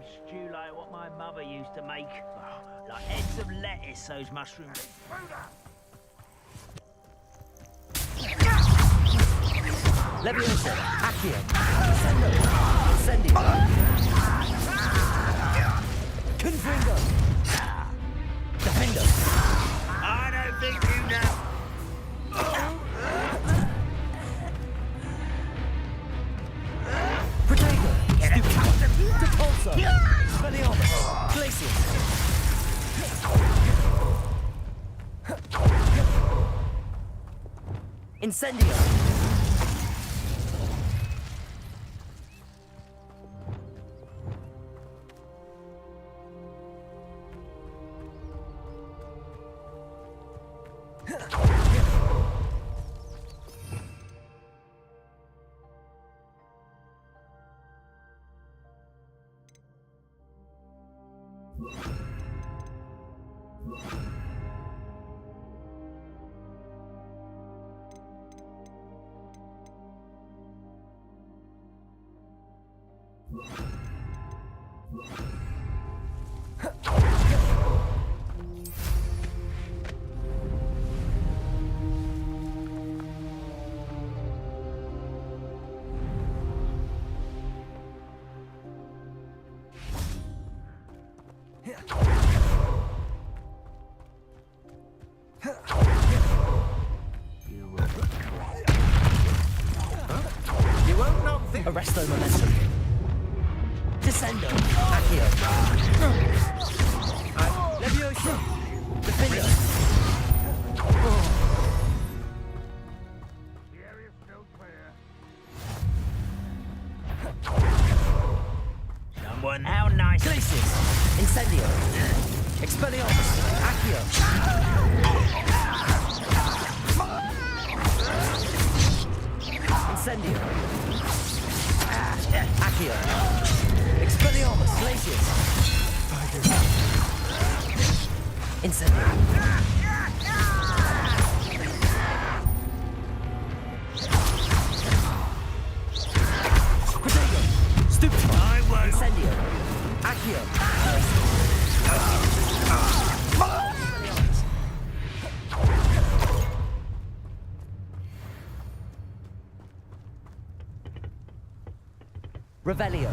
stew like what my mother used to make. Oh, like heads of lettuce, those mushrooms. Leviosa, Accio, Sendo, Incendio, Confringo, Defendo. I don't think you know. Protego, Stupid, Depulso, Speliomus, Glacius. Incendio. You won't knock the... Arresto Momentum. Descendo, Accio. Leviosa, Defendo. The area's still clear. Someone, how nice. Glacius, Incendio, Expelliarmus, Accio. Incendio, Accio, Expelliarmus, Glacius. Incendio. Protego, Stupefy, I won't. Incendio, Accio. Revelio.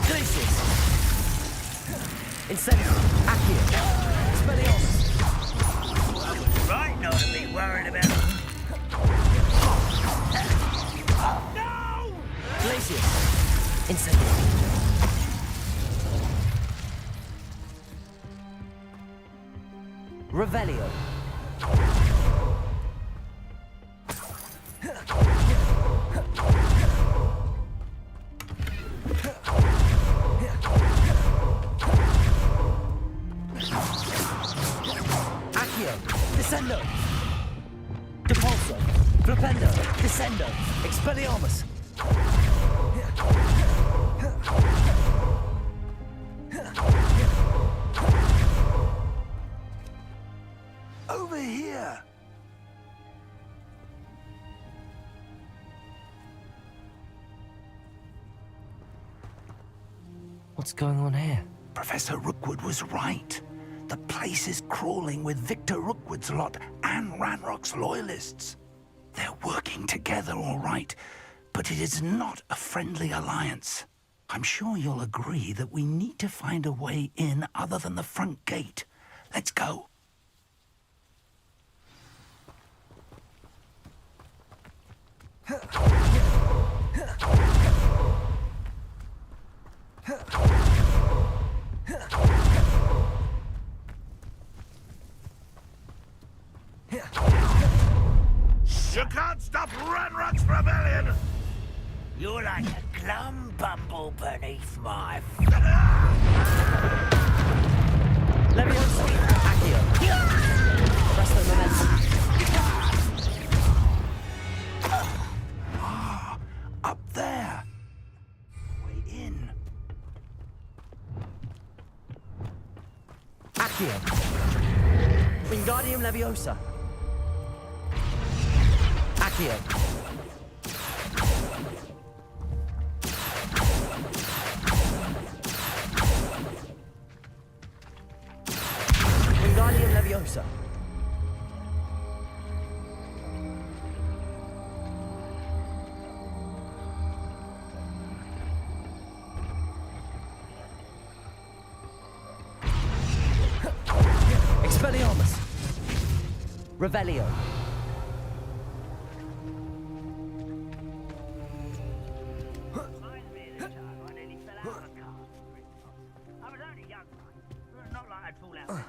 Glacius. Incendio. Accio. Expelliarmus. Right not to be worried about. No! Glacius. Incendio. Revelio. Accio. Descendo. Depulso. Flipendo. Descendo. Expelliarmus. Over here! What's going on here? Professor Rookwood was right. The place is crawling with Victor Rookwood's lot and Ranrock's loyalists. They're working together, all right, but it is not a friendly alliance. I'm sure you'll agree that we need to find a way in other than the front gate. Let's go. You can't stop Ranrock's rebellion! You're like a glum bumble beneath my Leviosa. Accio. Arresto Momentum. Up there. Way in. Accio. Wingardium Leviosa. Accio. Wingardium Leviosa. Expelliarmus. Revelio. Reminds me of the time I nearly fell out of a car. I was only young, not like I'd fall out now.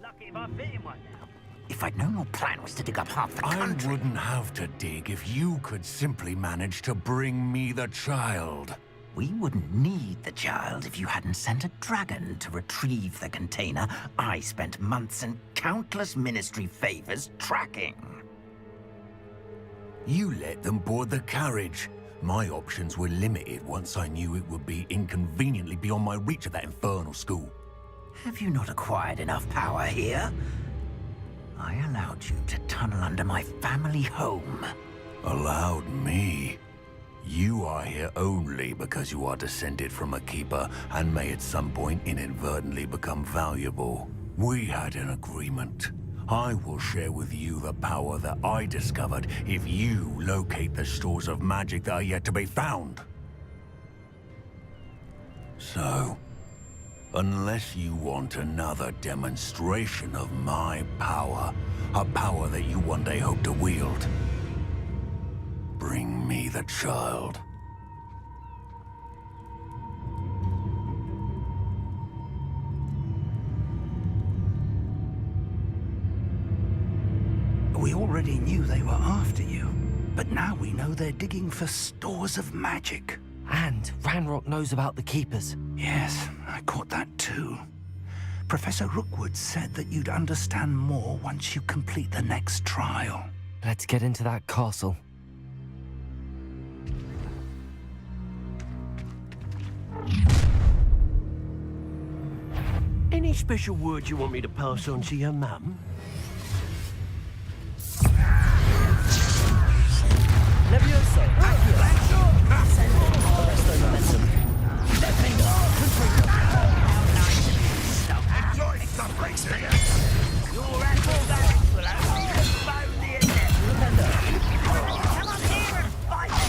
Lucky if I fit in one now. If I'd known your plan was to dig up half the I country... wouldn't have to dig if you could simply manage to bring me the child. We wouldn't need the child if you hadn't sent a dragon to retrieve the container I spent months and countless ministry favors tracking. You let them board the carriage. My options were limited once I knew it would be inconveniently beyond my reach at that infernal school. Have you not acquired enough power here? I allowed you to tunnel under my family home. Allowed me? You are here only because you are descended from a keeper and may at some point inadvertently become valuable. We had an agreement. I will share with you the power that I discovered if you locate the stores of magic that are yet to be found. So, unless you want another demonstration of my power, a power that you one day hope to wield, bring me the child. We already knew they were after you, but now we know they're digging for stores of magic. And Ranrock knows about the Keepers. Yes, I caught that too. Professor Rookwood said that you'd understand more once you complete the next trial. Let's get into that castle. Any special words you want me to pass on to your mum? Levioso. Accio. Ascendo. Arresto momentum. Defendo. Confringo. Enjoy suffering together! Your apple going will explode the internet. Rependo. Come on here and fight me.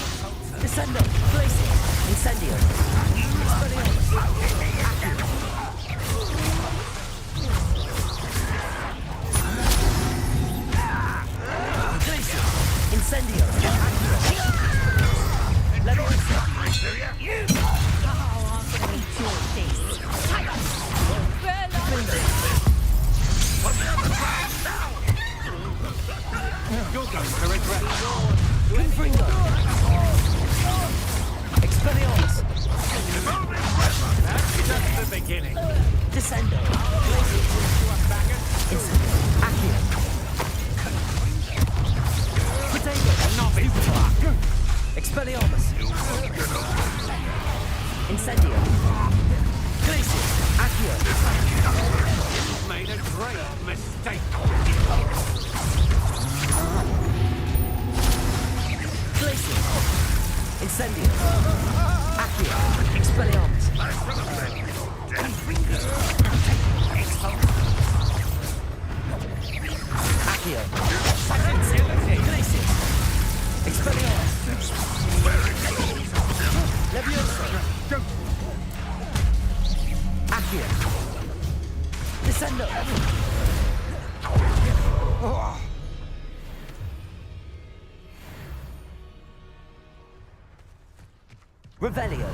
Descendo. Glacier. Incendio. Expelliarmus. Glacier. Incendio. Leviosa. You're going to regret it. Confringo. Expelliarmus. Just the beginning. Descendo. Glacier. Incendio. Accio. Potato. Expelliarmus. Incendio. Glacier. Accio. Made a great mistake. Glacier. Incendio. Accio. Expelliarmus. Accio. Glacier. Expelliarmus. Leviosa. Accio. Descendo. Revelio.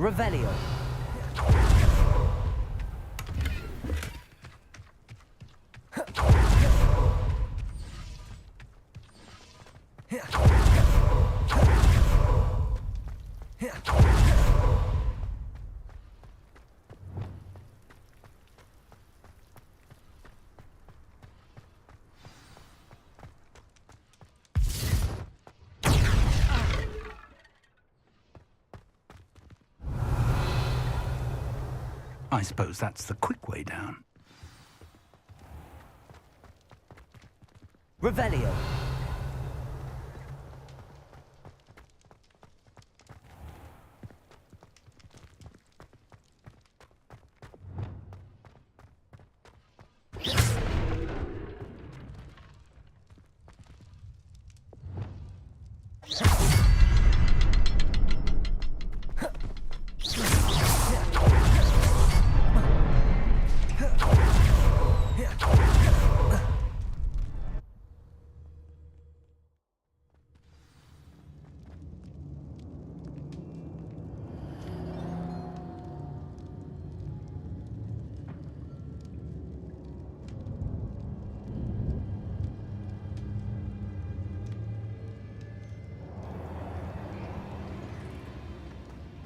Revelio. I suppose that's the quick way down. Revelio.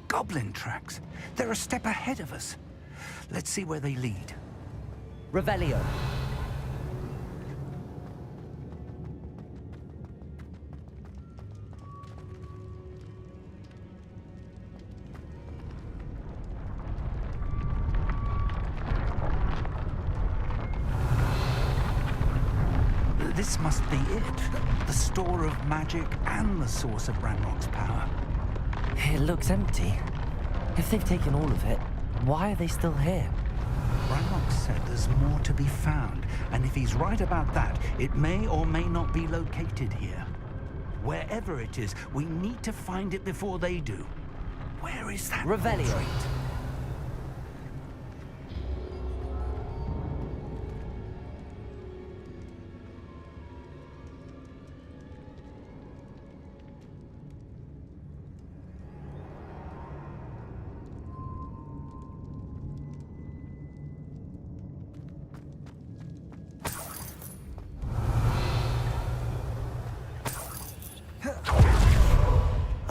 Goblin tracks. They're a step ahead of us. Let's see where they lead. Revelio. This must be it. The store of magic and the source of Ranrock's power. It looks empty. If they've taken all of it, why are they still here? Ranrock said there's more to be found, and if he's right about that, it may or may not be located here. Wherever it is, we need to find it before they do. Where is that Revelio. portrait?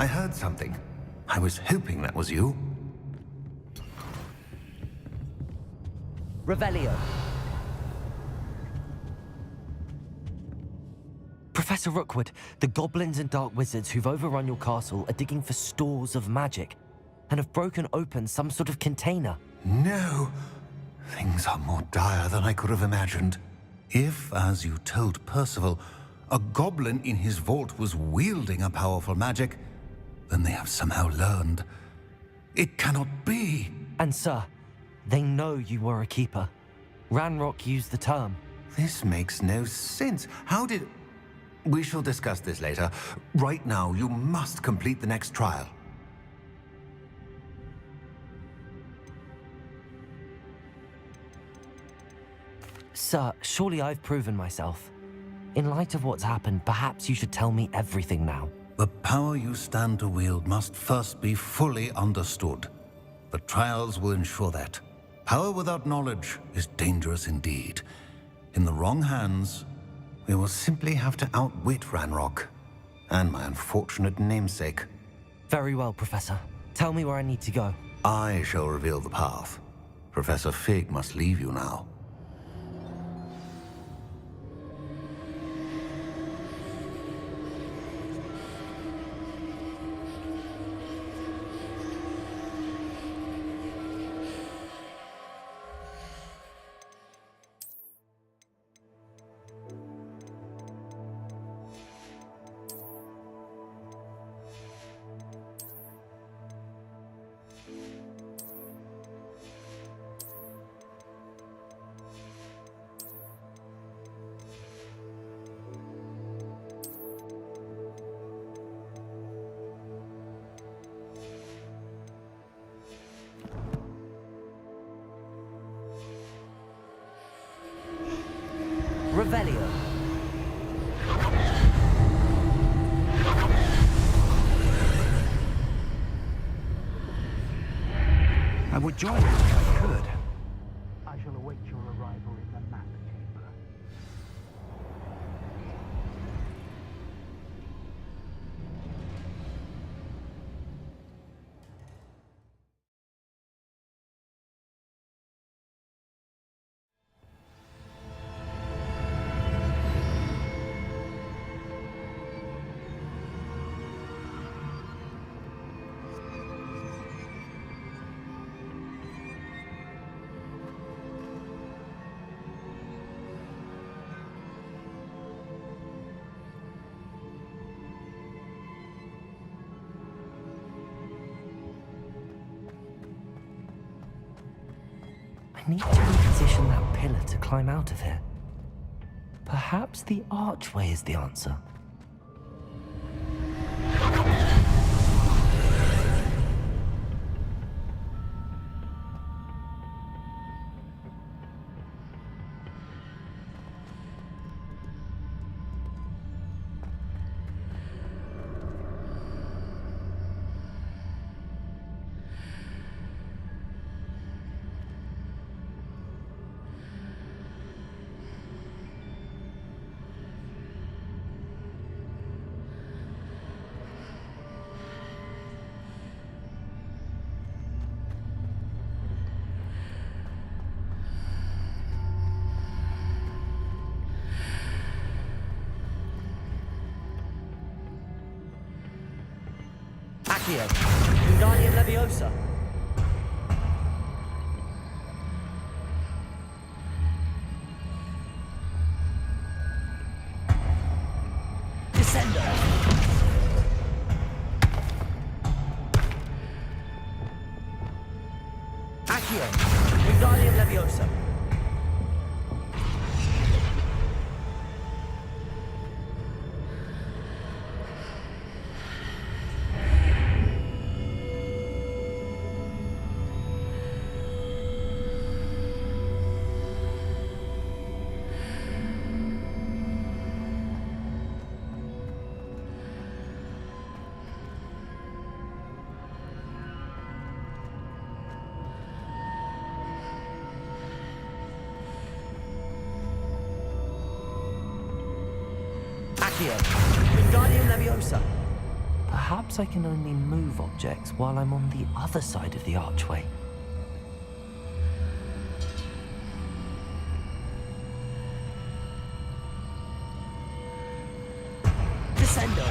I heard something. I was hoping that was you. Revelio. Professor Rookwood, the goblins and dark wizards who've overrun your castle are digging for stores of magic and have broken open some sort of container. No. Things are more dire than I could have imagined. If, as you told Percival, a goblin in his vault was wielding a powerful magic, then they have somehow learned. It cannot be. And sir, they know you were a keeper. Ranrock used the term. This makes no sense. How did... We shall discuss this later. Right now, you must complete the next trial. Sir, surely I've proven myself. In light of what's happened, perhaps you should tell me everything now. The power you stand to wield must first be fully understood. The trials will ensure that. Power without knowledge is dangerous indeed. In the wrong hands, we will simply have to outwit Ranrock and my unfortunate namesake. Very well, Professor. Tell me where I need to go. I shall reveal the path. Professor Fig must leave you now. Revelio. would join you if I could. I shall await your arrival in the map chamber. I need to reposition that pillar to climb out of here. Perhaps the archway is the answer. Accio, Wingardium Leviosa. Descendo. Accio, Wingardium Leviosa. Accio, Wingardium Leviosa. Perhaps I can only move objects while I'm on the other side of the archway. Descendo.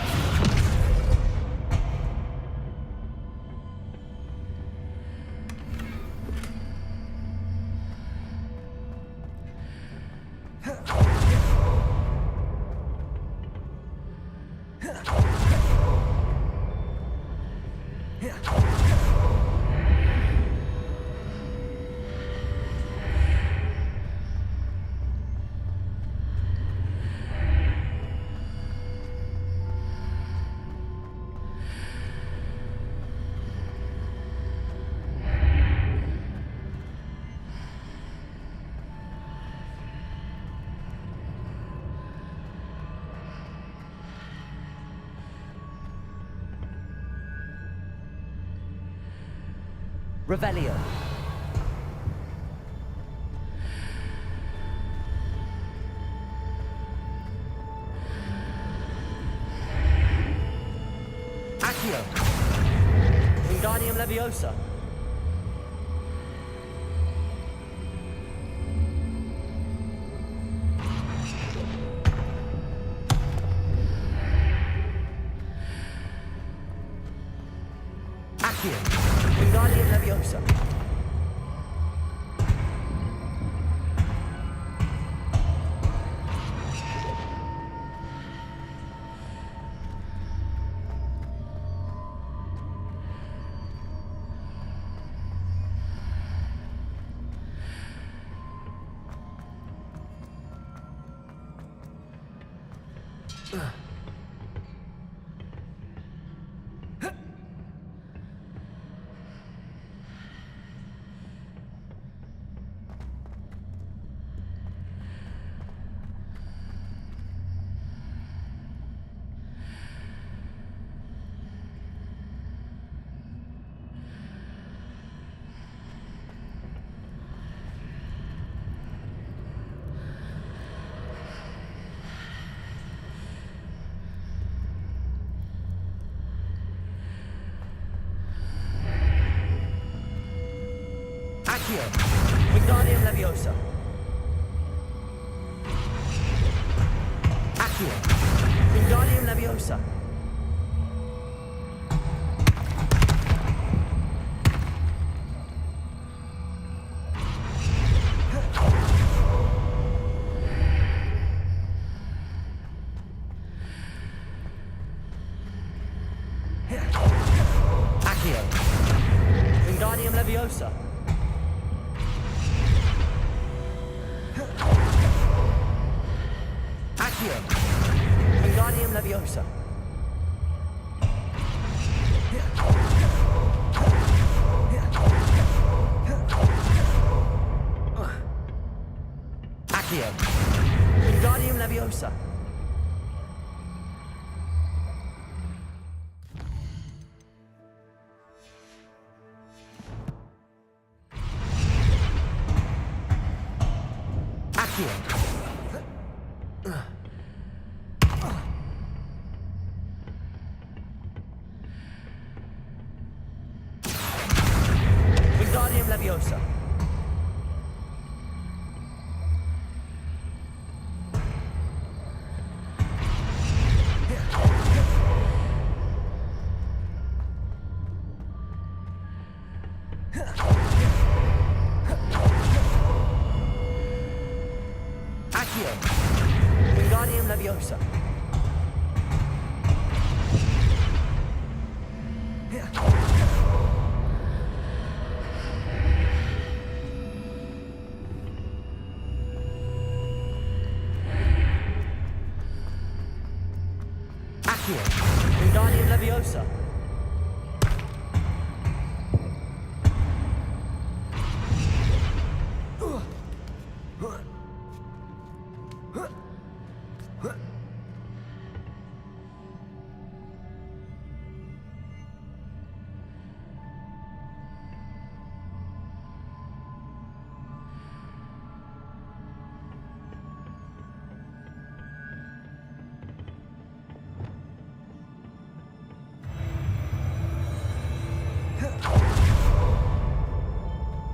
Revelio. Accio, Wingardium Leviosa. Accio, Wingardium Leviosa. Accio. Wingardium Leviosa. Accio. Wingardium Leviosa. Accio. Wingardium Leviosa. Accio. Wingardium Leviosa. Accio. Wingardium Leviosa. Accio. Wingardium Leviosa. Accio. Wingardium Leviosa. Accio. Wingardium Leviosa.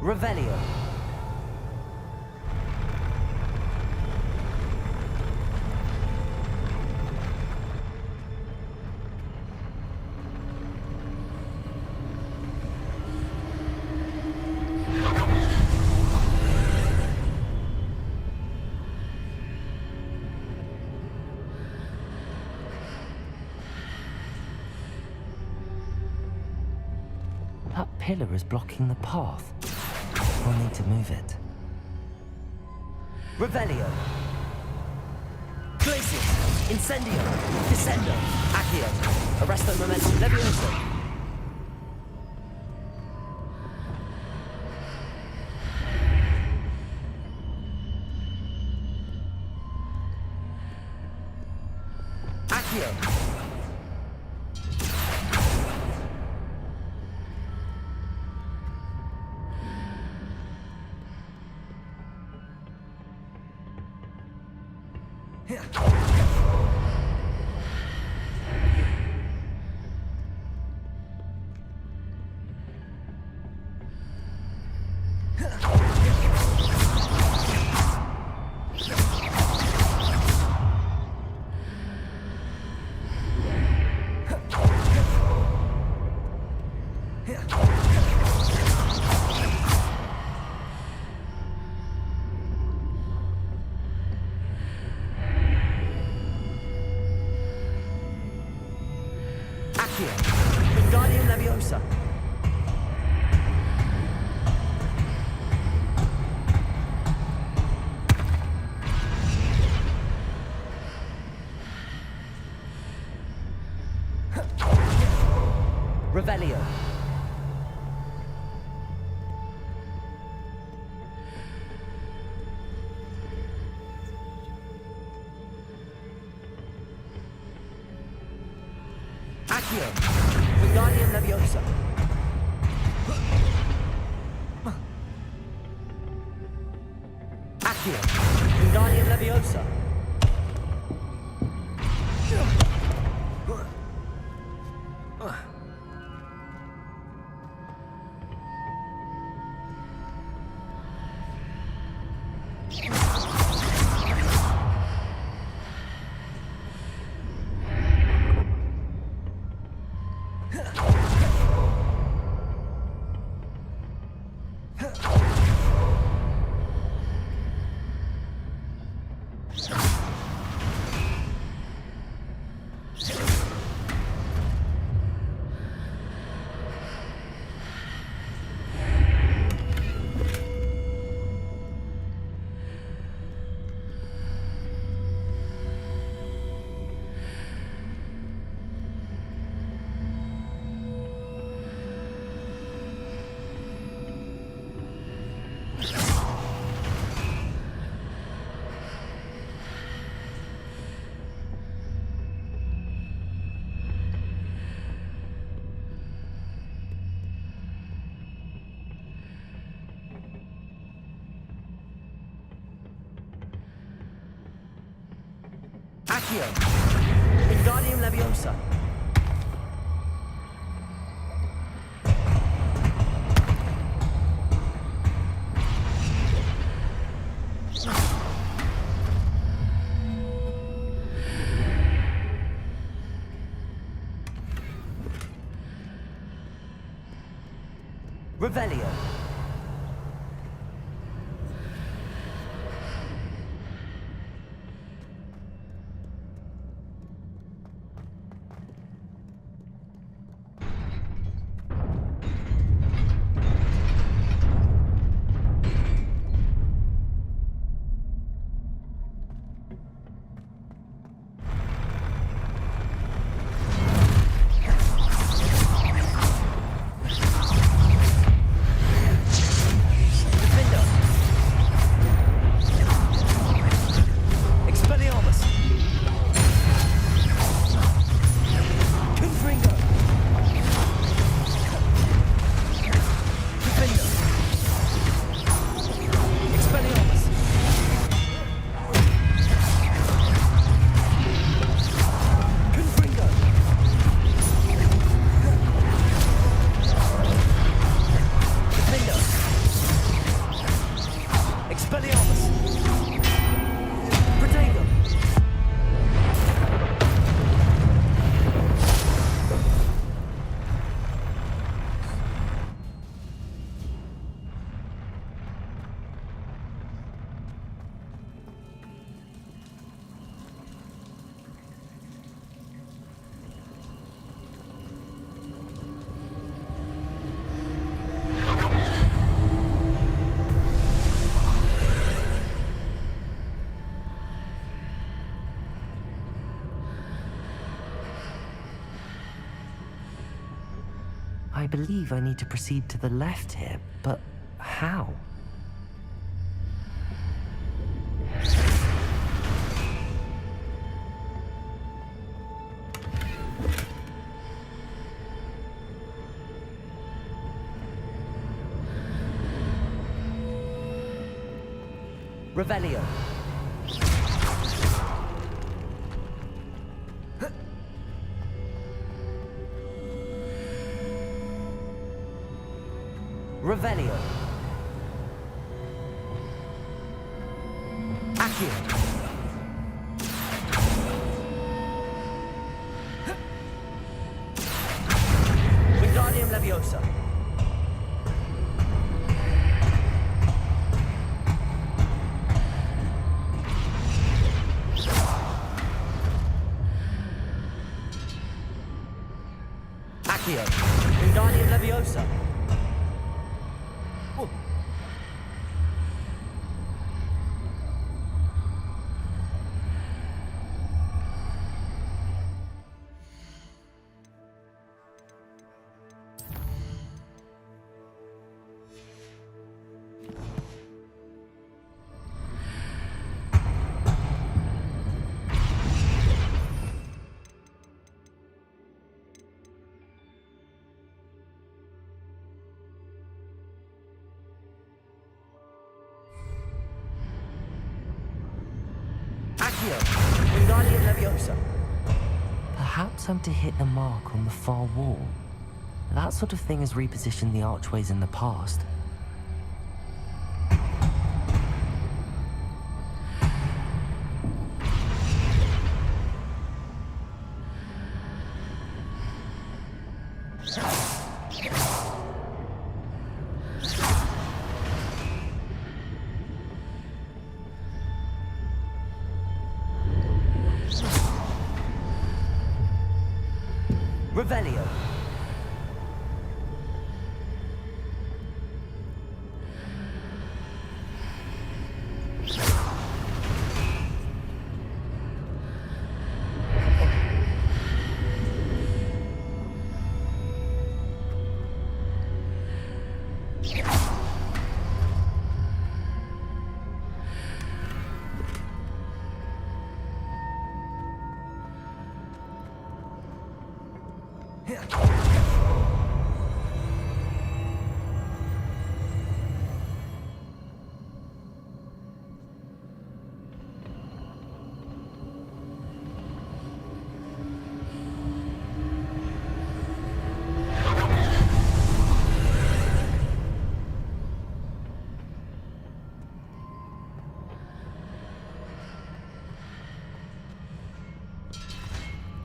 Revelio. That pillar is blocking the path. We'll need to move it. Revelio. Glacius. Incendio. Descendo. Accio. Arresto Momentum Leviosa. Accio. Accio. Wingardium Leviosa. Revelio. Accio. Wingardium Leviosa. Accio. Wingardium Leviosa. Accio. Wingardium Leviosa. Revelio. I believe I need to proceed to the left here, but how? Revelio. Revelio. Accio. Wingardium Leviosa. Accio. Wingardium Leviosa. Accio. Wingardium Leviosa. Perhaps I'm to hit the mark on the far wall. That sort of thing has repositioned the archways in the past. Revelio.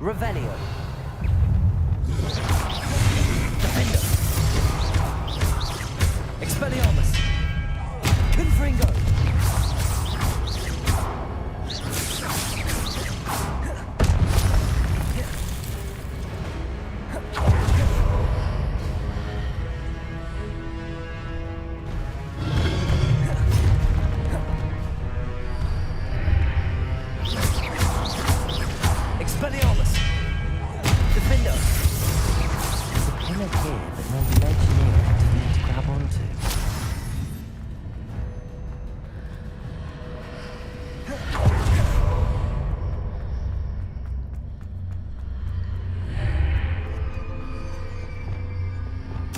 Revelio. Defender. Expelliarmus. Confringo. Expelliarmus. Defender. There's a pillar here, but no ledge near it for me to grab onto.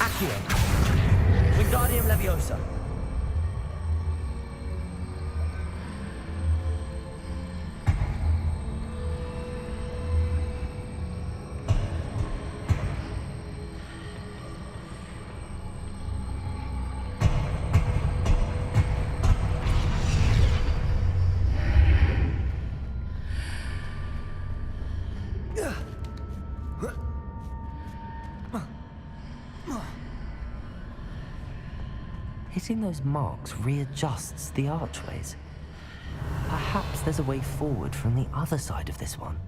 Accio. Wingardium Leviosa. Hitting those marks readjusts the archways. Perhaps there's a way forward from the other side of this one.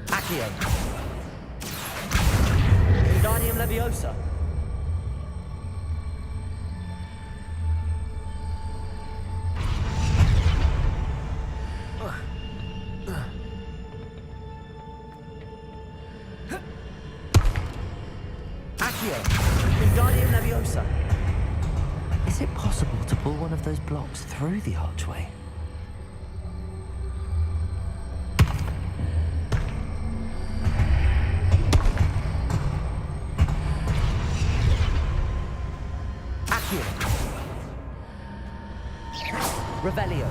Accio. Wingardium Leviosa. Accio. Wingardium Leviosa. Is it possible to pull one of those blocks through the archway? Accio. Revelio.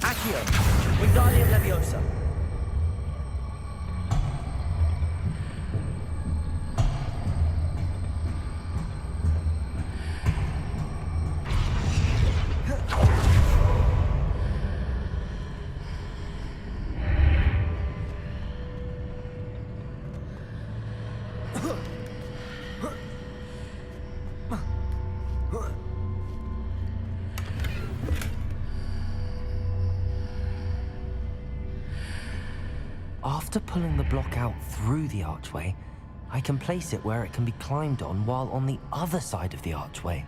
Accio. Wingardium Leviosa. After pulling the block out through the archway, I can place it where it can be climbed on while on the other side of the archway.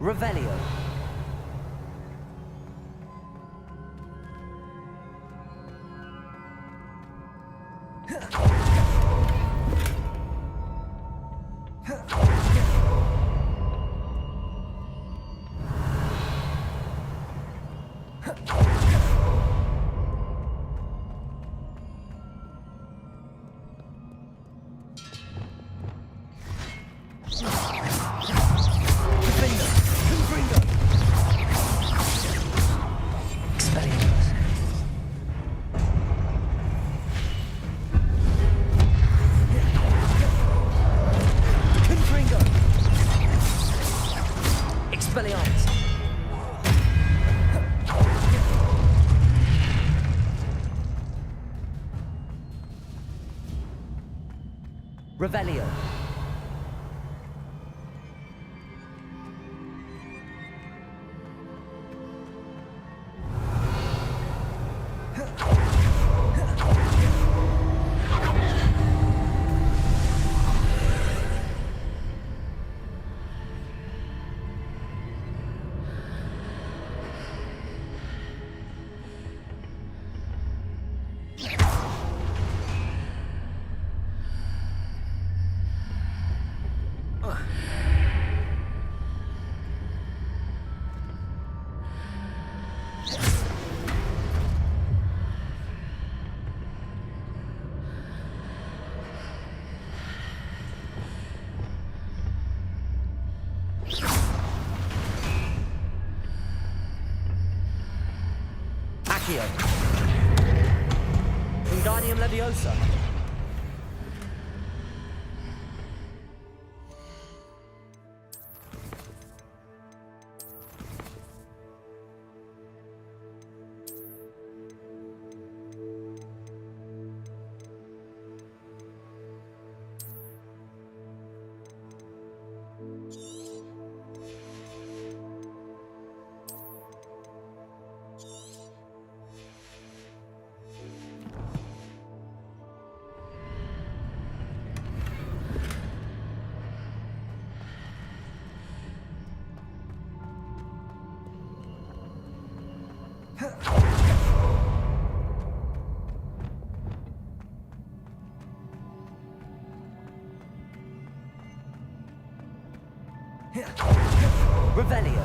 Revelio. Expelliarmus. Revelio. Accio. Wingardium Leviosa. Revelio.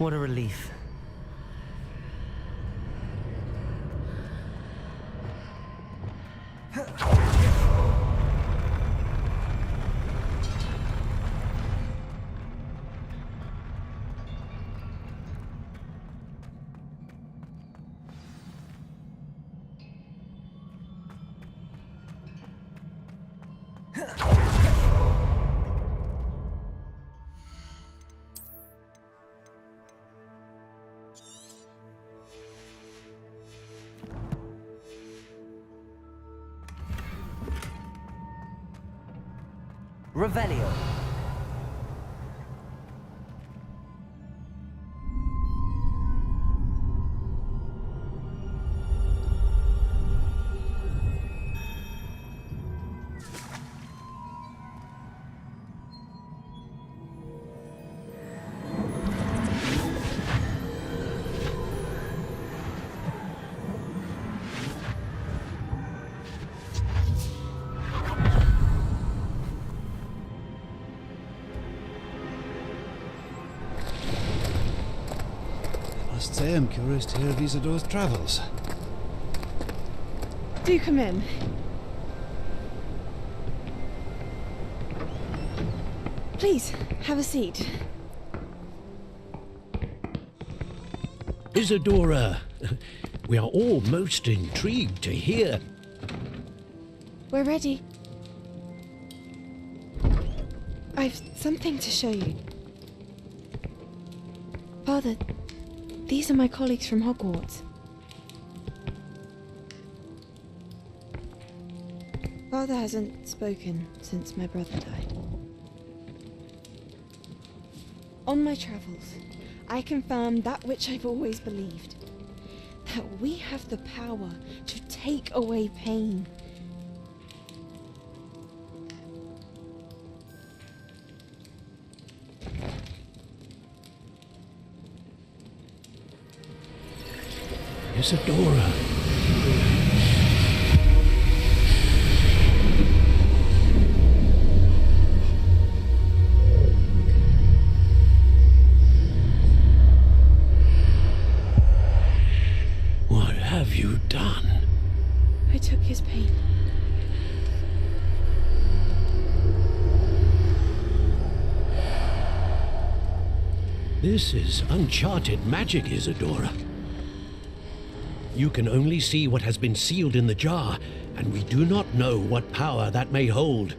What a relief. Revelio. Must say I'm curious to hear of Isadore's travels. Do come in. Please, have a seat. Isadora, we are all most intrigued to hear. We're ready. I've something to show you. Father, these are my colleagues from Hogwarts. Father hasn't spoken since my brother died. On my travels, I confirmed that which I've always believed. That we have the power to take away pain. Isadora. What have you done? I took his pain. This is uncharted magic, Isadora. You can only see what has been sealed in the jar, and we do not know what power that may hold.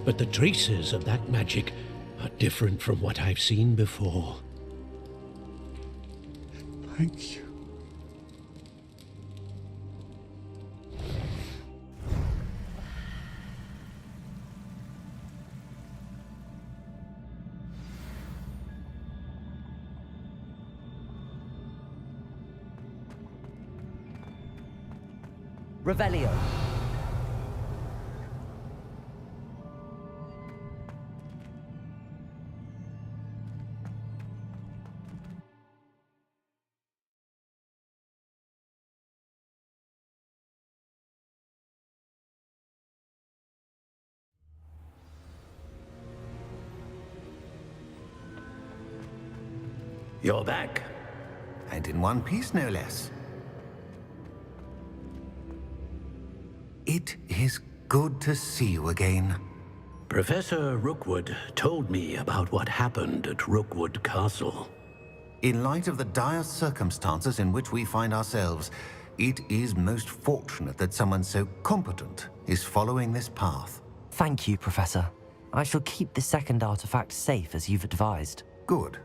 But the traces of that magic are different from what I've seen before. Thank you. Revelio. You're back. And in one piece, no less. It is good to see you again. Professor Rookwood told me about what happened at Rookwood Castle. In light of the dire circumstances in which we find ourselves, it is most fortunate that someone so competent is following this path. Thank you, Professor. I shall keep the second artifact safe as you've advised. Good.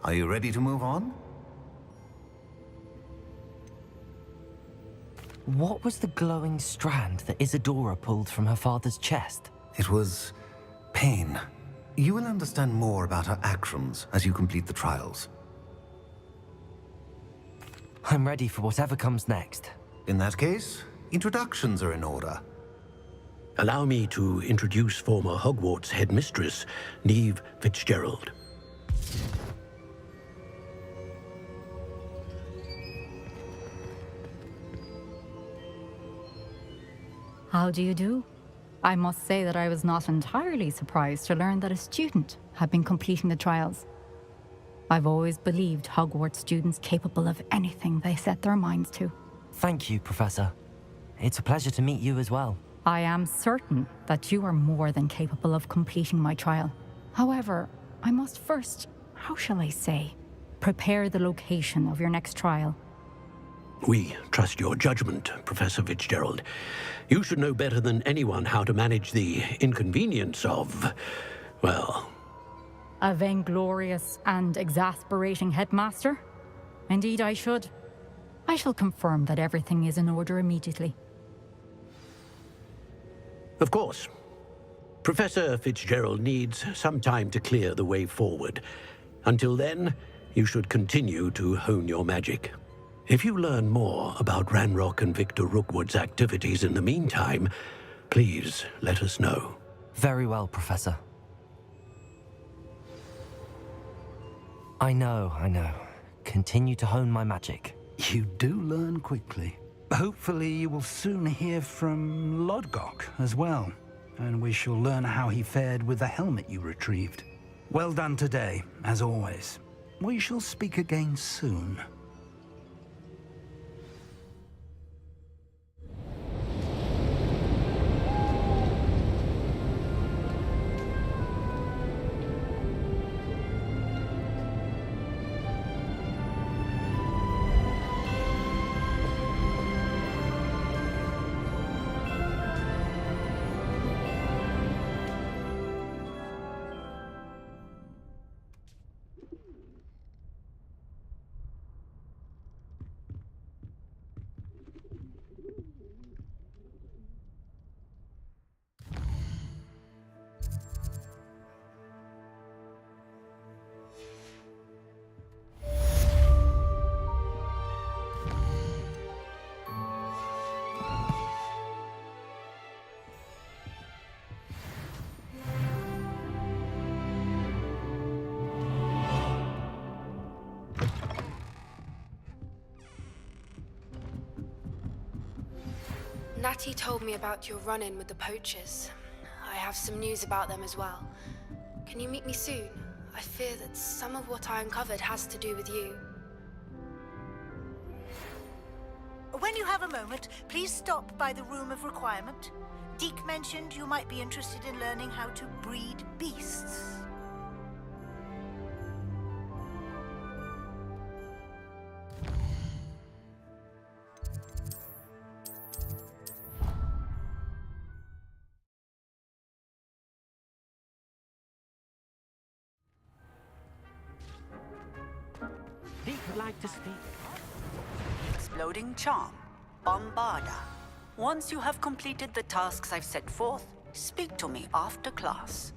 Are you ready to move on? What was the glowing strand that Isadora pulled from her father's chest? It was pain. You will understand more about her actions as you complete the trials. I'm ready for whatever comes next. In that case, introductions are in order. Allow me to introduce former Hogwarts headmistress, Neve Fitzgerald. How do you do? I must say that I was not entirely surprised to learn that a student had been completing the trials. I've always believed Hogwarts students capable of anything they set their minds to. Thank you, Professor. It's a pleasure to meet you as well. I am certain that you are more than capable of completing my trial. However, I must first, how shall I say, prepare the location of your next trial. We trust your judgment, Professor Fitzgerald. You should know better than anyone how to manage the inconvenience of, well... A vainglorious and exasperating headmaster? Indeed I should. I shall confirm that everything is in order immediately. Of course. Professor Fitzgerald needs some time to clear the way forward. Until then, you should continue to hone your magic. If you learn more about Ranrock and Victor Rookwood's activities in the meantime, please let us know. Very well, Professor. I know. Continue to hone my magic. You do learn quickly. Hopefully you will soon hear from Lodgok as well, and we shall learn how he fared with the helmet you retrieved. Well done today, as always. We shall speak again soon. Natty told me about your run-in with the poachers. I have some news about them as well. Can you meet me soon? I fear that some of what I uncovered has to do with you. When you have a moment, please stop by the Room of Requirement. Deke mentioned you might be interested in learning how to breed beasts. Deke would like to speak. Exploding Charm, Bombarda. Once you have completed the tasks I've set forth, speak to me after class.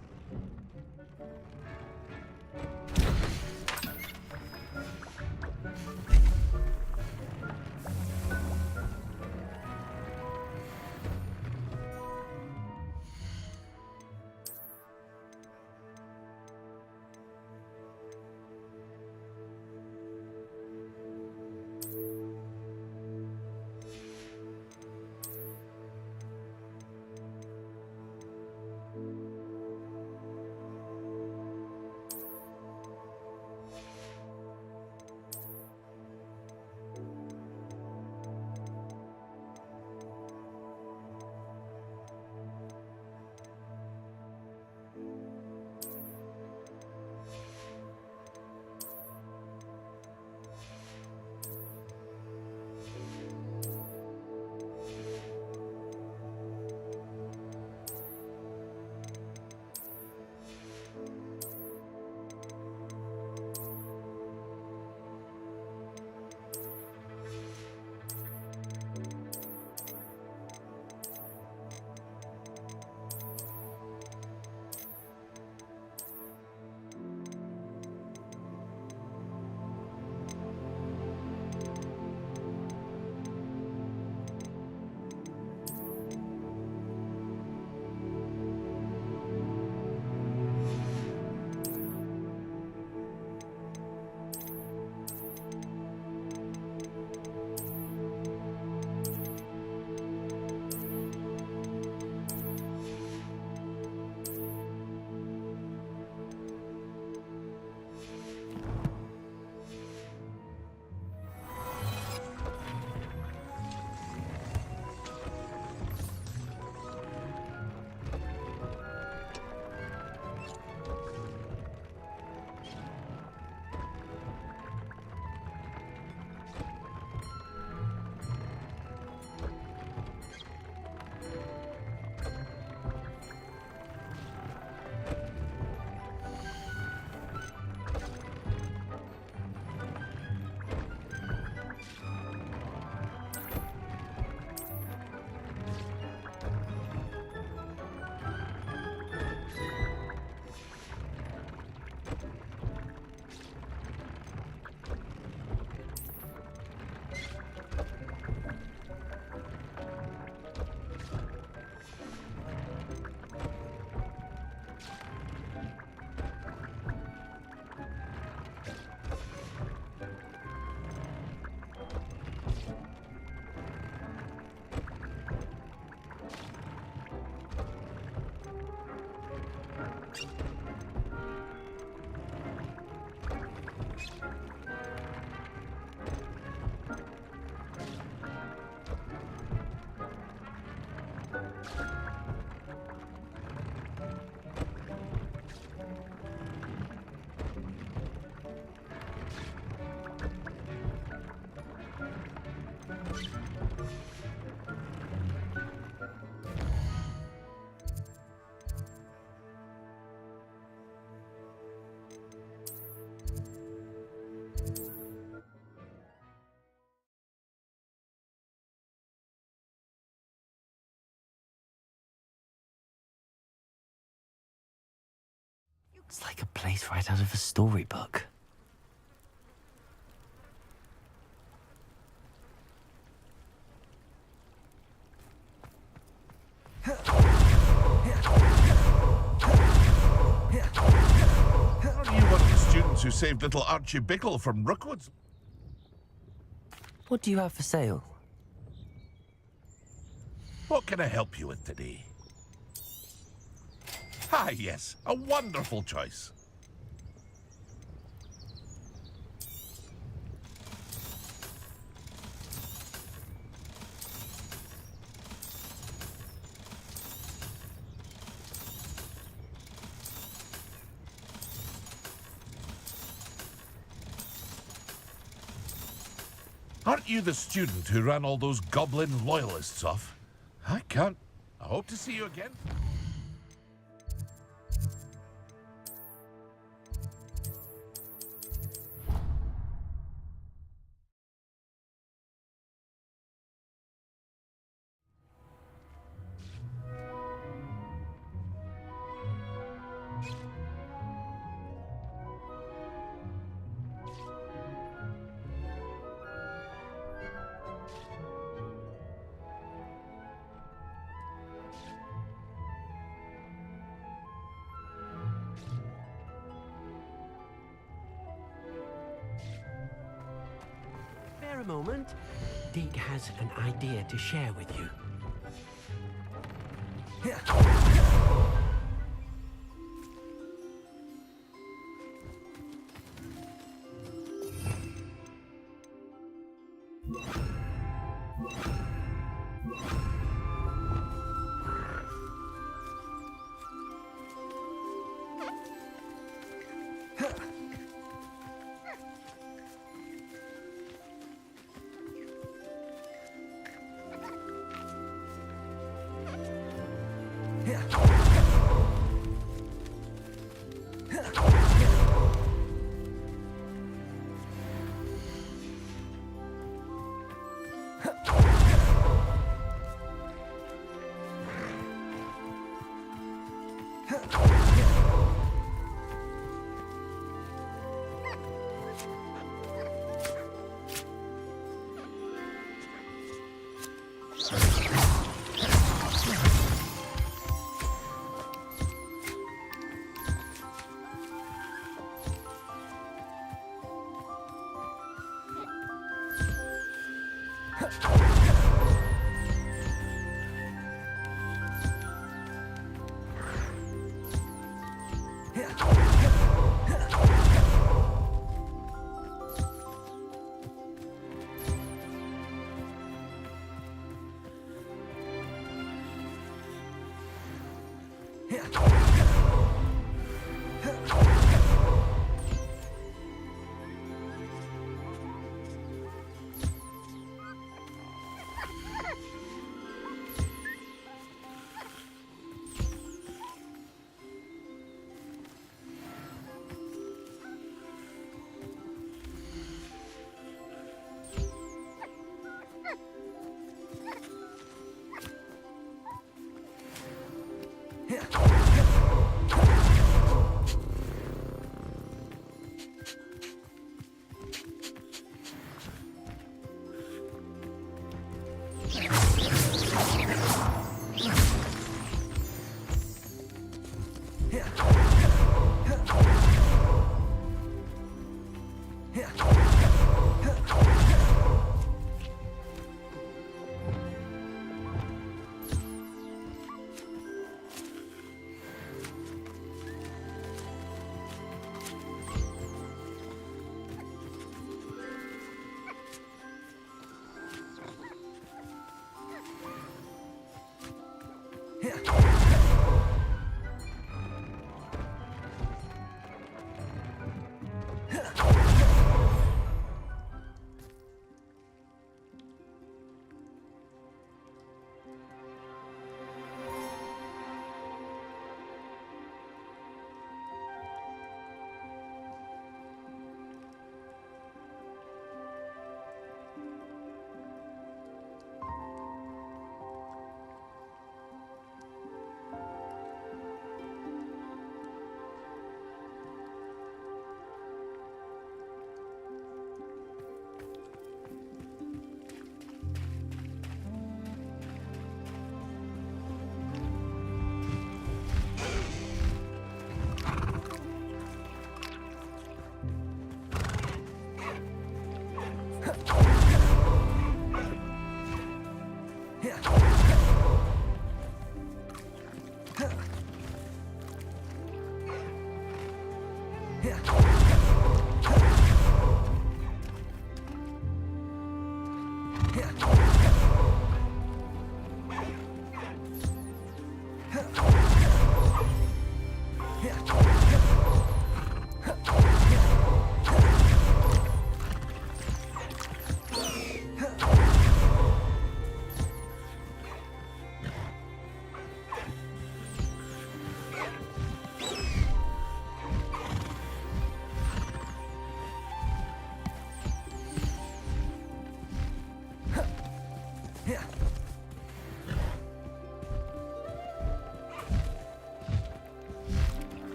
It's like a place right out of a storybook. Are you one of the students who saved little Archie Bickle from Rookwood's? What do you have for sale? What can I help you with today? Ah, yes, a wonderful choice. Aren't you the student who ran all those goblin loyalists off? I can't. I hope to see you again. Spare a moment. Deke has an idea to share with you.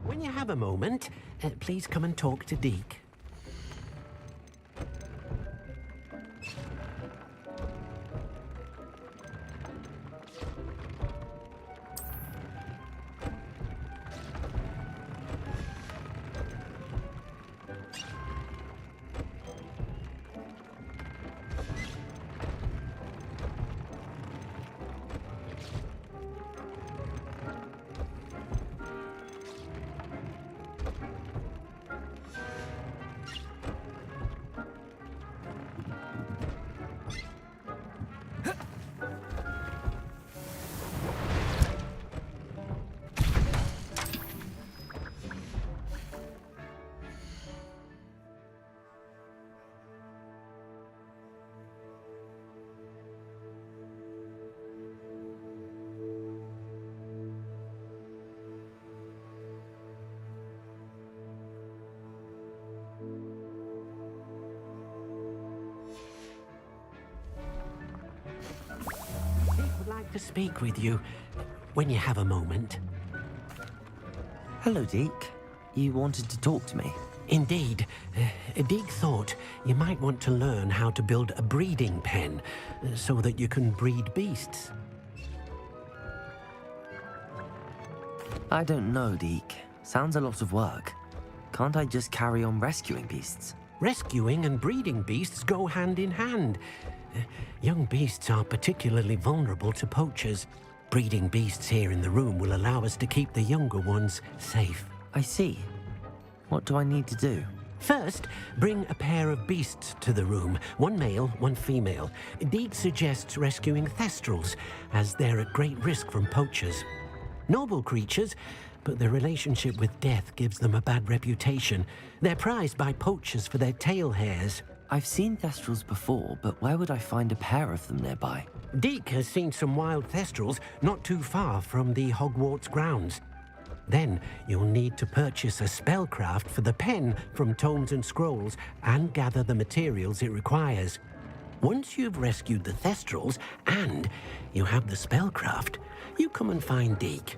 When you have a moment, please come and talk to Deke. I'd like to speak with you when you have a moment. Hello, Deke. You wanted to talk to me? Indeed. Deke thought you might want to learn how to build a breeding pen so that you can breed beasts. I don't know, Deke. Sounds a lot of work. Can't I just carry on rescuing beasts? Rescuing and breeding beasts go hand in hand. Young beasts are particularly vulnerable to poachers. Breeding beasts here in the room will allow us to keep the younger ones safe. I see. What do I need to do? First, bring a pair of beasts to the room. One male, one female. Deke suggests rescuing thestrals, as they're at great risk from poachers. Noble creatures, but their relationship with death gives them a bad reputation. They're prized by poachers for their tail hairs. I've seen thestrals before, but where would I find a pair of them nearby? Deke has seen some wild thestrals not too far from the Hogwarts grounds. Then you'll need to purchase a spellcraft for the pen from Tomes and Scrolls and gather the materials it requires. Once you've rescued the thestrals and you have the spellcraft, you come and find Deke.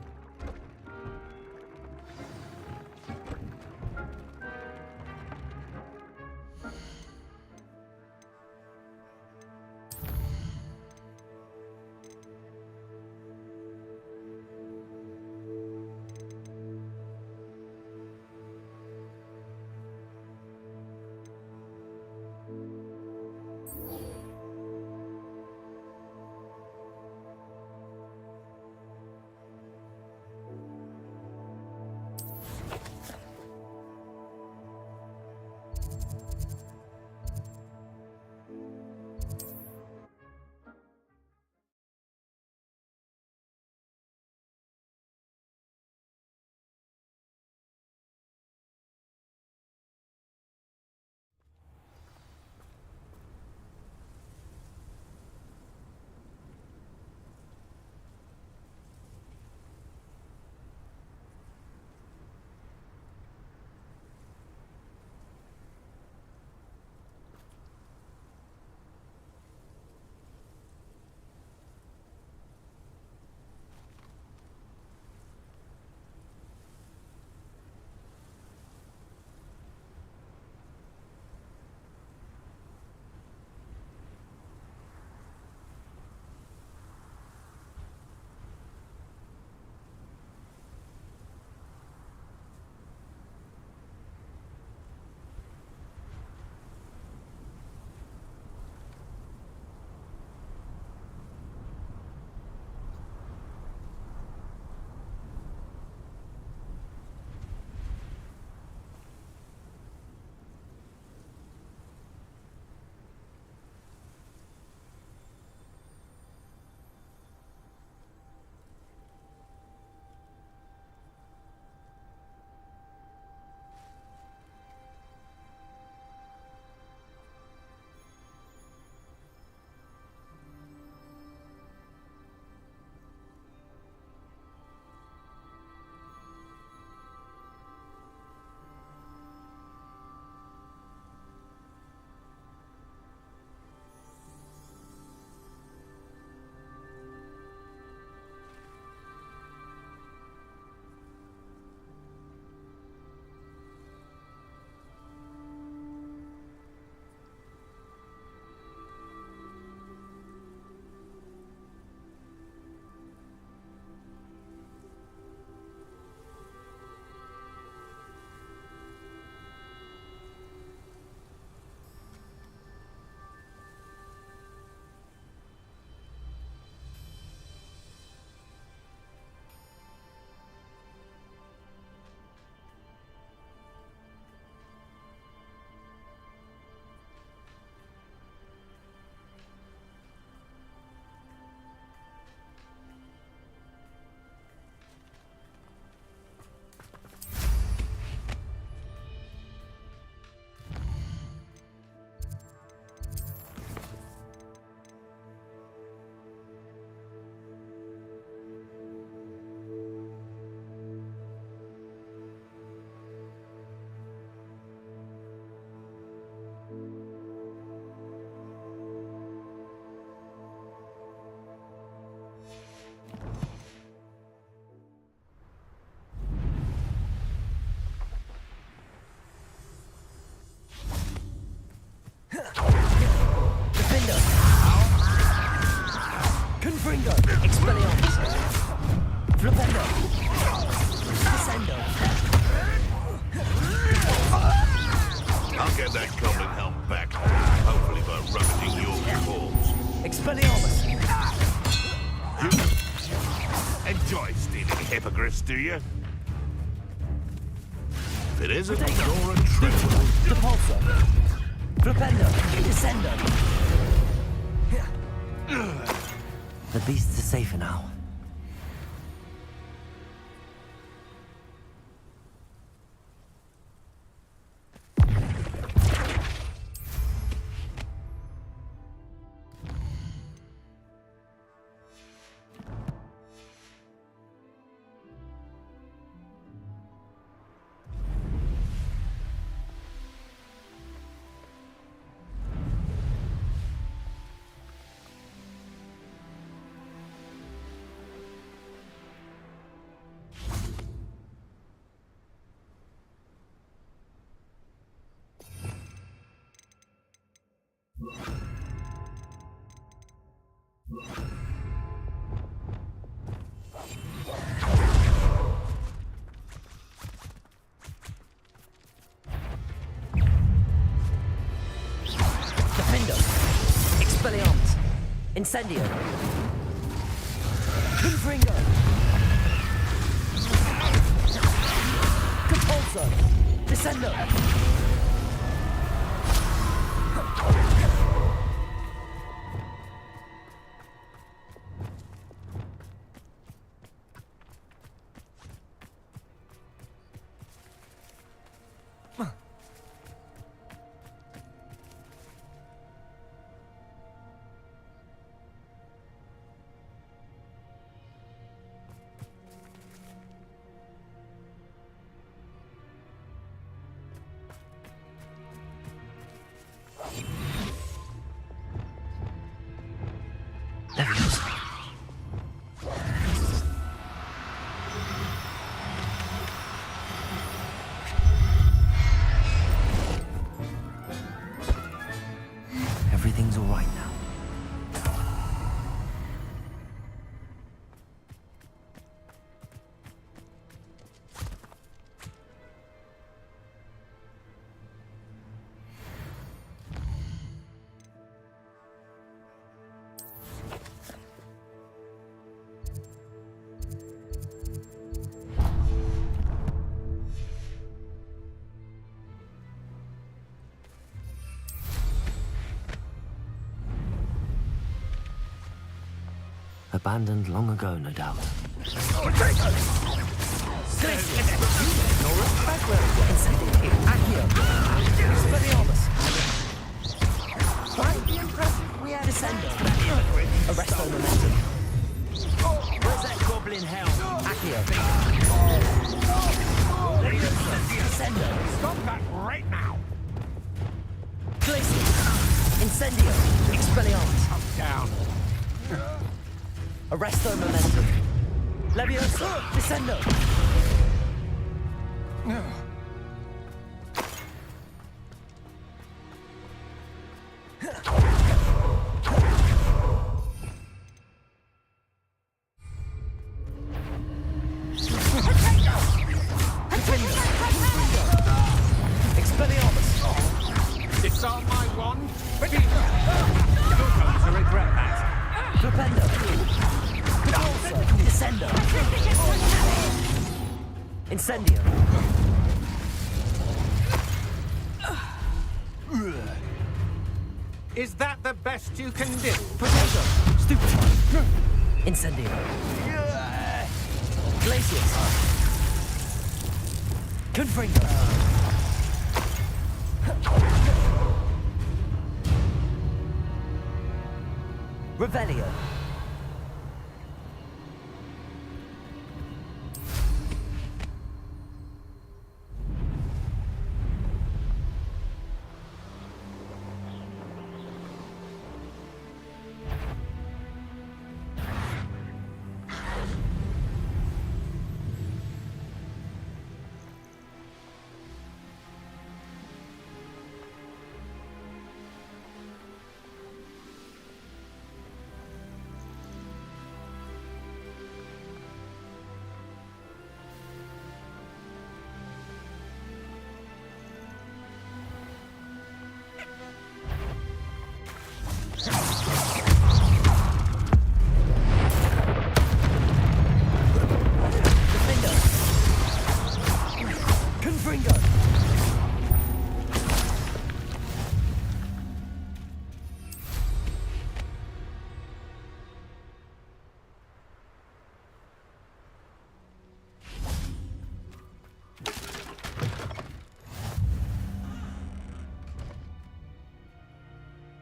Confringo! Expelliarmus! Flipendo! Descendo! I'll get that goblin helm back, hopefully by rummaging your corpse. Expelliarmus! Enjoy stealing hippogriffs, do you? If it isn't, you're a traitor. Depulso! Flipendo! Descendo! The beasts are safer now. Defendo! Expelliarmus! Incendio! Confringo! Compulso! Descendo! Everything's all right now. Abandoned long ago, no doubt. Arresto momentum. Where's that goblin helm? Accio. Descendo. Stop that right now! Glacius. Incendio. Expelliarmus. Up, down. Arresto momentum. Leviosa. Descendo. Expelliarmus. Disarm my wand. You're going to regret that. Flipendo. Descendo. Incendio. Is that the best you can do? Potato. Stupefy. Incendio. Glacius. Confringo. Revelio.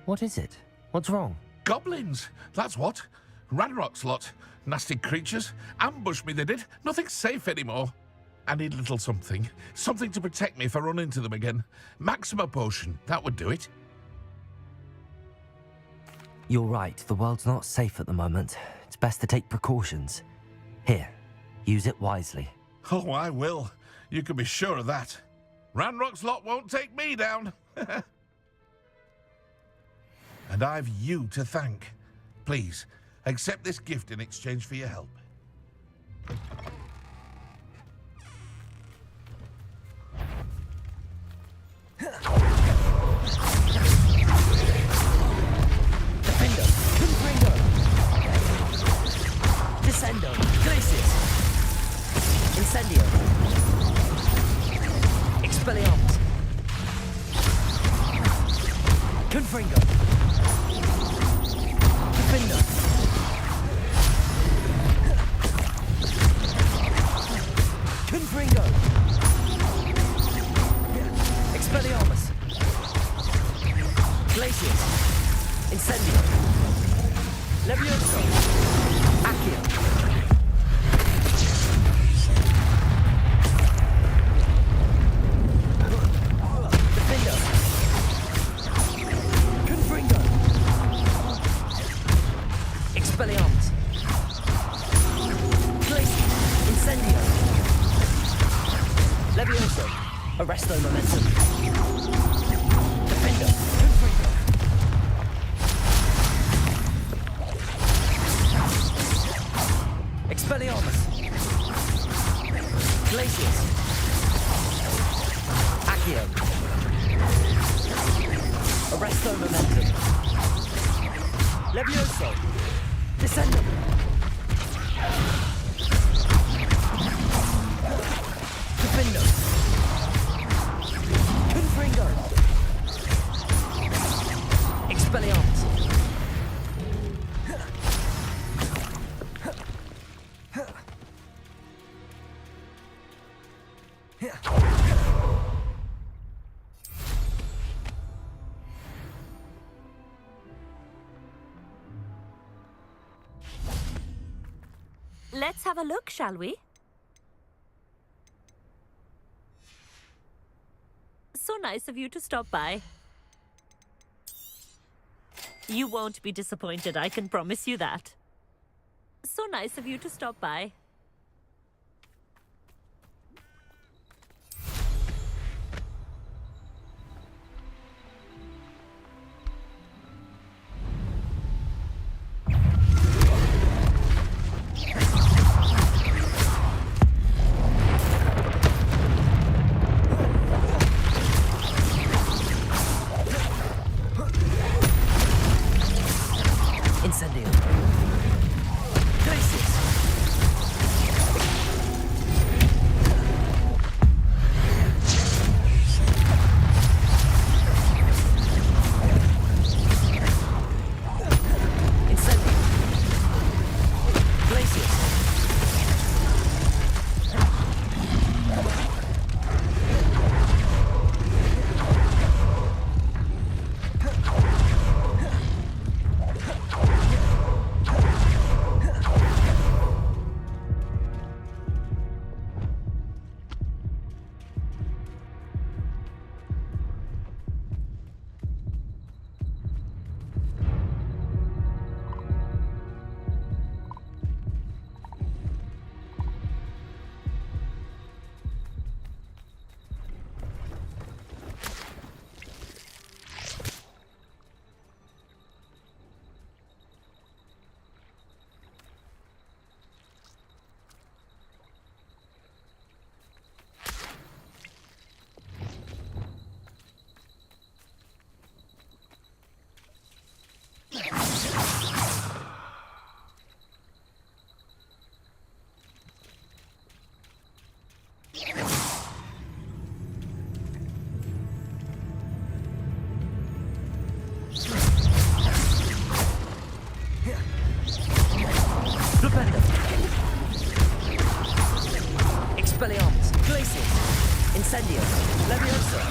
What is it? What's wrong? Goblins, that's what. Ranrock's lot. Nasty creatures. Ambushed me, they did. Nothing's safe anymore. I need a little something. Something to protect me if I run into them again. Maxima potion, that would do it. You're right, the world's not safe at the moment. It's best to take precautions. Here, use it wisely. Oh, I will. You can be sure of that. Ranrock's lot won't take me down. And I've you to thank. Please, accept this gift in exchange for your help. Defendo, Confringo, Descendo, Glacius, Incendio, Expelliarmus, Confringo, Defendo, Confringo, Expelliarmus, Glacius, Incendio, Levioso, Accio, Defendo, Confringo, Expelliarmus, Glacius, Incendio, Levioso, Arresto Momentum, Defendo, Confringo, Expelliarmus, Glacius, Accio, Arresto Momentum, Levioso, Descendo, Defendo, Confringo, Expelliarmus, Let's have a look, shall we? So nice of you to stop by. You won't be disappointed, I can promise you that. So nice of you to stop by. Incendio, Glacius, Incendio, Glacius, Flipendo, Expelliarmus, Glacius, Incendio, Levioso,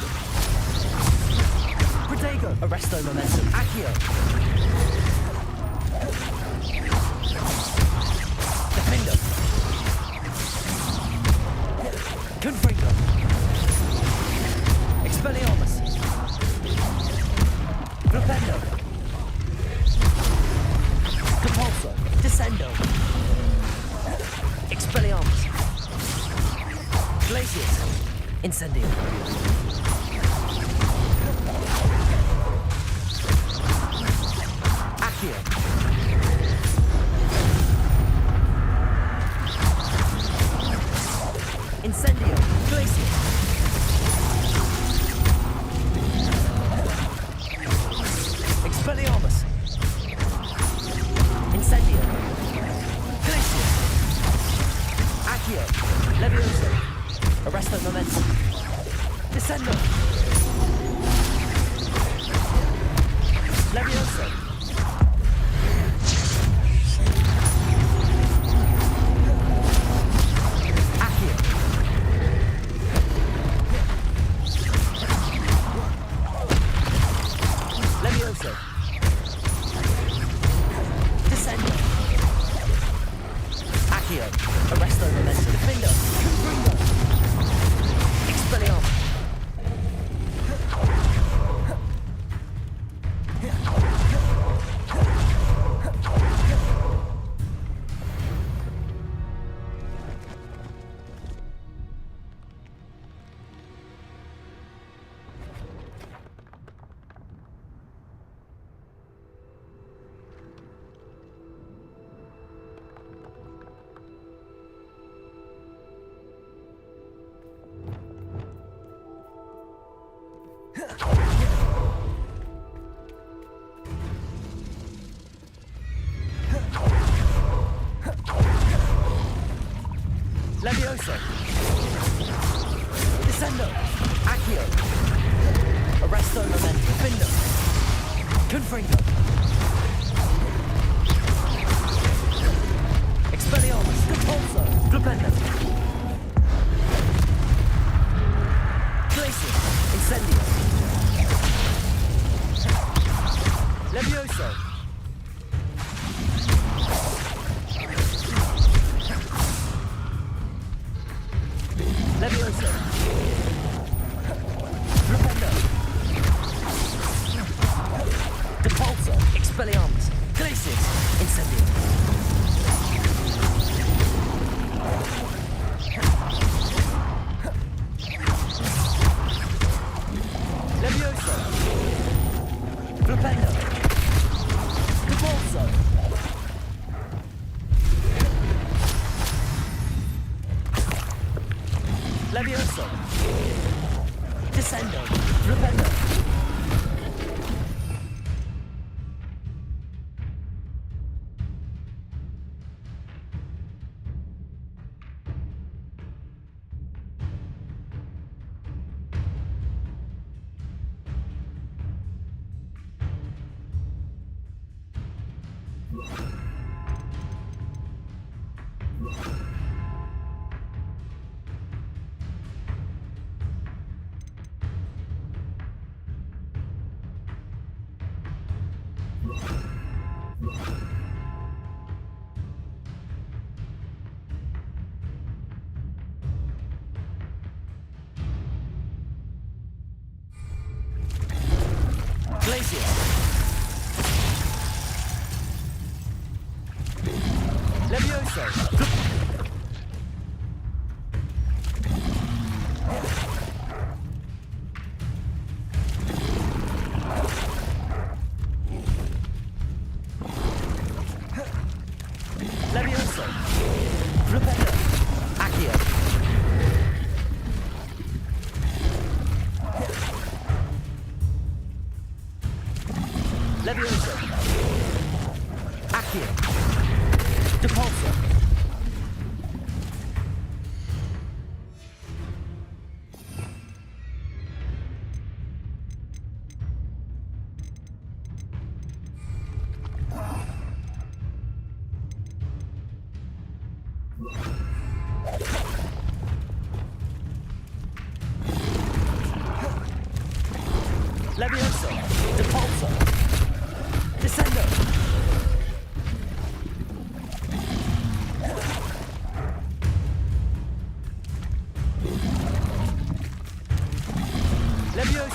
Protego! Arresto momentum. Accio! Defendo! Confringo! Expelliarmus! Flipendo! Compulso! Descendo! Expelliarmus! Glacius! Incendio! Accio! Incendio! Glacius! Expelliarmus! Incendio! Glacius! Accio! Levioso! Arresto momentum! Descendo! Levioso! Accio! Levioso! Descendo! Accio! Arresto momentum! Defendo! Confringo! Expelliarmus! Levioso! Descendo! Accio! Arresto momentum! Defendo! Confringo! Expelliarmus! Compulso! Flipendo! Glacius! Incendio! Levioso! Levioso! Flipendo! Compulso! Expelliarmus! Glacius! Incendio! Levioso! Flipendo! Compulso! Levioso! Descendo! Flipendo! Glacius! Levioso! Levioso! Flipendo! Accio!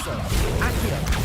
Levioso! Accio!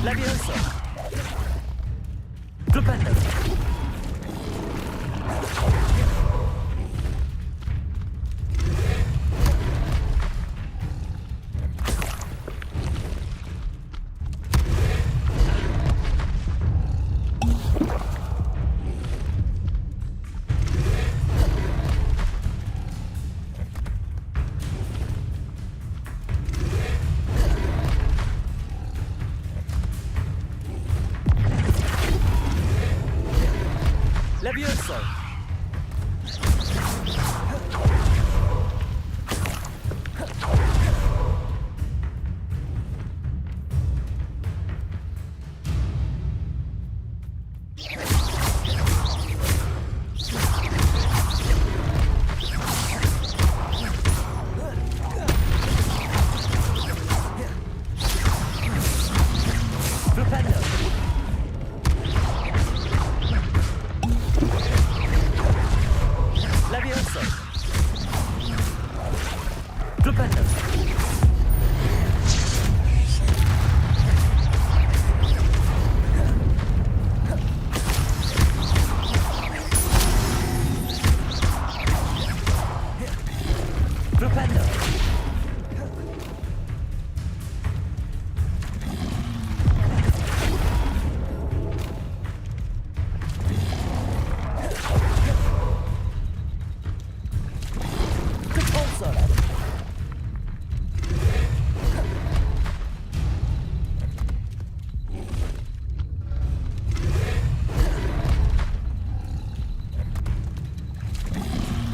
Levioso! Flipendo! Levioso! Flipendo! Levioso! Flipendo! Flipendo!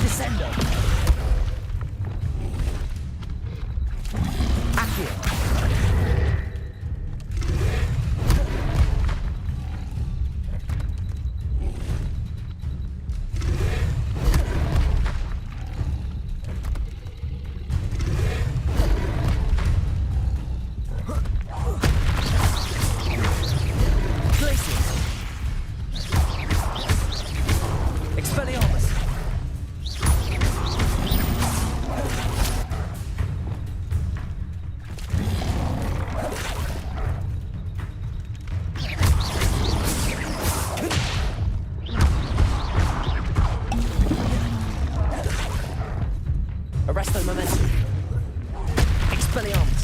Descendo! Accio! Glacius! Expelliarmus! Arresto momentum. Expelliarmus.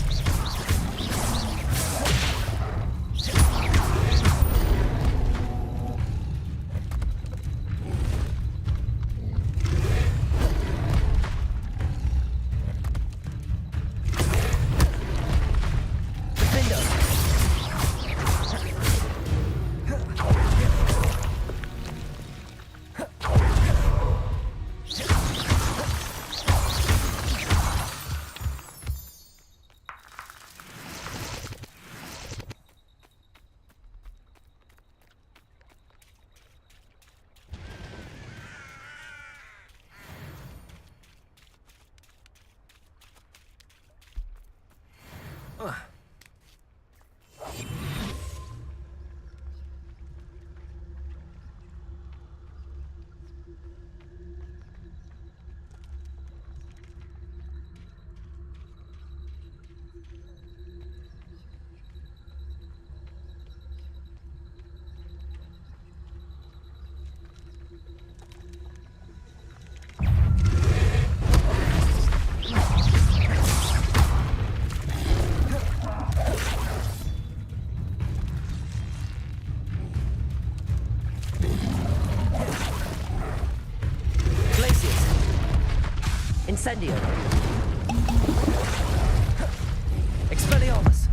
Defendo. Incendio. Expelliarmus.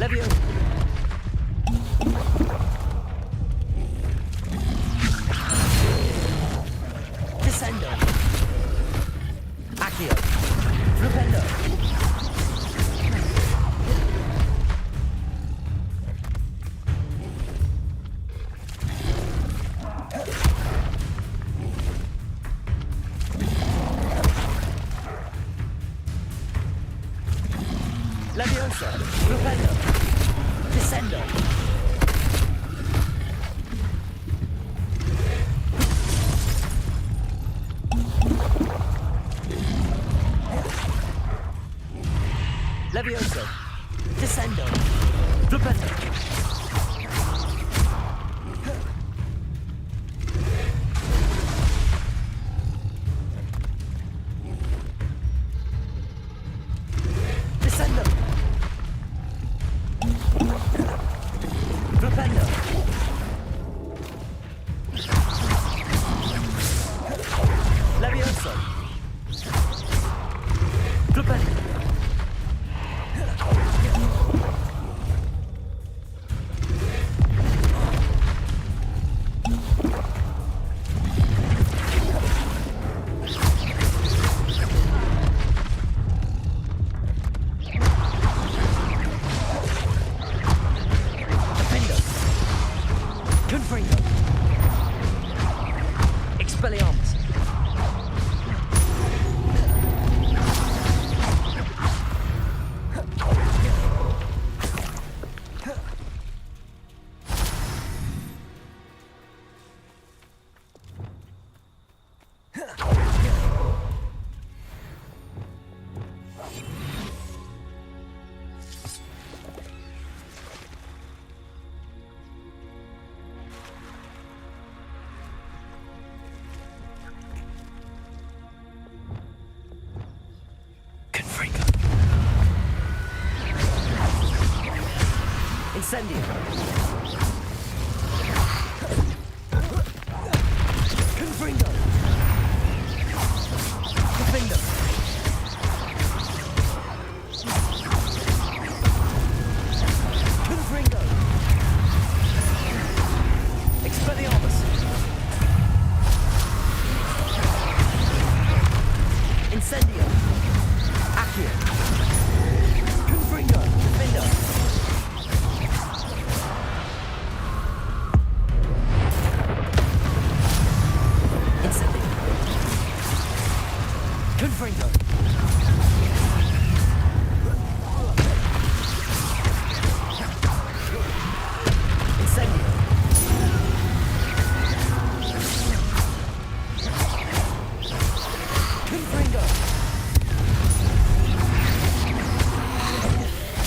Leviosa. Descendo. Accio. Flipendo. Leviosa. Flipendo. Descendo. Levioso. Descendo. Flipendo. Descendo. Flipendo. Levioso. Flipendo. Confringo. Expelliarmus. Confringo. Incendio. Confringo. Defendo. Confringo. Expelliarmus. Incendio. Accio. Confringo. Defendo. Incendio. Confringo. Incendio. Confringo.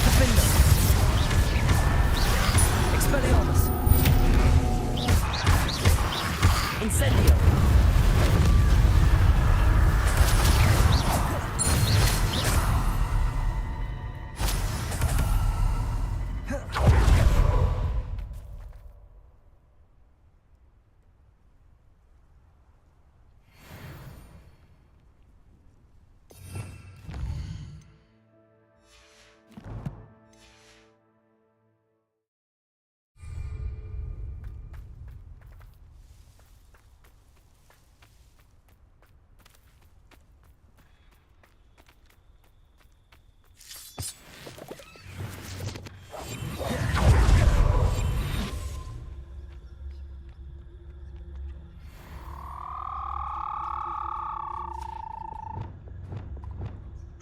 Defendo. Expelliarmus. Incendio.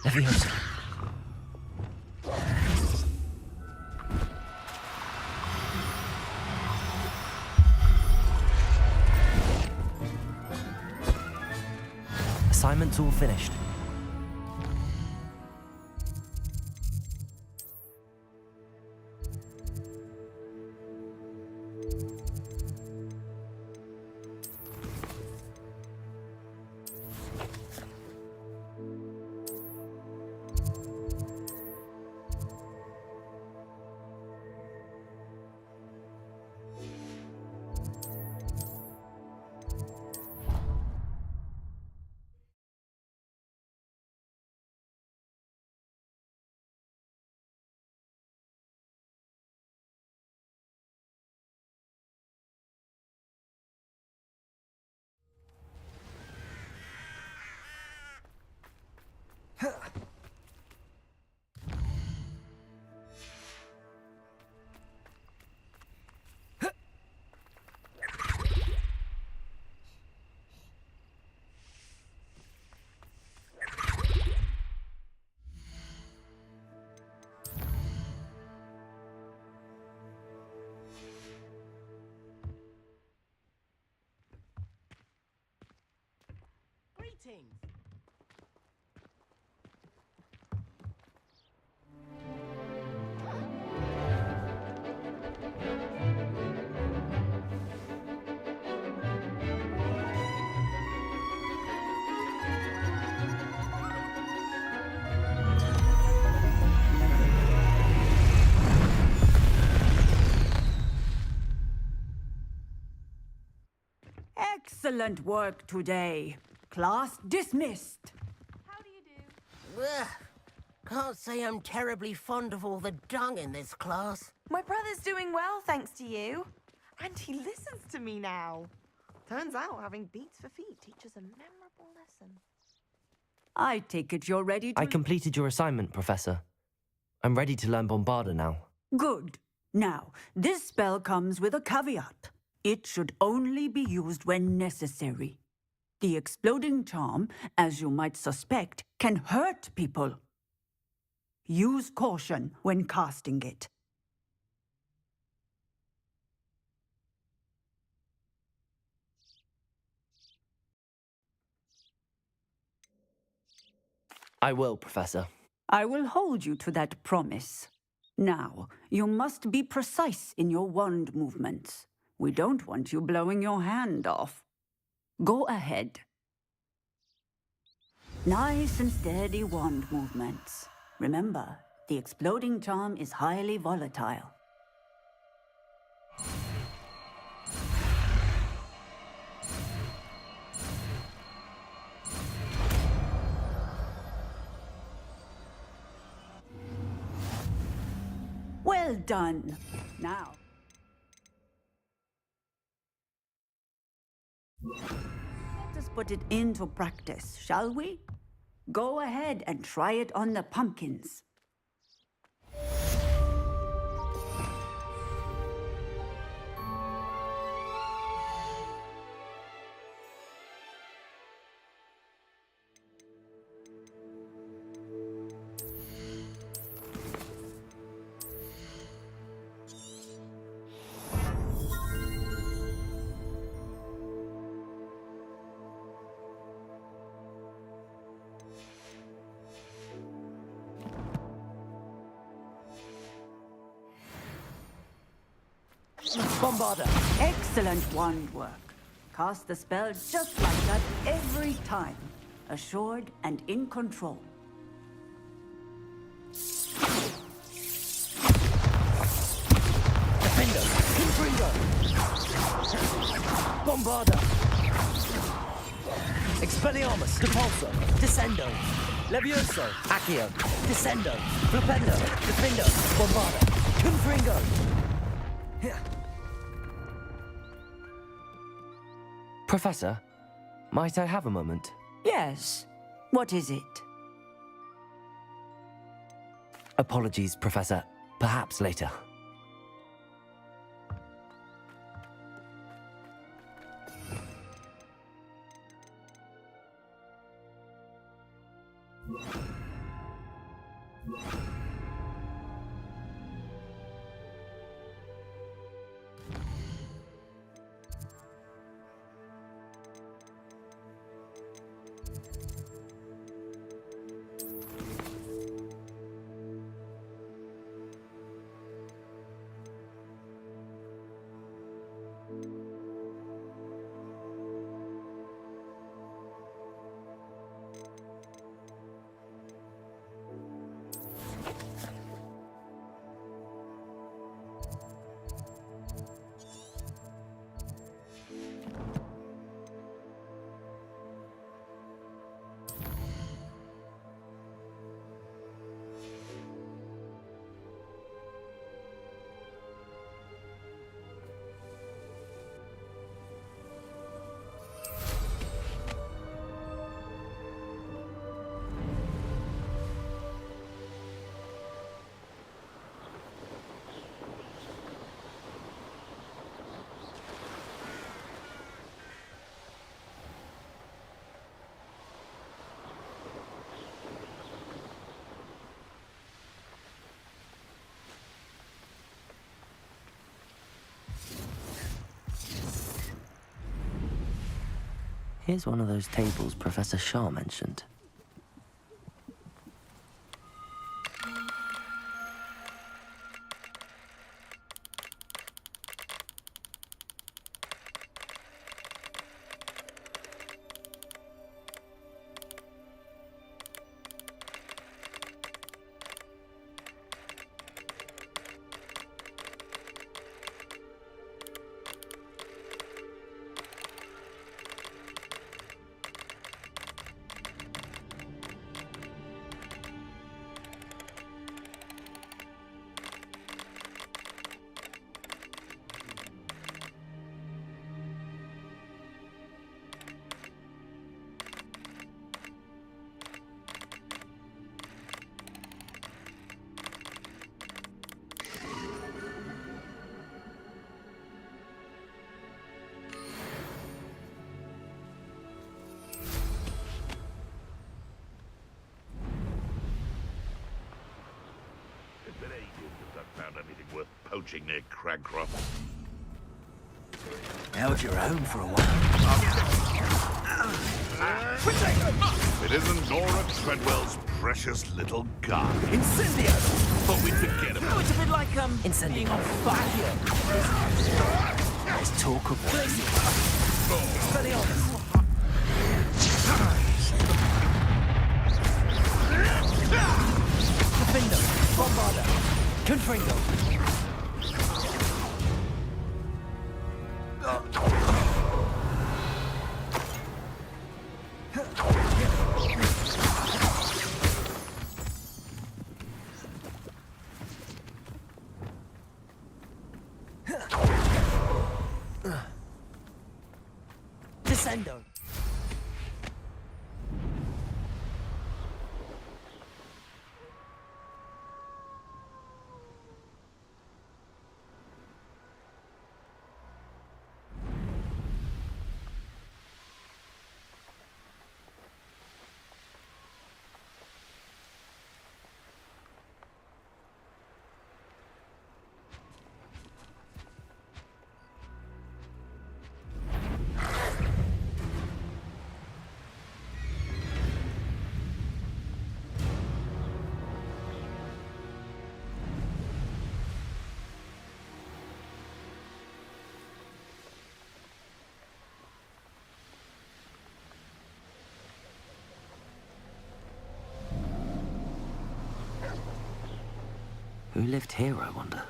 Leviosa. Assignment's all finished. things. Excellent work today. Class dismissed. Ugh. Can't say I'm terribly fond of all the dung in this class. My brother's doing well, thanks to you. And he listens to me now. Turns out having beats for feet teaches a memorable lesson. I take it you're ready to... I completed your assignment, Professor. I'm ready to learn Bombarda now. Good. Now, this spell comes with a caveat. It should only be used when necessary. The exploding charm, as you might suspect, can hurt people. Use caution when casting it. I will, Professor. I will hold you to that promise. Now, you must be precise in your wand movements. We don't want you blowing your hand off. Go ahead. Nice and steady wand movements. Remember, the exploding charm is highly volatile. Well done. Now. Let us put it into practice, shall we? Go ahead and try it on the pumpkins. Bombarda! Excellent wand work. Cast the spell just like that every time. Assured and in control. Defender! Confringo! Bombarda! Expelliarmus! Depulso! Descendo! Levioso! Accio! Descendo! Flipendo! Defendo! Bombarda! Confringo! Professor, might I have a moment? Yes. What is it? Apologies, Professor. Perhaps later. Here's one of those tables Professor Shah mentioned. It's been ages since I've found anything worth poaching near Cragcroft. Held your own for a while. It isn't Nora Treadwell's precious little gun. Incendio! But we forget about It's a bit like, Incendio. being on fire. There's talk of blazing. Steady on. Defendo, Bombarda, Confringo. Descendo. Who lived here, I wonder?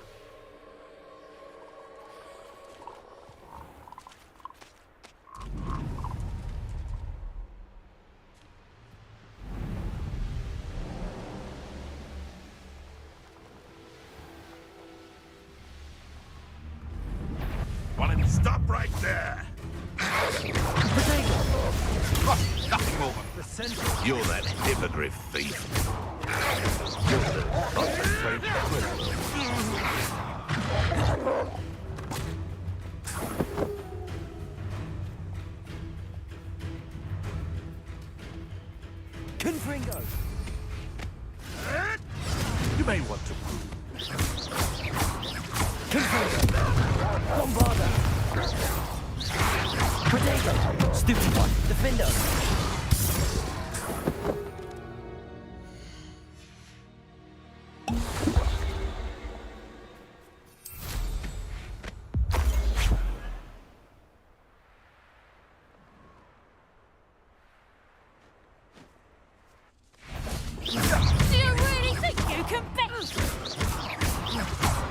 One, stop right there! Nothing more. You're that hippogriff thief. Confringo! You may want to move. Confringo! Bombarda! Protego! Stupid one! Defendo! Do you really think you can beat?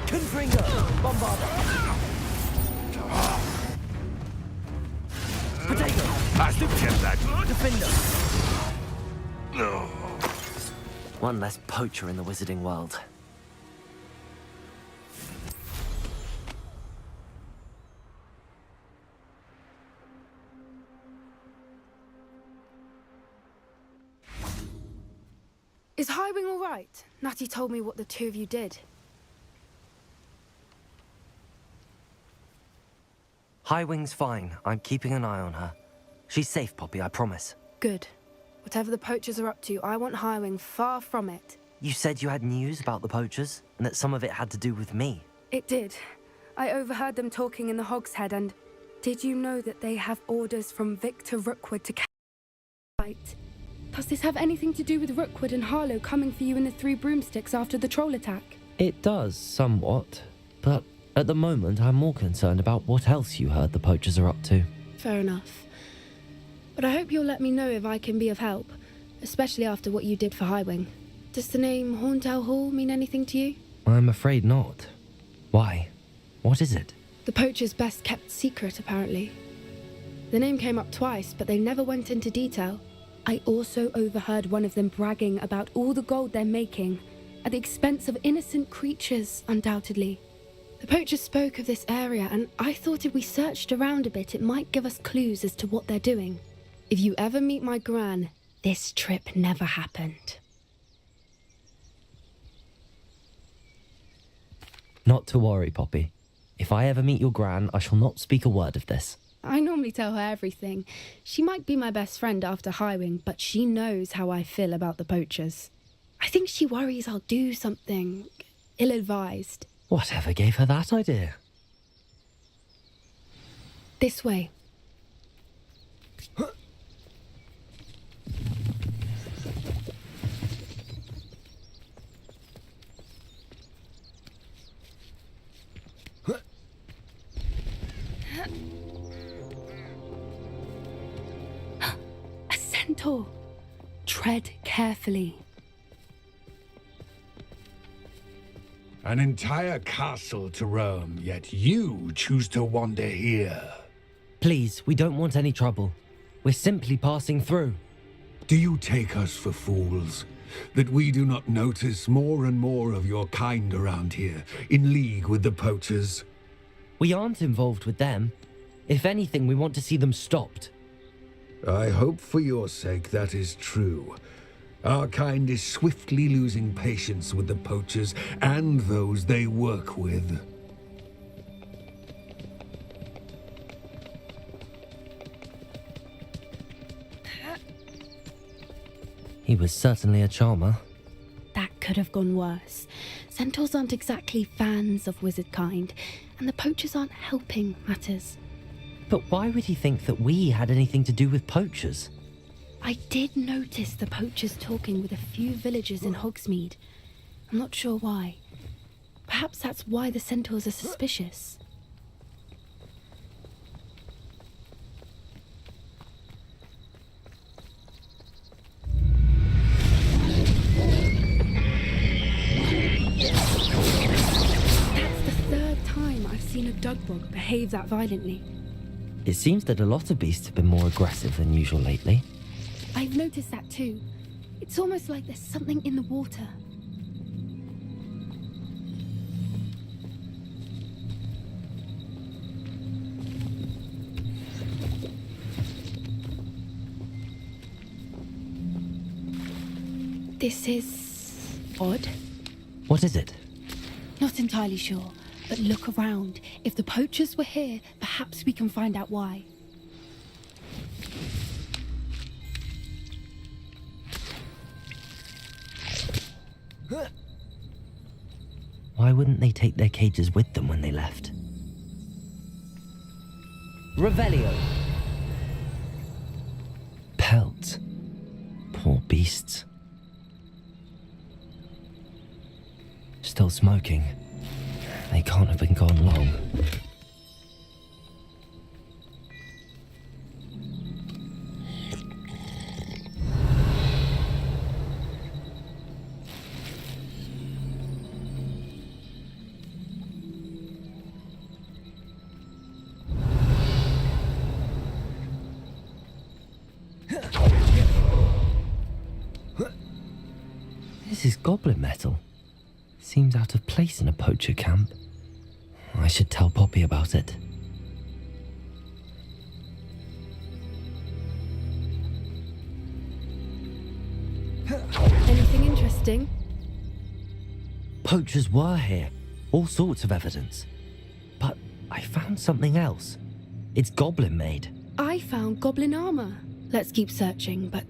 Confringo! Bombarda! Protego! I should get that. Defendo! No. One less poacher in the wizarding world. Is Highwing all right? Natty told me what the two of you did. Highwing's fine. I'm keeping an eye on her. She's safe, Poppy, I promise. Good. Whatever the poachers are up to, I want Highwing far from it. You said you had news about the poachers, and that some of it had to do with me. It did. I overheard them talking in the Hogshead and... Did you know that they have orders from Victor Rookwood to fight? Does this have anything to do with Rookwood and Harlow coming for you in the Three Broomsticks after the troll attack? It does, somewhat. But at the moment, I'm more concerned about what else you heard the poachers are up to. Fair enough. But I hope you'll let me know if I can be of help, especially after what you did for Highwing. Does the name Horntail Hall mean anything to you? I'm afraid not. Why? What is it? The poacher's best kept secret, apparently. The name came up twice, but they never went into detail. I also overheard one of them bragging about all the gold they're making, at the expense of innocent creatures, undoubtedly. The poacher spoke of this area, and I thought if we searched around a bit, it might give us clues as to what they're doing. If you ever meet my gran, this trip never happened. Not to worry, Poppy. If I ever meet your gran, I shall not speak a word of this. I normally tell her everything. She might be my best friend after Highwing, but she knows how I feel about the poachers. I think she worries I'll do something ill-advised. Whatever gave her that idea? This way. A centaur. Tread carefully. An entire castle to roam, yet you choose to wander here. Please, we don't want any trouble. We're simply passing through. Do you take us for fools? That we do not notice more and more of your kind around here, in league with the poachers? We aren't involved with them. If anything, we want to see them stopped. I hope for your sake that is true. Our kind is swiftly losing patience with the poachers and those they work with. He was certainly a charmer. That could have gone worse. Centaurs aren't exactly fans of wizard kind, and the poachers aren't helping matters. But why would he think that we had anything to do with poachers? I did notice the poachers talking with a few villagers in Hogsmeade. I'm not sure why. Perhaps that's why the centaurs are suspicious. That's the third time I've seen a dugbog behave that violently. It seems that a lot of beasts have been more aggressive than usual lately. I've noticed that too. It's almost like there's something in the water. This is odd. What is it? Not entirely sure, but look around. If the poachers were here, perhaps we can find out why. Why wouldn't they take their cages with them when they left? Revelio! Pelt. Poor beasts. Still smoking. They can't have been gone long. This is goblin metal. Seems out of place in a poacher camp. I should tell Poppy about it. Anything interesting? Poachers were here. All sorts of evidence. But I found something else. It's goblin made. I found goblin armor. Let's keep searching, but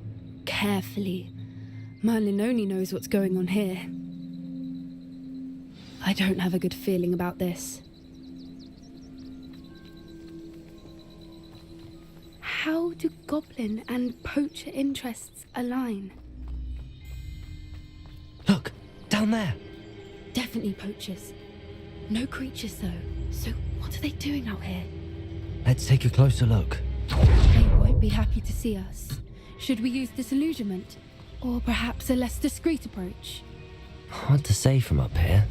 carefully. Merlin only knows what's going on here. I don't have a good feeling about this. how do goblin and poacher interests align? Look, down there. Definitely poachers. No creatures, though. So what are they doing out here? Let's take a closer look. They won't be happy to see us. Should we use disillusionment? Or perhaps a less discreet approach? Hard to say from up here.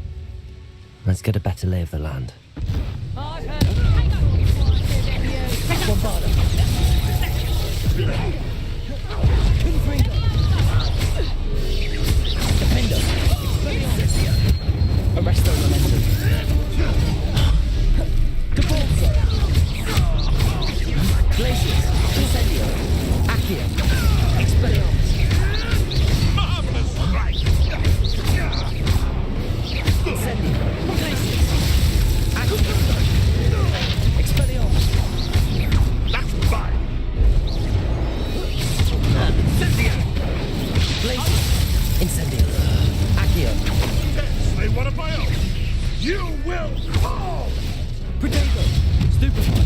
Let's get a better lay of the land. Arresto momentum. Capolso. Glacius. Incendio. Accio. Expelliarmus. Marvelous strike! Incendio. Glacius. Accio. Expelliarmus. That's fine! Incendio. Glacius. Incendio. Accio. Say one of my own! You will fall! Potato. Stupefy.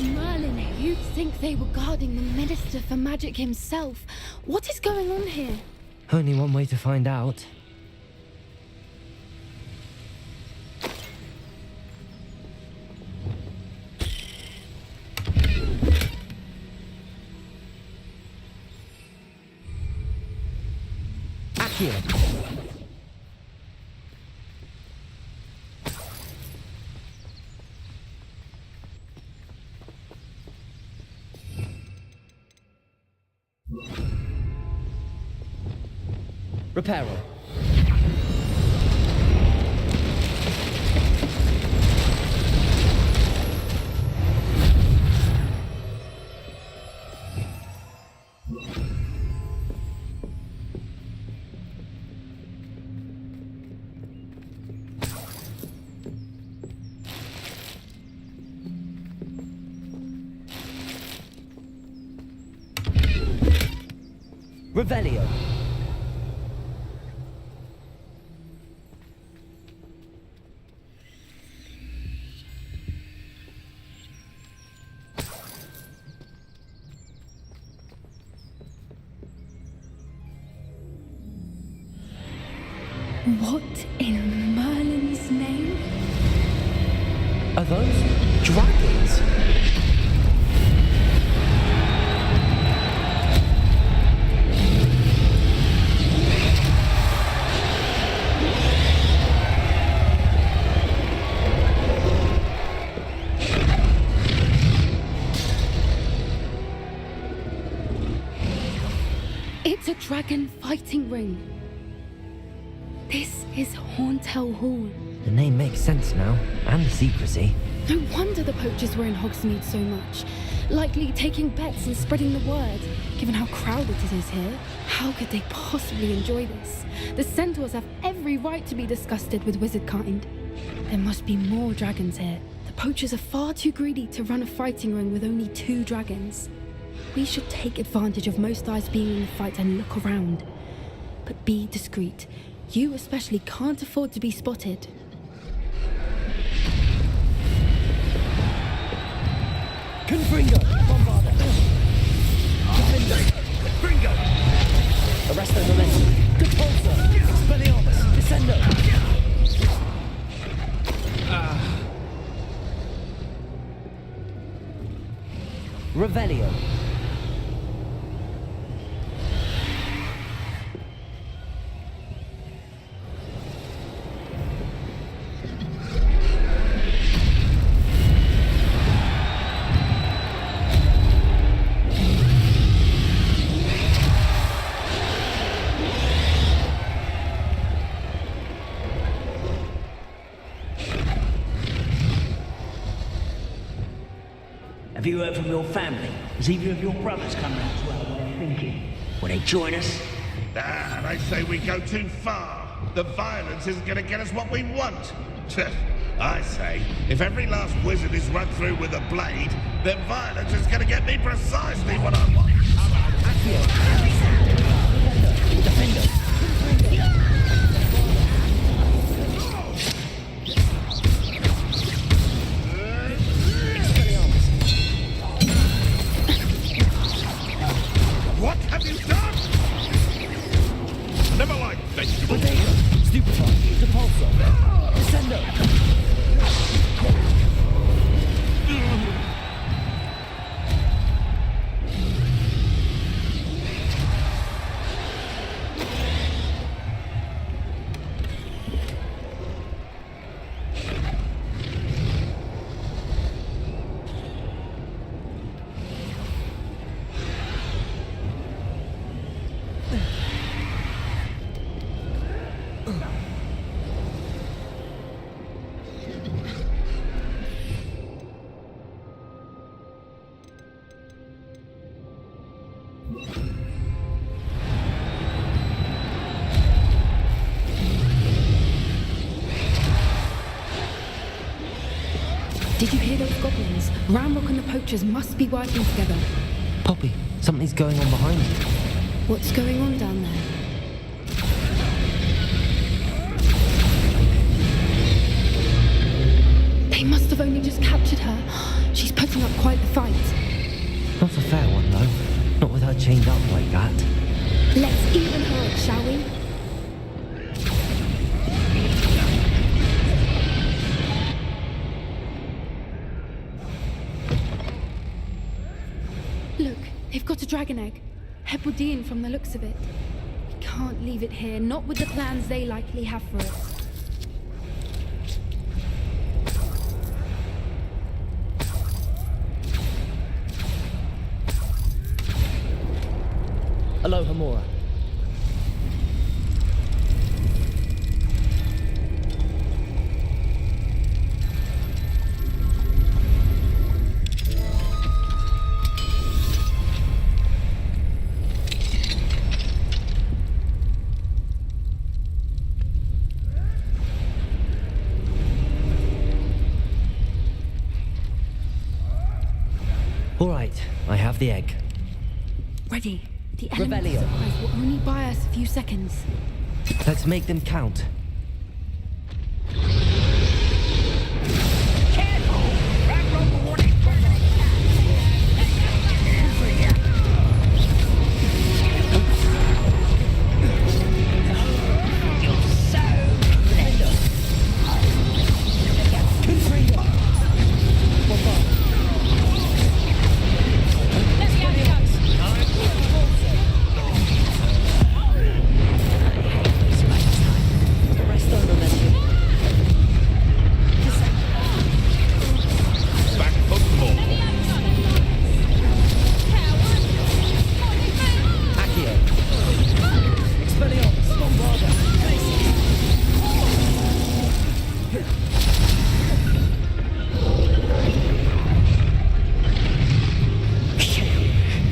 Merlin, you'd think they were guarding the Minister for Magic himself. What is going on here? Only one way to find out. Accio. Reparo. Revelio. What in Merlin's name? Are those dragons? It's a dragon fighting ring. This is Hauntel Hall. The name makes sense now, and the secrecy. No wonder the poachers were in Hogsmeade so much. Likely taking bets and spreading the word. Given how crowded it is here, how could they possibly enjoy this? The centaurs have every right to be disgusted with wizard kind. There must be more dragons here. The poachers are far too greedy to run a fighting ring with only 2 dragons. We should take advantage of most eyes being in the fight and look around. But be discreet. You especially can't afford to be spotted. Confringo. Bombarda. Defender. Fringo. Arresto momentum. Capolso. Expelliarmus. Descendo. Revelio. Have you heard from your family? Has either of your brothers come round as well? What are they thinking? Will they join us? Ah, they say we go too far. The violence isn't going to get us what we want. I say, if every last wizard is run through with a blade, then violence is going to get me precisely what I want. Defender. Expelliarmus. Did you hear those goblins? Ranrock and the poachers must be working together. Poppy, something's going on behind you. What's going on down there? They must have only just captured her. She's putting up quite the fight. Not a fair one, though. Not with her chained up like that. Let's even her up, shall we? Look, they've got a dragon egg. Hebridean from the looks of it. We can't leave it here, not with the plans they likely have for it. Aloha, Mora. All right, I have the egg. Ready. The element Revelio. surprise will only buy us a few seconds. Let's make them count.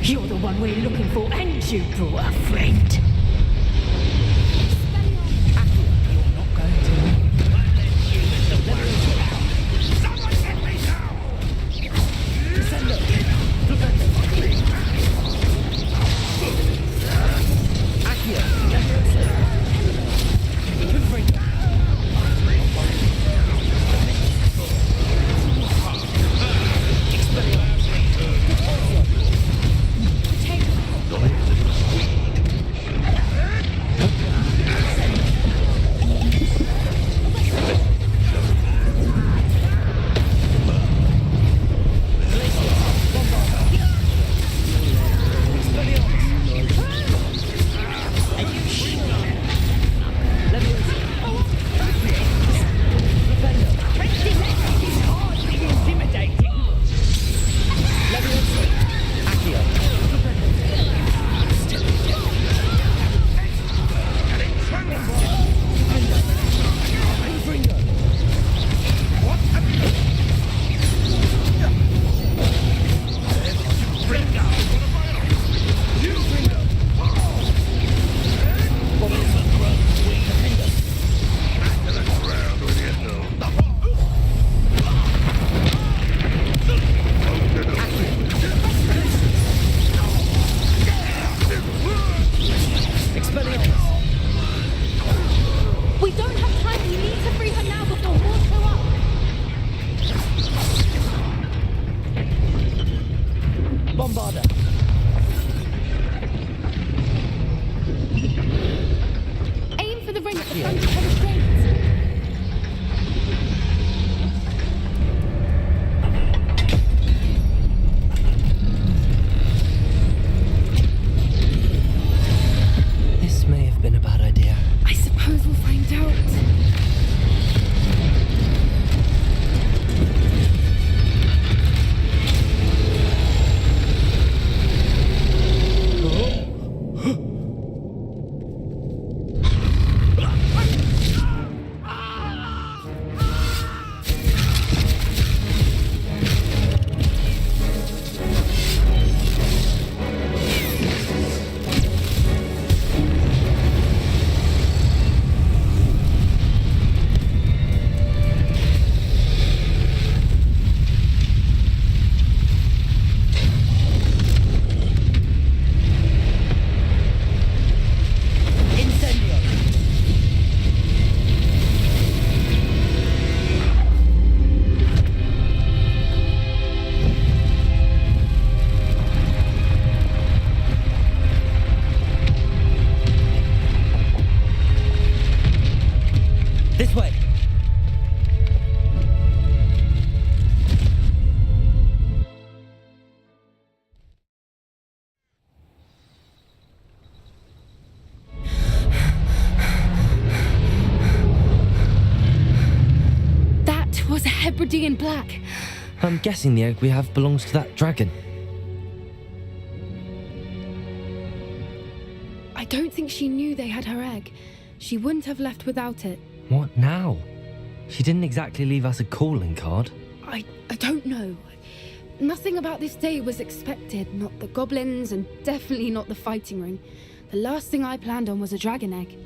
You're the one we're looking for, and you brought a friend. This way! That was a Hebridean black. I'm guessing the egg we have belongs to that dragon. I don't think she knew they had her egg. She wouldn't have left without it. What now? She didn't exactly leave us a calling card. I don't know. Nothing about this day was expected. Not the goblins, and definitely not the fighting ring. The last thing I planned on was a dragon egg.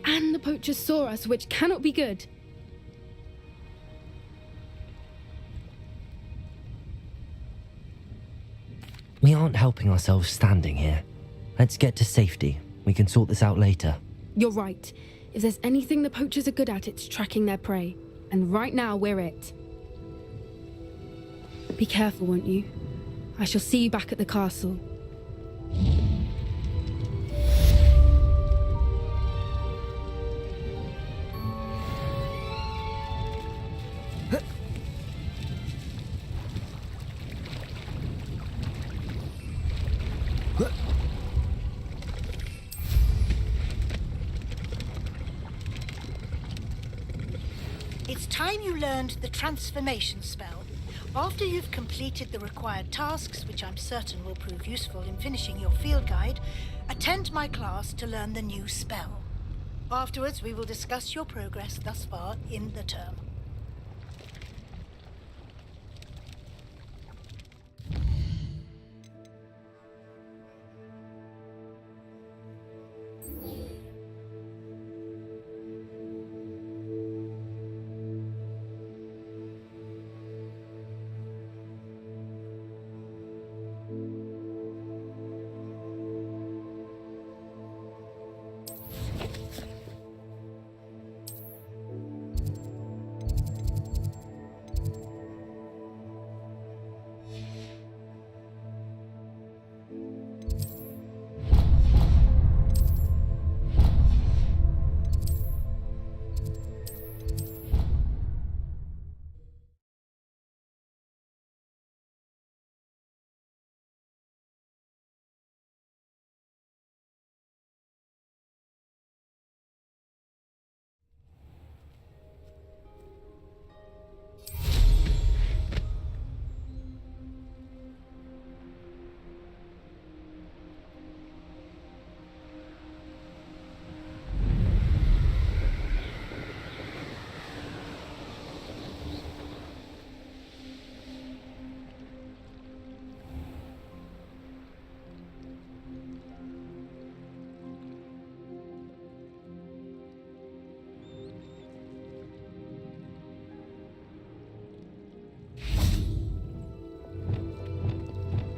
And the poachers saw us, which cannot be good. We aren't helping ourselves standing here. Let's get to safety. We can sort this out later. You're right. If there's anything the poachers are good at, it's tracking their prey. And right now, we're it. Be careful, won't you? I shall see you back at the castle. It's time you learned the transformation spell. After you've completed the required tasks, which I'm certain will prove useful in finishing your field guide, attend my class to learn the new spell. Afterwards, we will discuss your progress thus far in the term.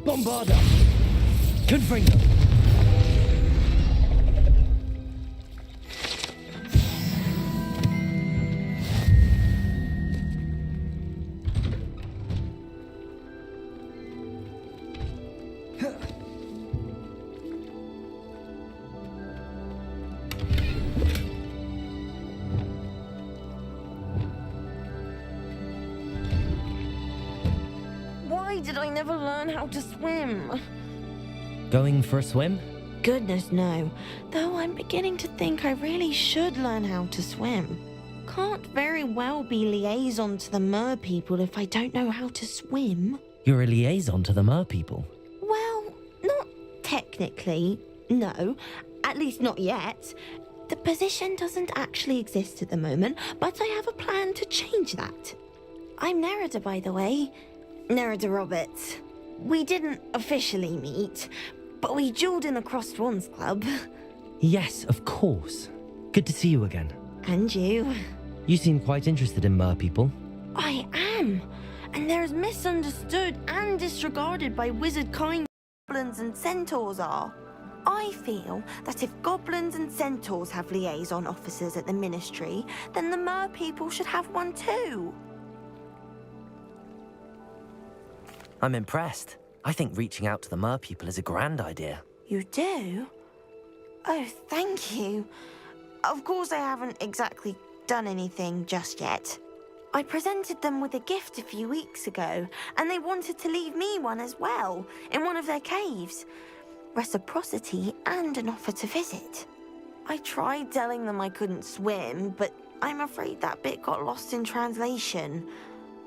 Bombarda! Confringo! Why did I never learn how to swim? Going for a swim? Goodness, no. Though I'm beginning to think I really should learn how to swim. Can't very well be liaison to the mer people if I don't know how to swim. You're a liaison to the mer people. Well, not technically, no. At least not yet. The position doesn't actually exist at the moment, but I have a plan to change that. I'm Nerida, by the way. Nerida Roberts. We didn't officially meet, but we duelled in the Crossed Wands Club. Yes, of course. Good to see you again. And you. You seem quite interested in mer people. I am. And they're as misunderstood and disregarded by wizard kind goblins and centaurs are. I feel that if goblins and centaurs have liaison officers at the ministry, then the mer people should have one too. I'm impressed. I think reaching out to the mer people is a grand idea. You do? Oh, thank you. Of course I haven't exactly done anything just yet. I presented them with a gift a few weeks ago, and they wanted to leave me one as well, in one of their caves. Reciprocity and an offer to visit. I tried telling them I couldn't swim, but I'm afraid that bit got lost in translation.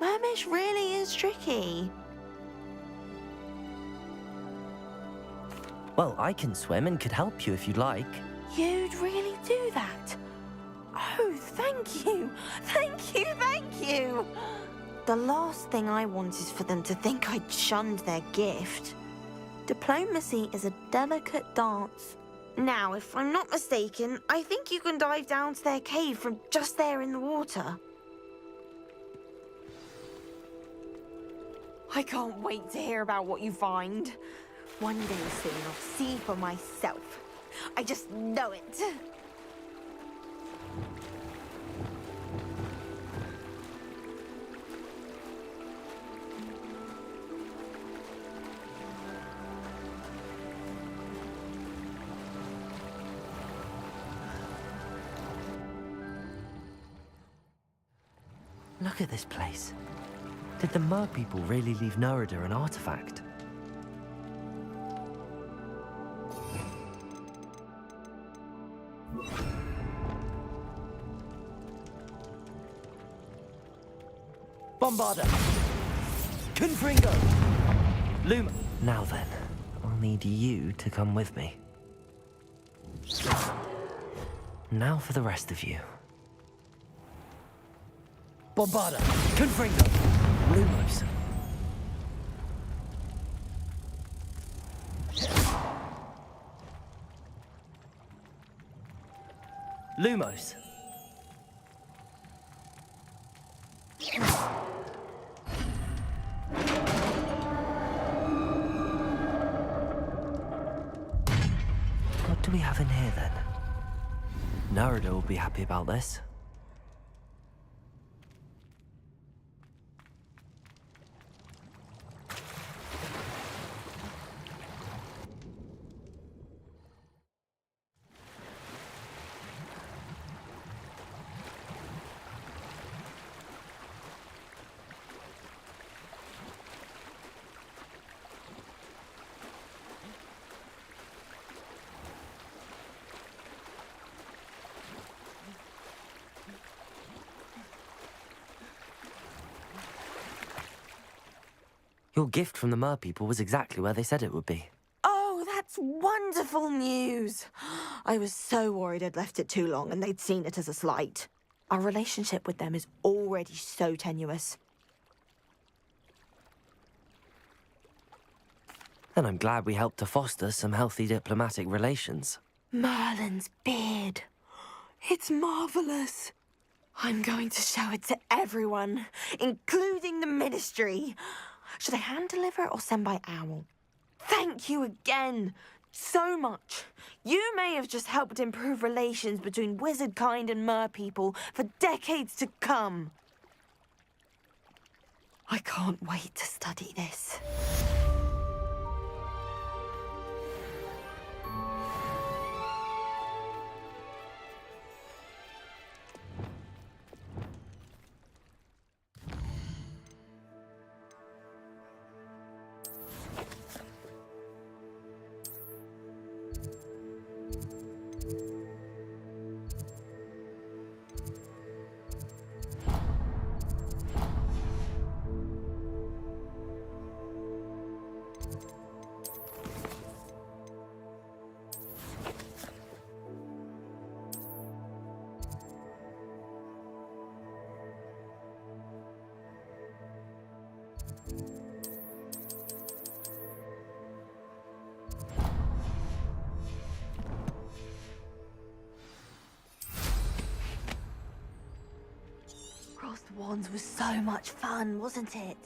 Mermish really is tricky. Well, I can swim and could help you if you'd like. You'd really do that? Oh, thank you! Thank you, thank you! The last thing I want is for them to think I'd shunned their gift. Diplomacy is a delicate dance. Now, if I'm not mistaken, I think you can dive down to their cave from just there in the water. I can't wait to hear about what you find. One day soon I'll see for myself. I just know it. Look at this place. Did the Mer people really leave Nerida an artifact? Bombarder! Confringo! Luma! Now then, I'll need you to come with me. Now for the rest of you. Bombarder! Confringo! Lumos! Lumos! What do we have in here then? Nerida will be happy about this. Your gift from the Mer people was exactly where they said it would be. Oh, that's wonderful news. I was so worried I'd left it too long and they'd seen it as a slight. Our relationship with them is already so tenuous. Then I'm glad we helped to foster some healthy diplomatic relations. Merlin's beard. It's marvelous. I'm going to show it to everyone, including the Ministry. Should I hand deliver or send by owl? Thank you again so much. You may have just helped improve relations between wizard kind and Mer people for decades to come. I can't wait to study this. Crossed Wands was so much fun, wasn't it?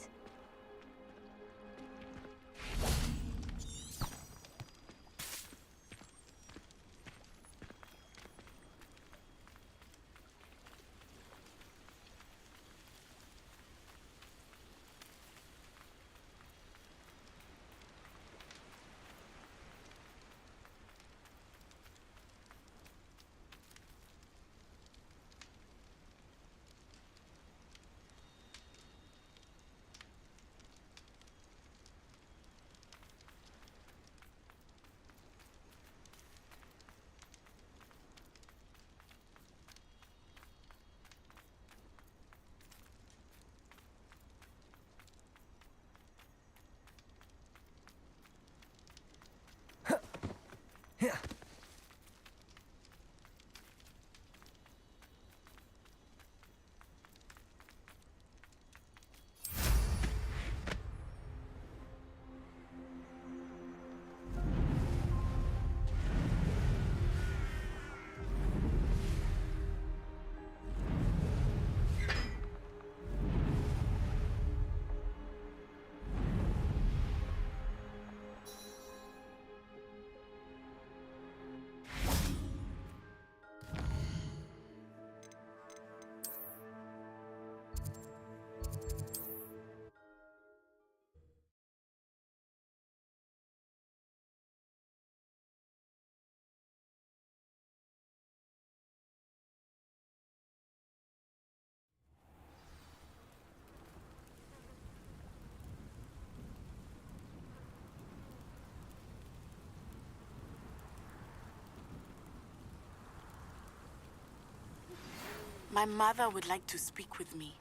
My mother would like to speak with me.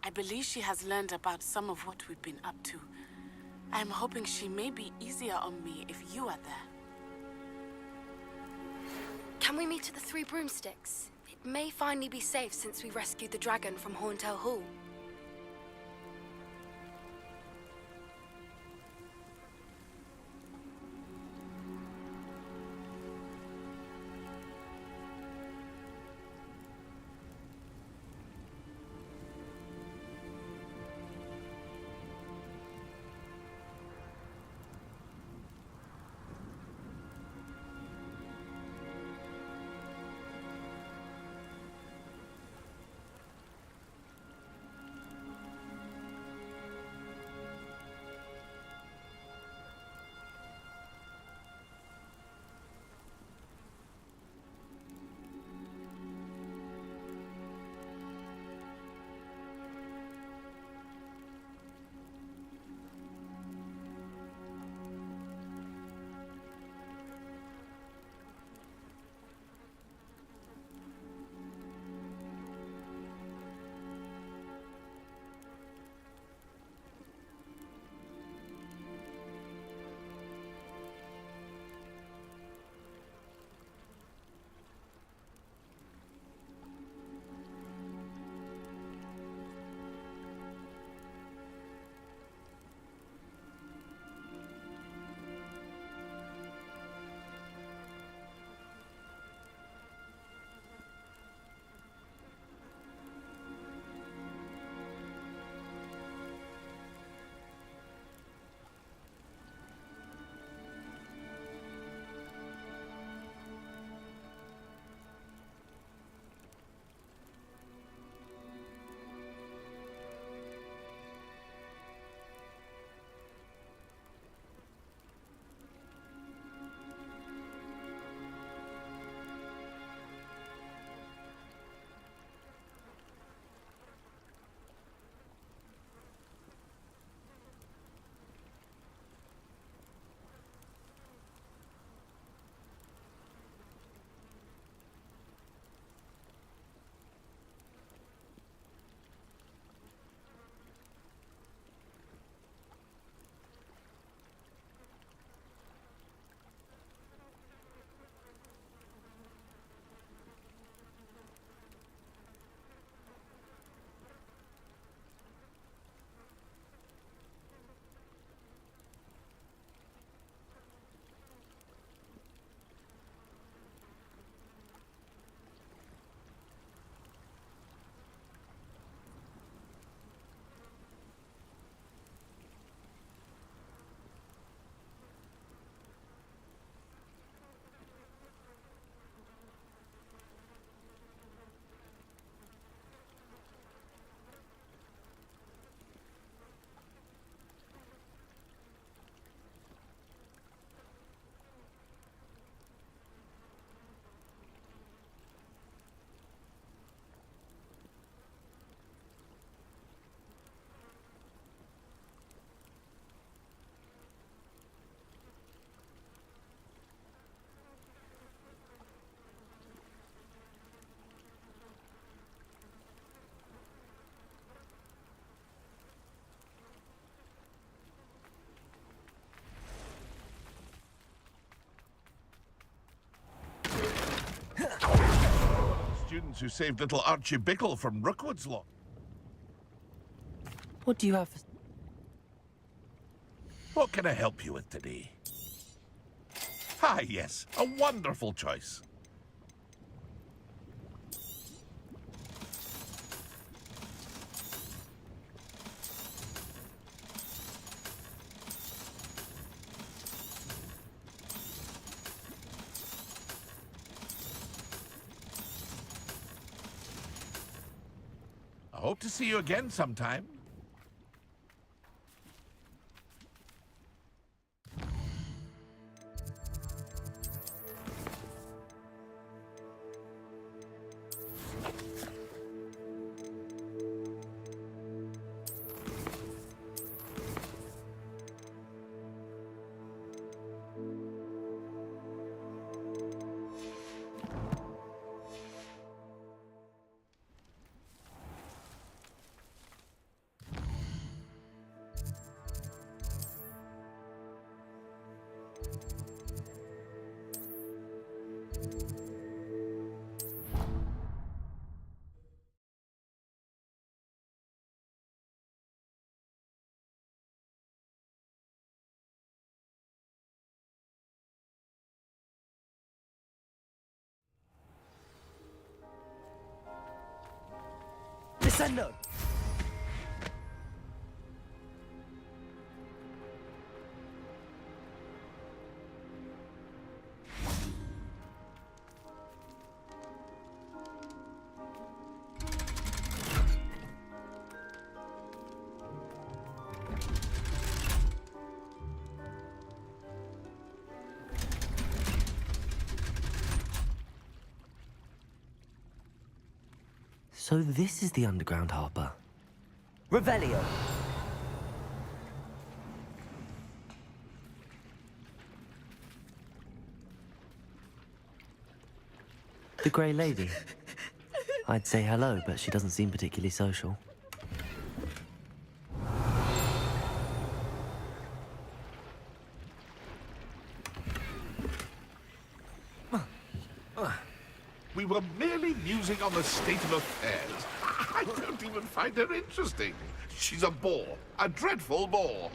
I believe she has learned about some of what we've been up to. I'm hoping she may be easier on me if you are there. Can we meet at the Three Broomsticks? It may finally be safe since we rescued the dragon from Horntail Hall. Students who saved little Archie Bickle from Rookwood's lot. What do you have? What can I help you with today? Ah, yes, a wonderful choice. I hope to see you again sometime. Descendo! So this is the underground harbour. Revelio! The Grey Lady. I'd say hello, but she doesn't seem particularly social. We were merely musing on the state of affairs. I don't even find her interesting. She's a bore. A dreadful bore.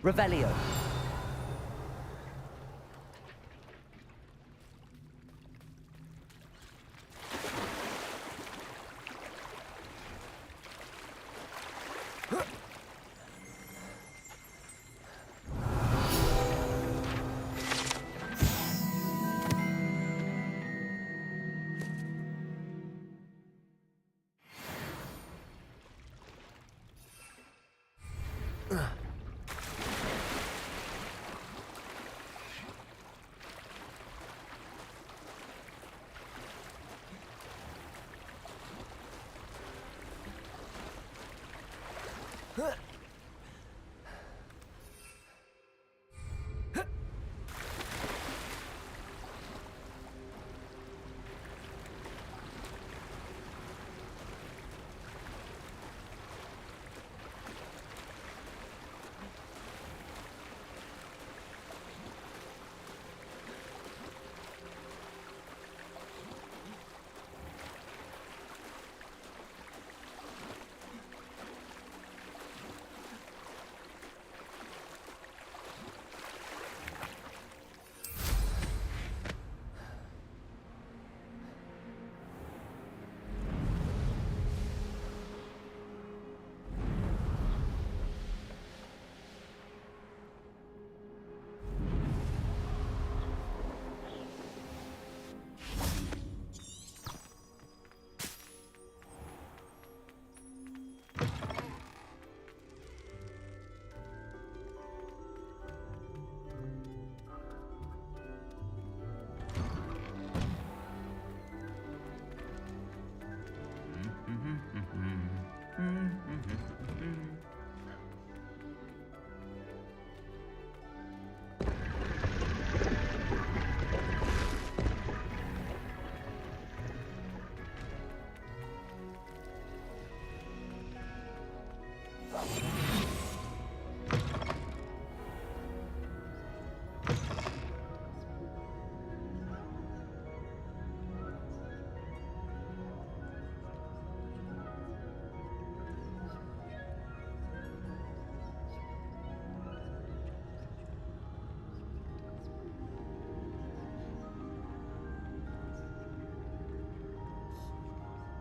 Revelio.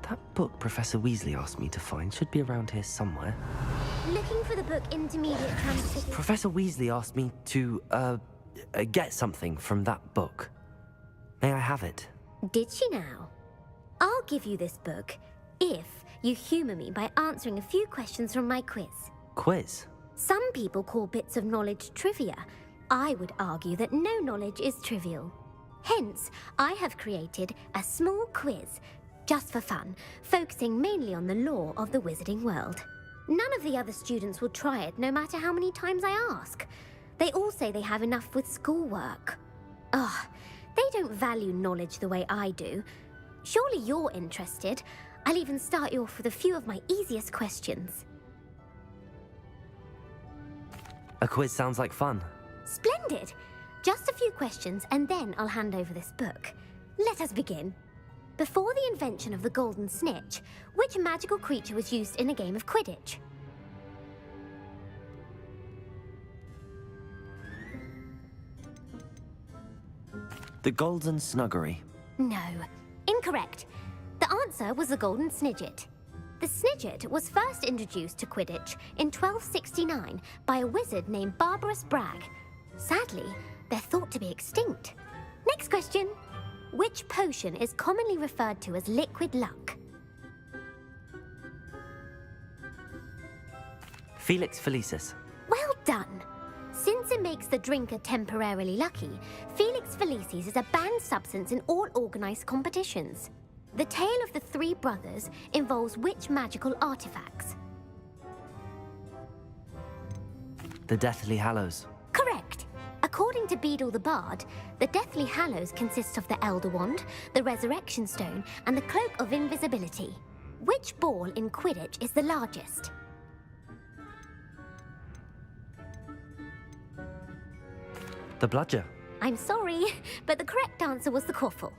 That book Professor Weasley asked me to find should be around here somewhere. Looking for the book Intermediate Transfiguration. Professor Weasley asked me to, get something from that book. May I have it? Did she now? I'll give you this book if you humour me by answering a few questions from my quiz. Quiz? Some people call bits of knowledge trivia. I would argue that no knowledge is trivial. Hence, I have created a small quiz, just for fun, focusing mainly on the lore of the wizarding world. None of the other students will try it, no matter how many times I ask. They all say they have enough with schoolwork. Ugh, they don't value knowledge the way I do. Surely you're interested. I'll even start you off with a few of my easiest questions. A quiz sounds like fun. Splendid! Just a few questions, and then I'll hand over this book. Let us begin. Before the invention of the golden snitch, which magical creature was used in a game of Quidditch? The golden snuggery. No, incorrect. The answer was the golden snidget. The snidget was first introduced to Quidditch in 1269 by a wizard named Barbarous Bragg. Sadly, they're thought to be extinct. Next question. Which potion is commonly referred to as liquid luck? Felix Felicis. Well done. Since it makes the drinker temporarily lucky, Felix Felicis is a banned substance in all organized competitions. The tale of the three brothers involves which magical artifacts? The Deathly Hallows. Correct. According to Beadle the Bard, the Deathly Hallows consists of the Elder Wand, the Resurrection Stone, and the Cloak of Invisibility. Which ball in Quidditch is the largest? The Bludger. I'm sorry, but the correct answer was the quaffle.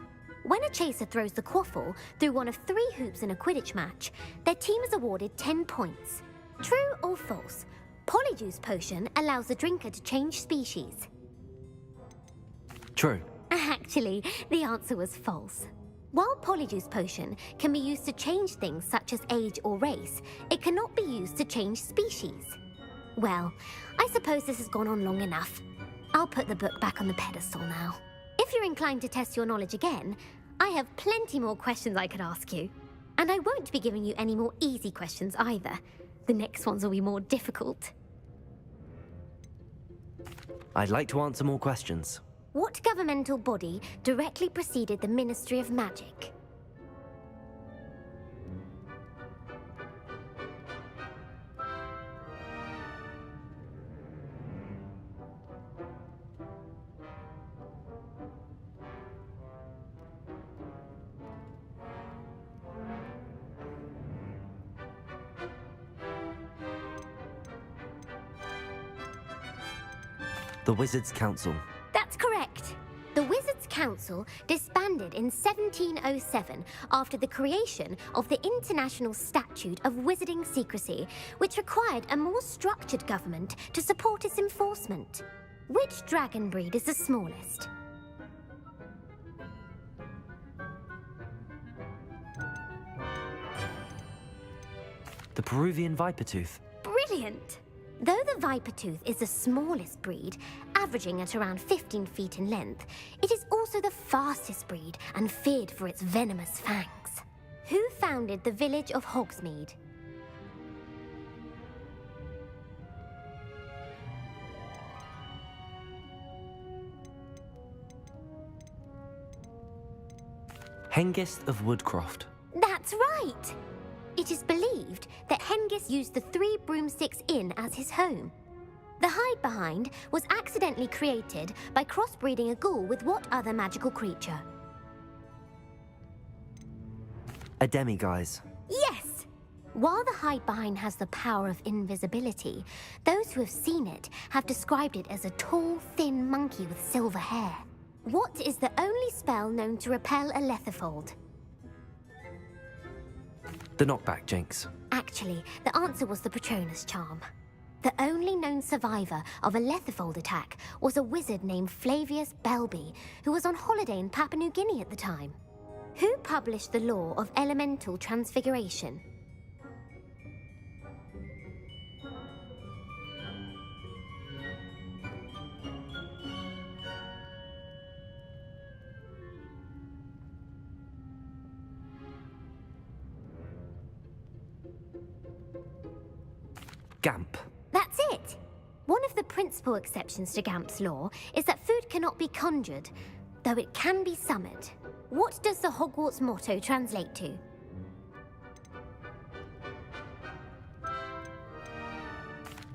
When a chaser throws the quaffle through one of 3 hoops in a Quidditch match, their team is awarded 10 points. True or false? Polyjuice Potion allows the drinker to change species. True. Actually, the answer was false. While Polyjuice Potion can be used to change things such as age or race, it cannot be used to change species. Well, I suppose this has gone on long enough. I'll put the book back on the pedestal now. If you're inclined to test your knowledge again, I have plenty more questions I could ask you. And I won't be giving you any more easy questions either. The next ones will be more difficult. I'd like to answer more questions. What governmental body directly preceded the Ministry of Magic? The Wizards' Council. That's correct. The Wizards' Council disbanded in 1707 after the creation of the International Statute of Wizarding Secrecy, which required a more structured government to support its enforcement. Which dragon breed is the smallest? The Peruvian Vipertooth. Brilliant! Though the Vipertooth is the smallest breed, averaging at around 15 feet in length, it is also the fastest breed and feared for its venomous fangs. Who founded the village of Hogsmeade? Hengist of Woodcroft. That's right! It is believed that Hengist used the 3 Broomsticks Inn as his home. The hide-behind was accidentally created by crossbreeding a ghoul with what other magical creature? A demiguise. Yes! While the hide-behind has the power of invisibility, those who have seen it have described it as a tall, thin monkey with silver hair. What is the only spell known to repel a Lethifold? The Knockback Jinx. Actually, the answer was the Patronus Charm. The only known survivor of a Lethifold attack was a wizard named Flavius Belby, who was on holiday in Papua New Guinea at the time. Who published the law of elemental transfiguration? Gamp. That's it! One of the principal exceptions to Gamp's law is that food cannot be conjured, though it can be summoned. What does the Hogwarts motto translate to?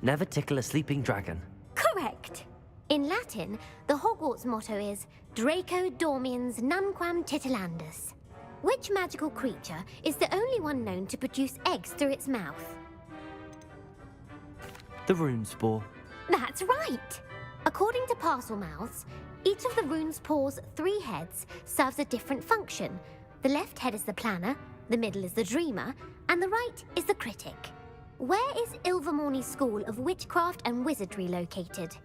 Never tickle a sleeping dragon. Correct! In Latin, the Hogwarts motto is Draco Dormiens Nunquam Titilandus. Which magical creature is the only one known to produce eggs through its mouth? The Runespore. That's right! According to Parselmouths, each of the Runespore's 3 heads serves a different function, The left head is the planner, the middle is the dreamer, and the right is the critic. Where is Ilvermorny School of Witchcraft and Wizardry located?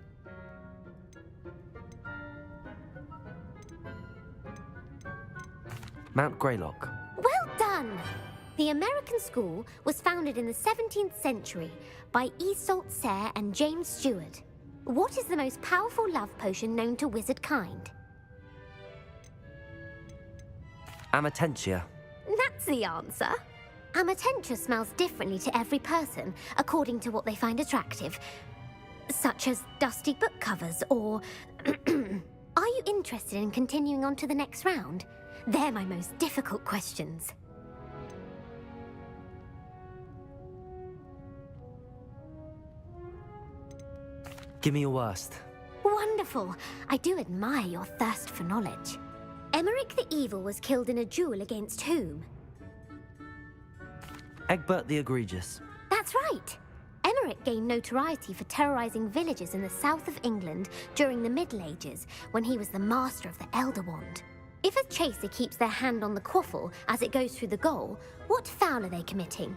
Mount Greylock. Well done! The American school was founded in the 17th century by Iseult Sayre and James Stewart. What is the most powerful love potion known to wizard kind? Amatentia. That's the answer. Amatentia smells differently to every person according to what they find attractive, such as dusty book covers or... Are you interested in continuing on to the next round? They're my most difficult questions. Give me your worst. Wonderful. I do admire your thirst for knowledge. Emmerich the Evil was killed in a duel against whom? Egbert the Egregious. That's right. Emmerich gained notoriety for terrorizing villages in the south of England during the Middle Ages when he was the master of the Elder Wand. If a chaser keeps their hand on the quaffle as it goes through the goal, what foul are they committing?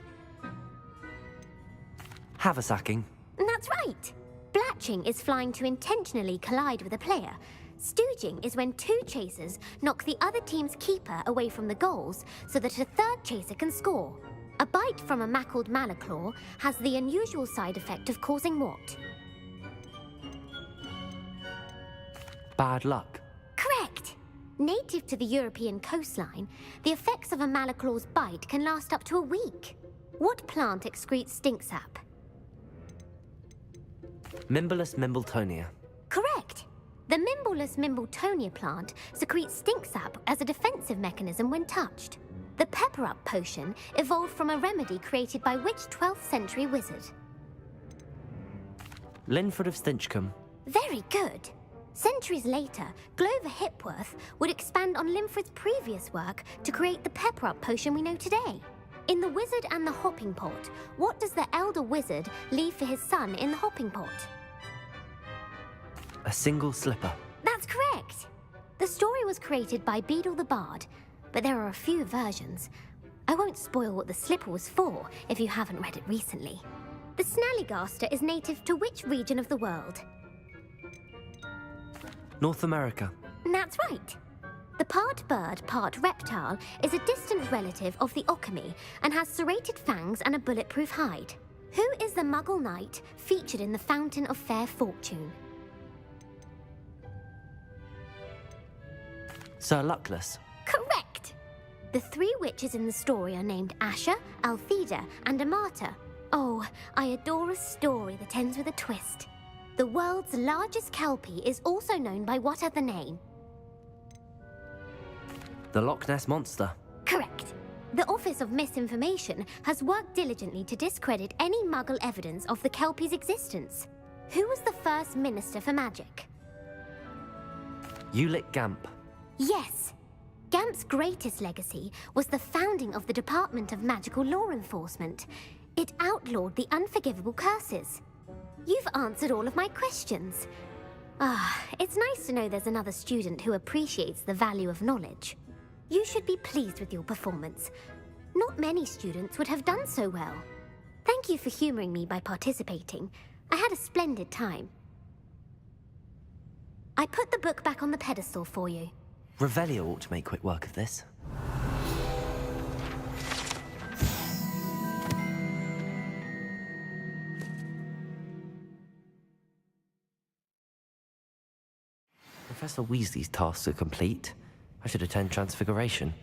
Haversacking. That's right. Blatching is flying to intentionally collide with a player. Stooging is when two chasers knock the other team's keeper away from the goals so that a third chaser can score. A bite from a mackled malaclaw has the unusual side effect of causing what? Bad luck. Correct! Native to the European coastline, the effects of a malaclaw's bite can last up to a week. What plant excretes stink sap? Mimbolus Mimbletonia. Correct! The Mimbolus Mimbletonia plant secretes stink sap as a defensive mechanism when touched. The pepper-up potion evolved from a remedy created by which 12th century wizard? Linford of Stinchcombe. Very good. Centuries later, Glover Hipworth would expand on Linford's previous work to create the pepper-up potion we know today. In The Wizard and the Hopping Pot, what does the elder wizard leave for his son in the hopping pot? A single slipper. That's correct! The story was created by Beadle the Bard, but there are a few versions. I won't spoil what the slipper was for if you haven't read it recently. The Snallygaster is native to which region of the world? North America. That's right. The part bird, part reptile is a distant relative of the Occamy and has serrated fangs and a bulletproof hide. Who is the Muggle knight featured in the Fountain of Fair Fortune? Sir Luckless. Correct! The three witches in the story are named Asher, Altheda, and Amata. Oh, I adore a story that ends with a twist. The world's largest kelpie is also known by what other name? The Loch Ness Monster. Correct. The Office of Misinformation has worked diligently to discredit any Muggle evidence of the kelpie's existence. Who was the first Minister for Magic? Ulick Gamp. Yes. Gamp's greatest legacy was the founding of the Department of Magical Law Enforcement. It outlawed the unforgivable curses. You've answered all of my questions. It's nice to know there's another student who appreciates the value of knowledge. You should be pleased with your performance. Not many students would have done so well. Thank you for humoring me by participating. I had a splendid time. I put the book back on the pedestal for you. Revelio ought to make quick work of this. Professor Weasley's tasks are complete. I should attend Transfiguration.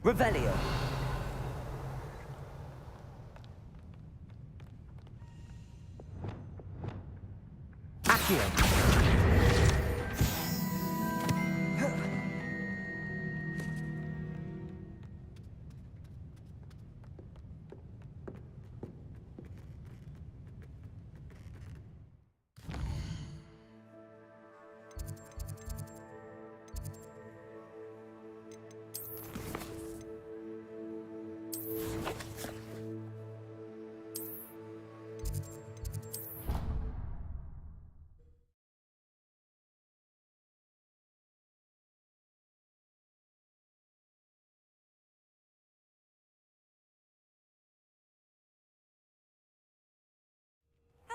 Revelio! Accio!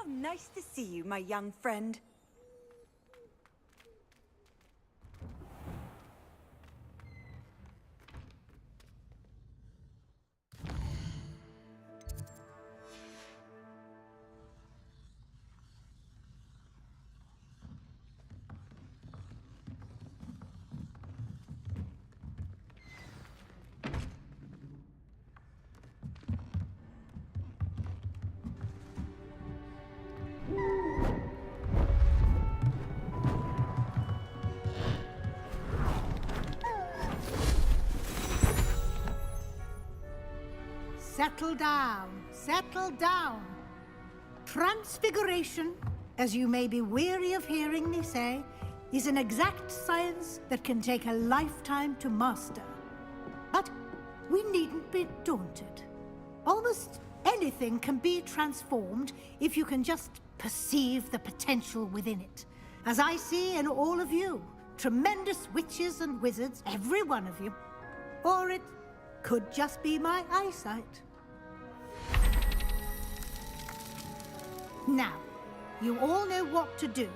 nice to see you, my young friend. Settle down, settle down. Transfiguration, as you may be weary of hearing me say, is an exact science that can take a lifetime to master. But we needn't be daunted. Almost anything can be transformed if you can just perceive the potential within it. As I see in all of you, tremendous witches and wizards, every one of you. Or it could just be my eyesight. Now, you all know what to do.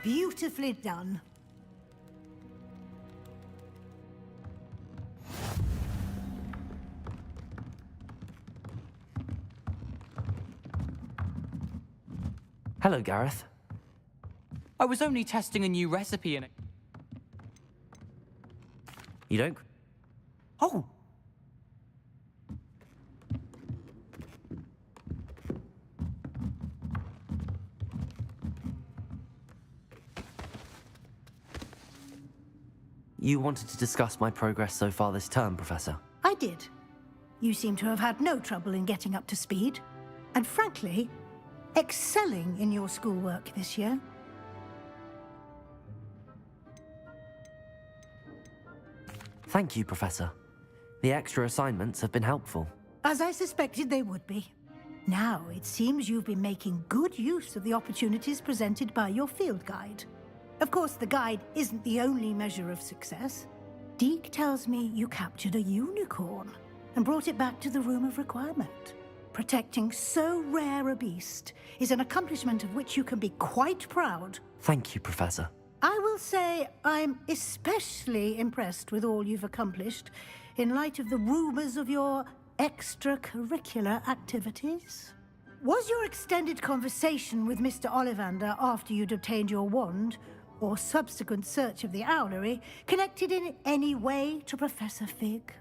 Beautifully done. Hello, Gareth. I was only testing a new recipe in it. You don't? Oh! You wanted to discuss my progress so far this term, Professor? I did. You seem to have had no trouble in getting up to speed. And frankly, excelling in your schoolwork this year. Thank you, Professor. The extra assignments have been helpful. As I suspected they would be. Now, it seems you've been making good use of the opportunities presented by your field guide. Of course, the guide isn't the only measure of success. Deke tells me you captured a unicorn and brought it back to the Room of Requirement. Protecting so rare a beast is an accomplishment of which you can be quite proud. Thank you, Professor. I will say I'm especially impressed with all you've accomplished in light of the rumors of your extracurricular activities. Was your extended conversation with Mr. Ollivander after you'd obtained your wand, or subsequent search of the owlery, connected in any way to Professor Fig?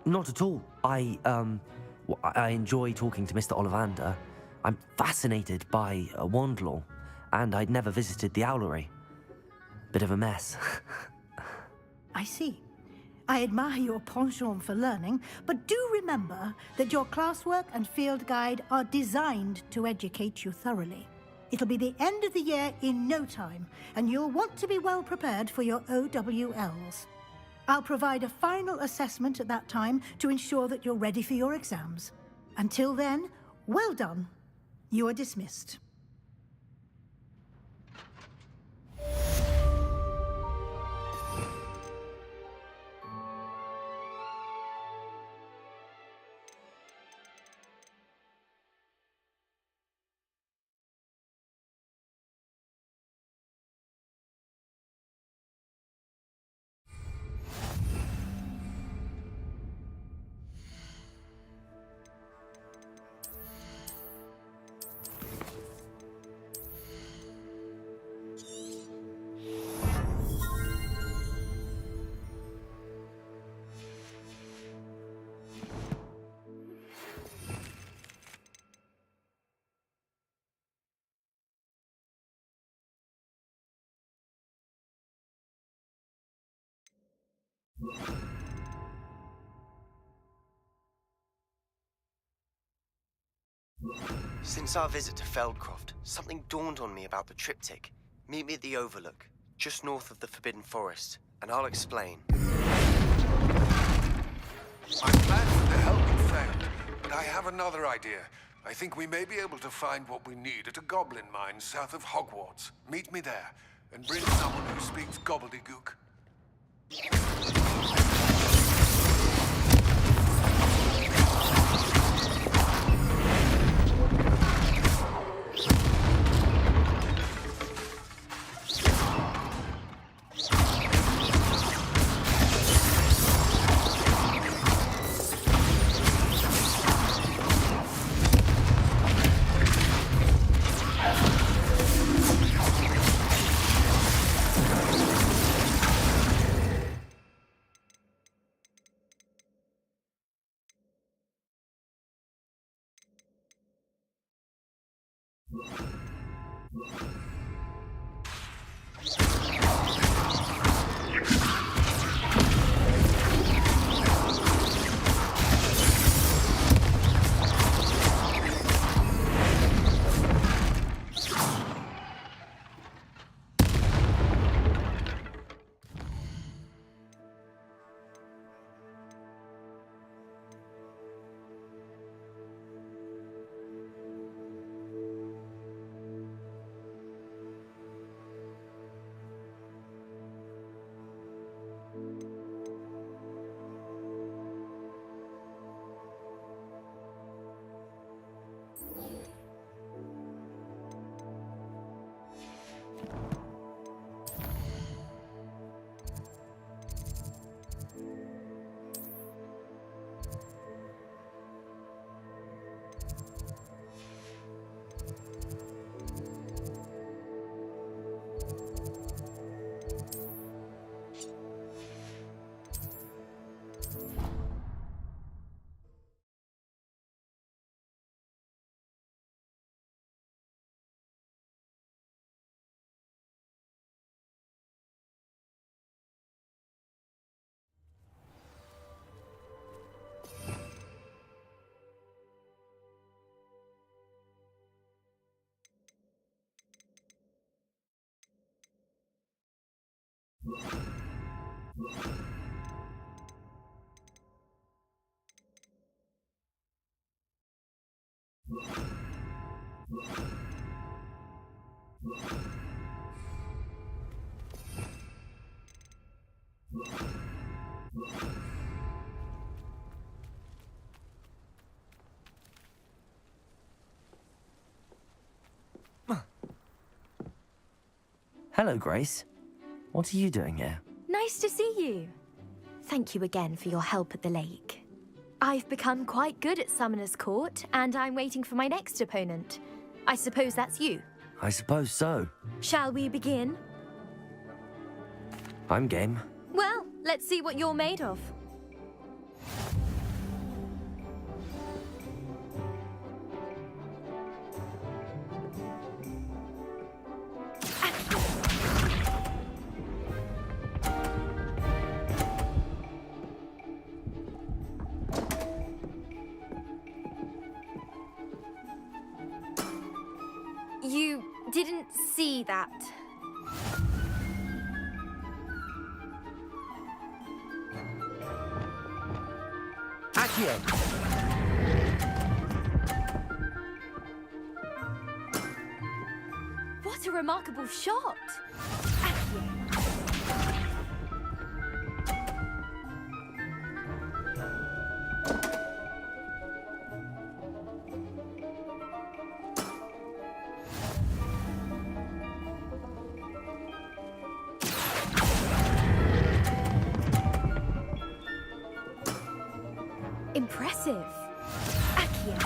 Not at all. I enjoy talking to Mr. Ollivander. I'm fascinated by wand law, and I'd never visited the owlery. Bit of a mess. I see. I admire your penchant for learning, but do remember that your classwork and field guide are designed to educate you thoroughly. It'll be the end of the year in no time, and you'll want to be well prepared for your OWLs. I'll provide a final assessment at that time to ensure that you're ready for your exams. Until then, well done. You are dismissed. Since our visit to Feldcroft, something dawned on me about the triptych. Meet me at the Overlook, just north of the Forbidden Forest, and I'll explain. My plans to help you failed, but I have another idea. I think we may be able to find what we need at a goblin mine south of Hogwarts. Meet me there, and bring someone who speaks gobbledygook. Hello, Grace. What are you doing here? Nice to see you. Thank you again for your help at the lake. I've become quite good at Summoner's Court, and I'm waiting for my next opponent. I suppose that's you. I suppose so. Shall we begin? I'm game. Well, let's see what you're made of. You didn't see that. Accio! What a remarkable shot! Impressive. Accio.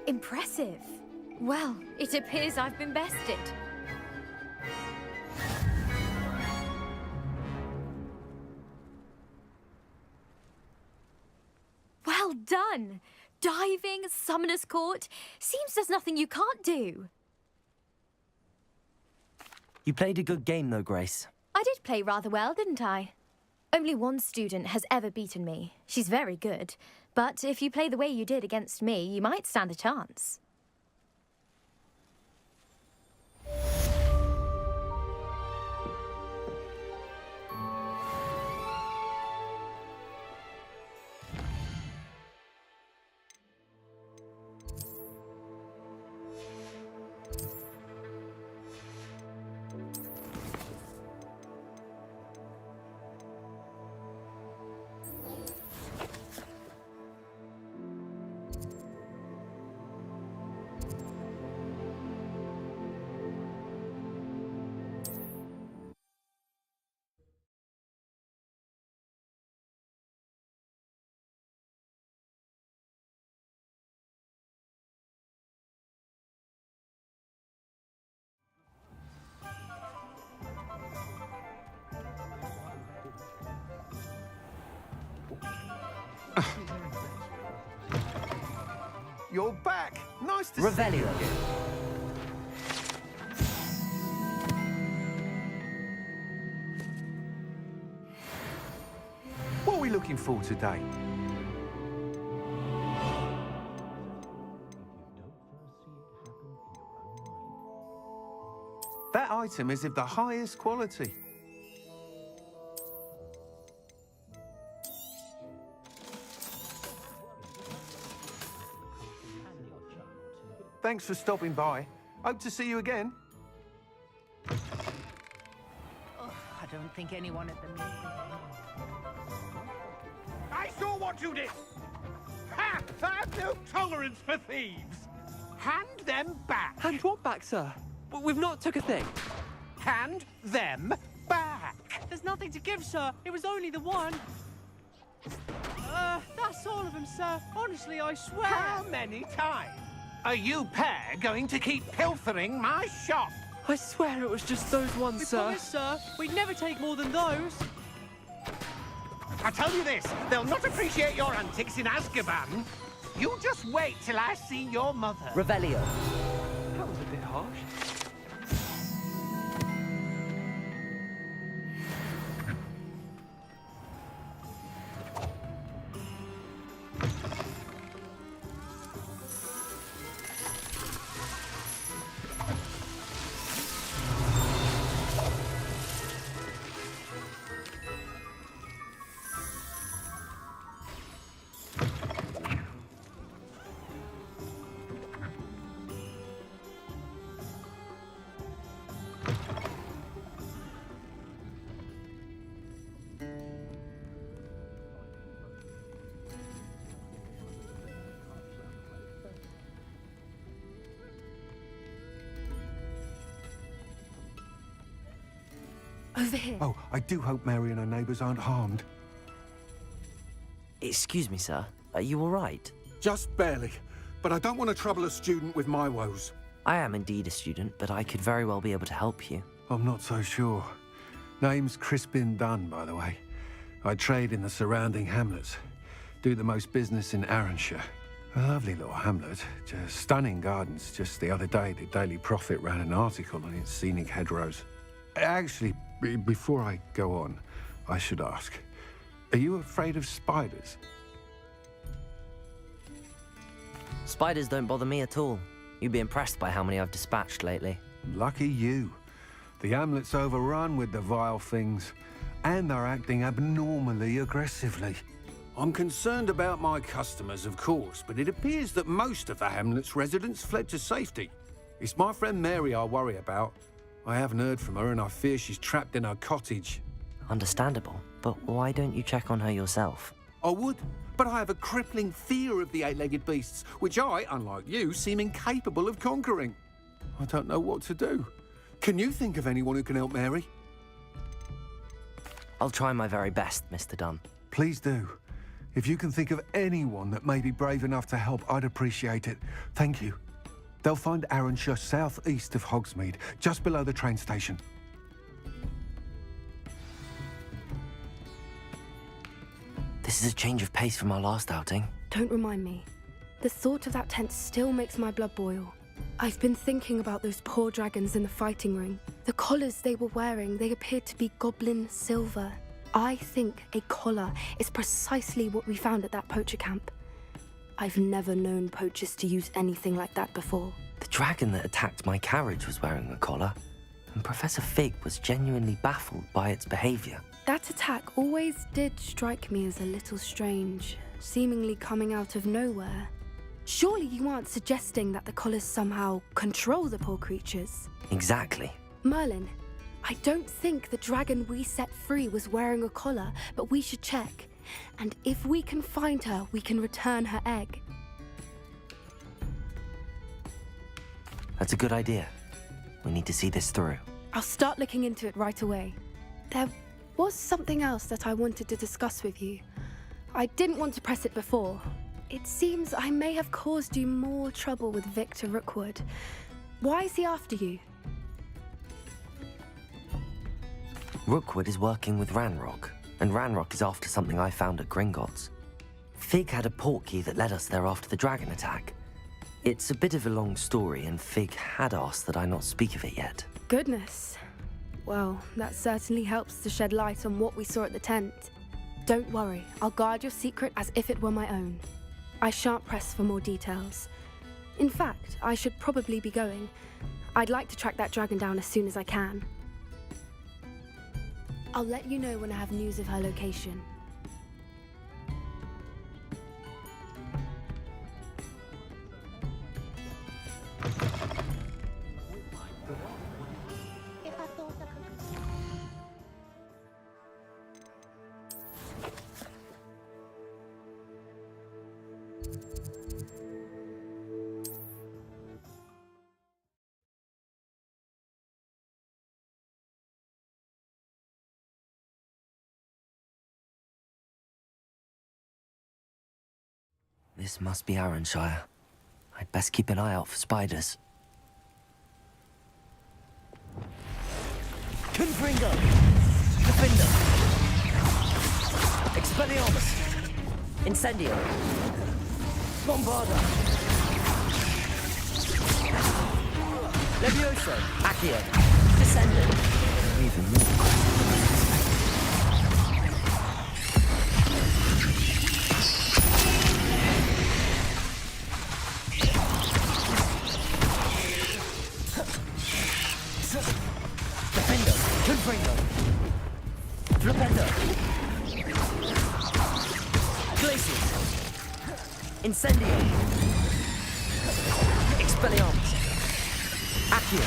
Impressive. Well, it appears I've been bested. done. Diving, Summoner's Court. Seems there's nothing you can't do. You played a good game, though, Grace. I did play rather well, didn't I? Only one student has ever beaten me. She's very good. But if you play the way you did against me, you might stand a chance. You're back. Nice to Revelio. see you again. What are we looking for today? That item is of the highest quality. Thanks for stopping by. Hope to see you again. Oh, I don't think anyone at the meeting. I saw what you did! Ha! I have no tolerance for thieves! Hand them back! Hand what back, sir? We've not took a thing. Hand them back! There's nothing to give, sir. It was only the one. That's all of them, sir. Honestly, I swear. How many times are you pair going to keep pilfering my shop? I swear it was just those ones, sir. Promise, sir. We'd never take more than those. I tell you this, they'll not appreciate your antics in Azkaban. You just wait till I see your mother. Revelio. That was a bit harsh. Over here. Oh, I do hope Mary and her neighbours aren't harmed. Excuse me, sir. Are you all right? Just barely. But I don't want to trouble a student with my woes. I am indeed a student, but I could very well be able to help you. I'm not so sure. Name's Crispin Dunn, by the way. I trade in the surrounding hamlets. Do the most business in Arrynshire. A lovely little hamlet. Just stunning gardens. Just the other day, the Daily Prophet ran an article on its scenic hedgerows. Actually, before I go on, I should ask, are you afraid of spiders? Spiders don't bother me at all. You'd be impressed by how many I've dispatched lately. Lucky you. The hamlet's overrun with the vile things, and they're acting abnormally aggressively. I'm concerned about my customers, of course, but it appears that most of the hamlet's residents fled to safety. It's my friend Mary I worry about. I haven't heard from her, and I fear she's trapped in her cottage. Understandable, but why don't you check on her yourself? I would, but I have a crippling fear of the eight-legged beasts, which I, unlike you, seem incapable of conquering. I don't know what to do. Can you think of anyone who can help Mary? I'll try my very best, Mr. Dunn. Please do. If you can think of anyone that may be brave enough to help, I'd appreciate it. Thank you. They'll find Arrynshire southeast of Hogsmeade, just below the train station. This is a change of pace from our last outing. Don't remind me. The thought of that tent still makes my blood boil. I've been thinking about those poor dragons in the fighting ring. The collars they were wearing, they appeared to be goblin silver. I think a collar is precisely what we found at that poacher camp. I've never known poachers to use anything like that before. The dragon that attacked my carriage was wearing a collar, and Professor Fig was genuinely baffled by its behavior. That attack always did strike me as a little strange, seemingly coming out of nowhere. Surely you aren't suggesting that the collars somehow control the poor creatures? Exactly. Merlin, I don't think the dragon we set free was wearing a collar, but we should check. And if we can find her, we can return her egg. That's a good idea. We need to see this through. I'll start looking into it right away. There was something else that I wanted to discuss with you. I didn't want to press it before. It seems I may have caused you more trouble with Victor Rookwood. Why is he after you? Rookwood is working with Ranrock, and Ranrock is after something I found at Gringotts. Fig had a portkey that led us there after the dragon attack. It's a bit of a long story, and Fig had asked that I not speak of it yet. Goodness. Well, that certainly helps to shed light on what we saw at the tent. Don't worry, I'll guard your secret as if it were my own. I shan't press for more details. In fact, I should probably be going. I'd like to track that dragon down as soon as I can. I'll let you know when I have news of her location. This must be Arrynshire. I'd best keep an eye out for spiders. Confringo! Defender! Expelliarmus! Incendio! Bombarda! Levioso! Accio! Descendant! Even more. Defender! Confringo! Flipendo! Glacius! Incendio! Expelliarmus! Accio!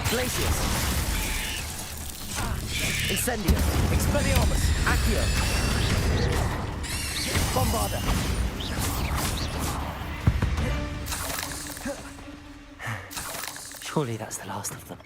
Glacius! Incendio! Expelliarmus! Accio! Bombarda! Surely that's the last of them.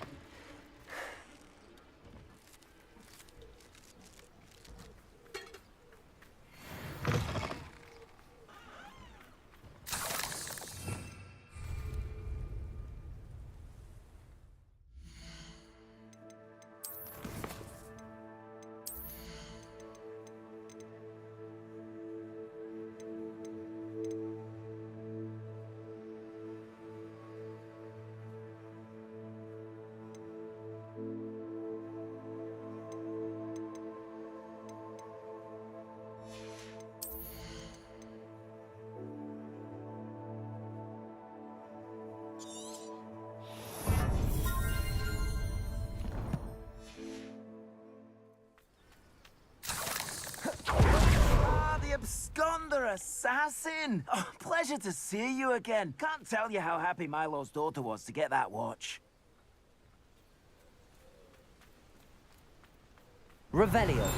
Absconder assassin! Oh, pleasure to see you again. Can't tell you how happy Milo's daughter was to get that watch. Revelio.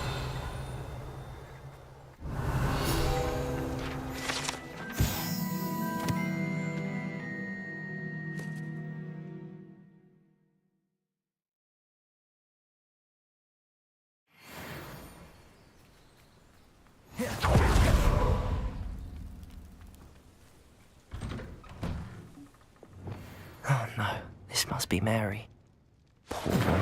Oh no, this must be Mary. Poor woman.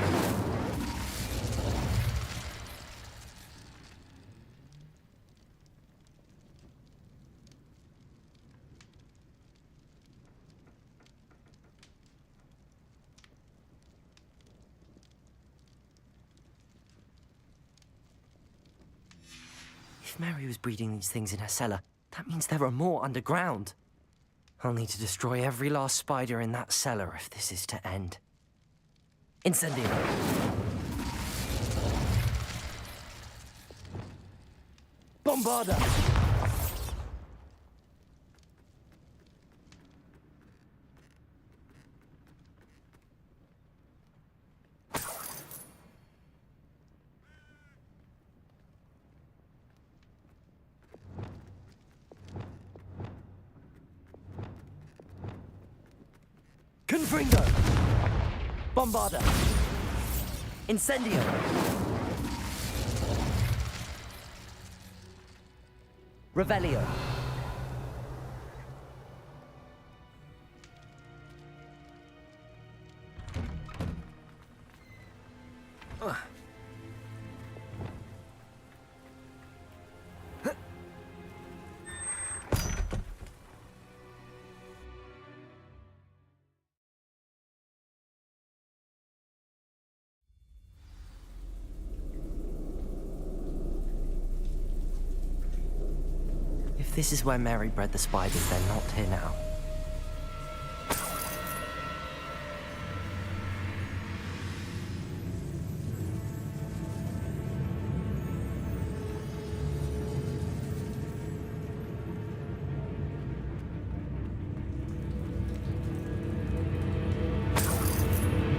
If Mary was breeding these things in her cellar, that means there are more underground. I'll need to destroy every last spider in that cellar if this is to end. Incendio! Bombarda! Confringo! Bombarda! Incendio! Revelio! If this is where Mary bred the spiders, they're not here now.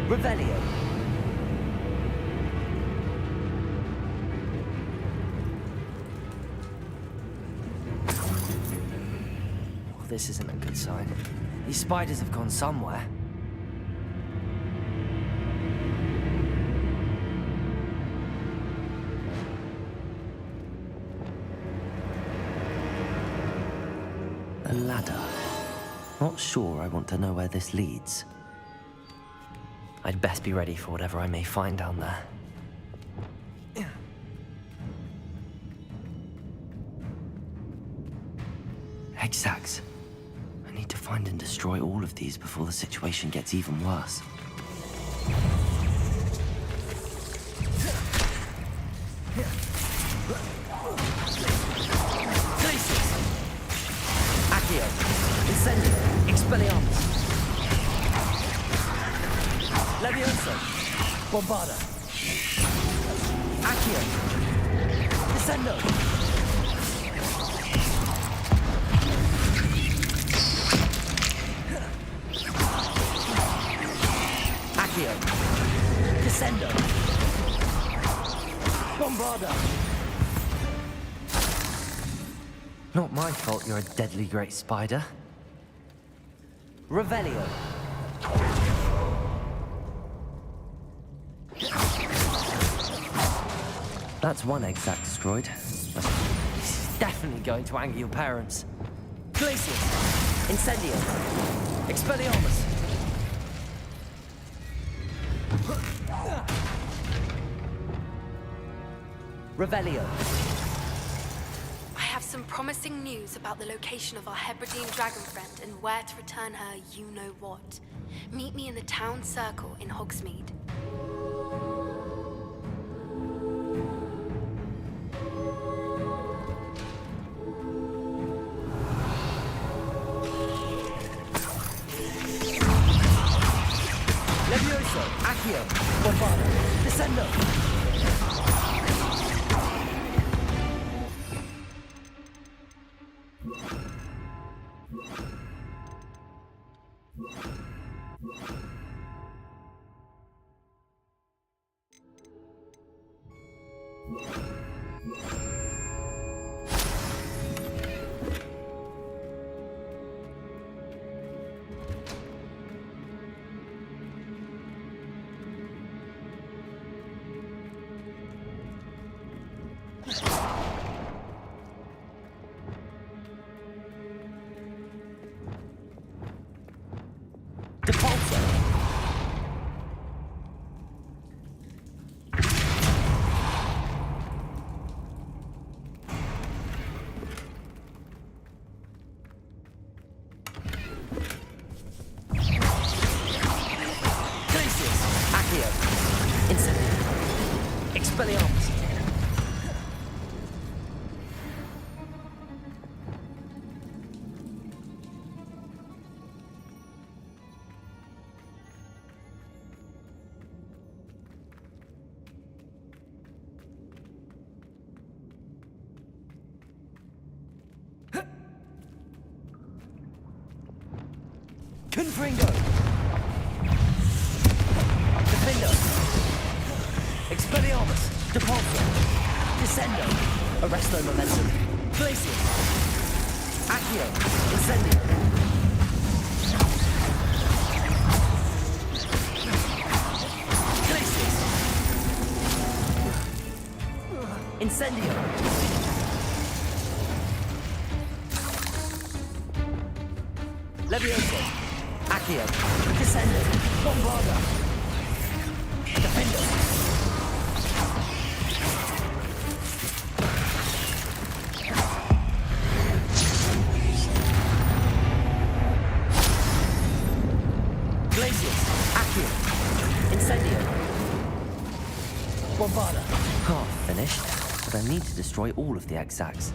Revelio. Well, this isn't a good sign. These spiders have gone somewhere. A ladder. Not sure I want to know where this leads. I'd best be ready for whatever I may find down there. Egg sacs. I need to find and destroy all of these before the situation gets even worse. Glacius! Accio! Incendio! Expelliarmus! Levioso! Bombarda! Accio! Descendo! Accio! Descendo! Bombarda! Not my fault you're a deadly great spider. Revelio! That's one egg sac destroyed. This is definitely going to anger your parents. Glacius! Incendio! Expelliarmus! Revelio! I have some promising news about the location of our Hebridean dragon friend and where to return her you-know-what. Meet me in the town circle in Hogsmeade. Levioso! Accio! Bombarda! Descendo! Expelliarmus! Confringo! Defendo! Expelliarmus! Depulso! Descendo! Arresto Momentum! Glacius! Accio! Incendio! Glacius! Incendio! Levioso! Accio! Descendo! Bombarda! Defendo! Glacius! Accio! Incendio! Bombarda! Half finished, but I need to destroy all of the exacts.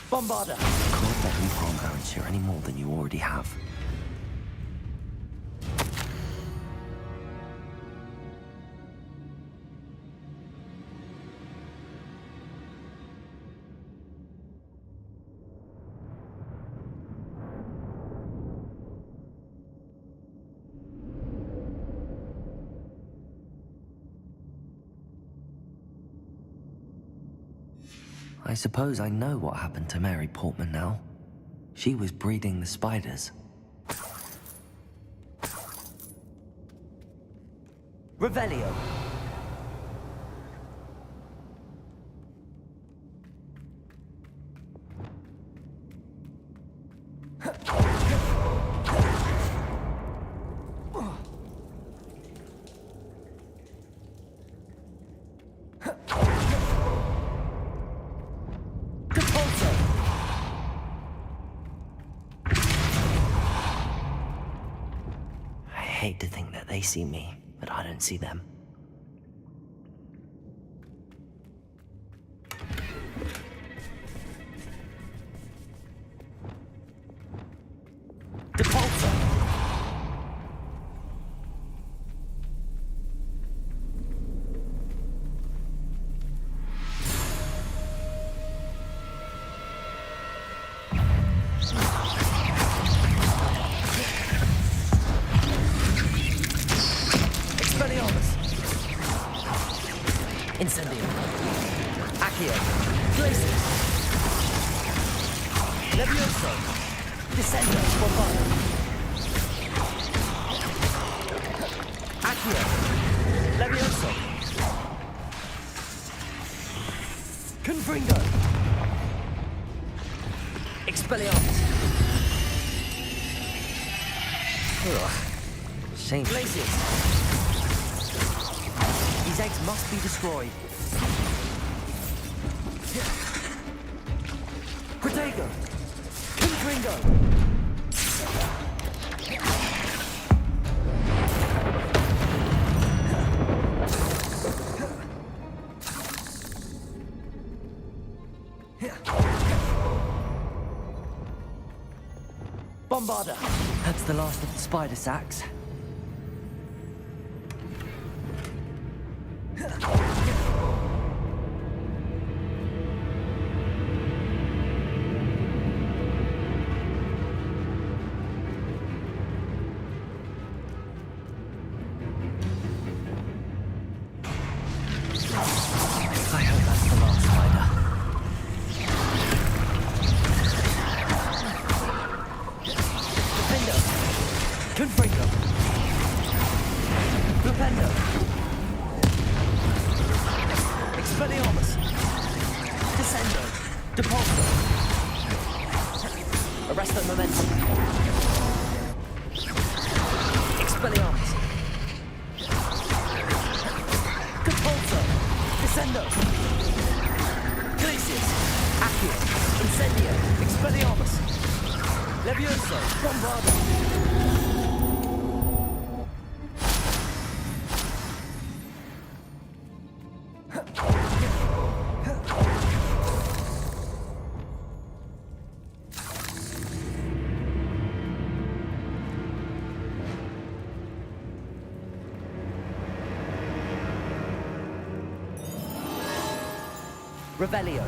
Bombarda! Can't let you harm Aaron's here any more than you already have. I suppose I know what happened to Mary Portman now. She was breeding the spiders. Revelio! I hate to think that they see me, but I don't see them. Incendio! Accio! Glacius! Levioso! Descendo! Bombarda! Accio! Levioso! Confringo! Expelliarmus! Ugh. Shame. Glacius! These eggs must be destroyed. Protego! Confringo! Bombarda! That's the last of the spider sacks. I hope that's the last spider. Defendo! Confringo! Flipendo! Expelliarmus! Descendo! Depulso! Arresto Momentum! Expelliarmus! Depulso! Descendo! Glacius! Accio! Incendio! Expelliarmus! Levioso! Bombarda! Revelio.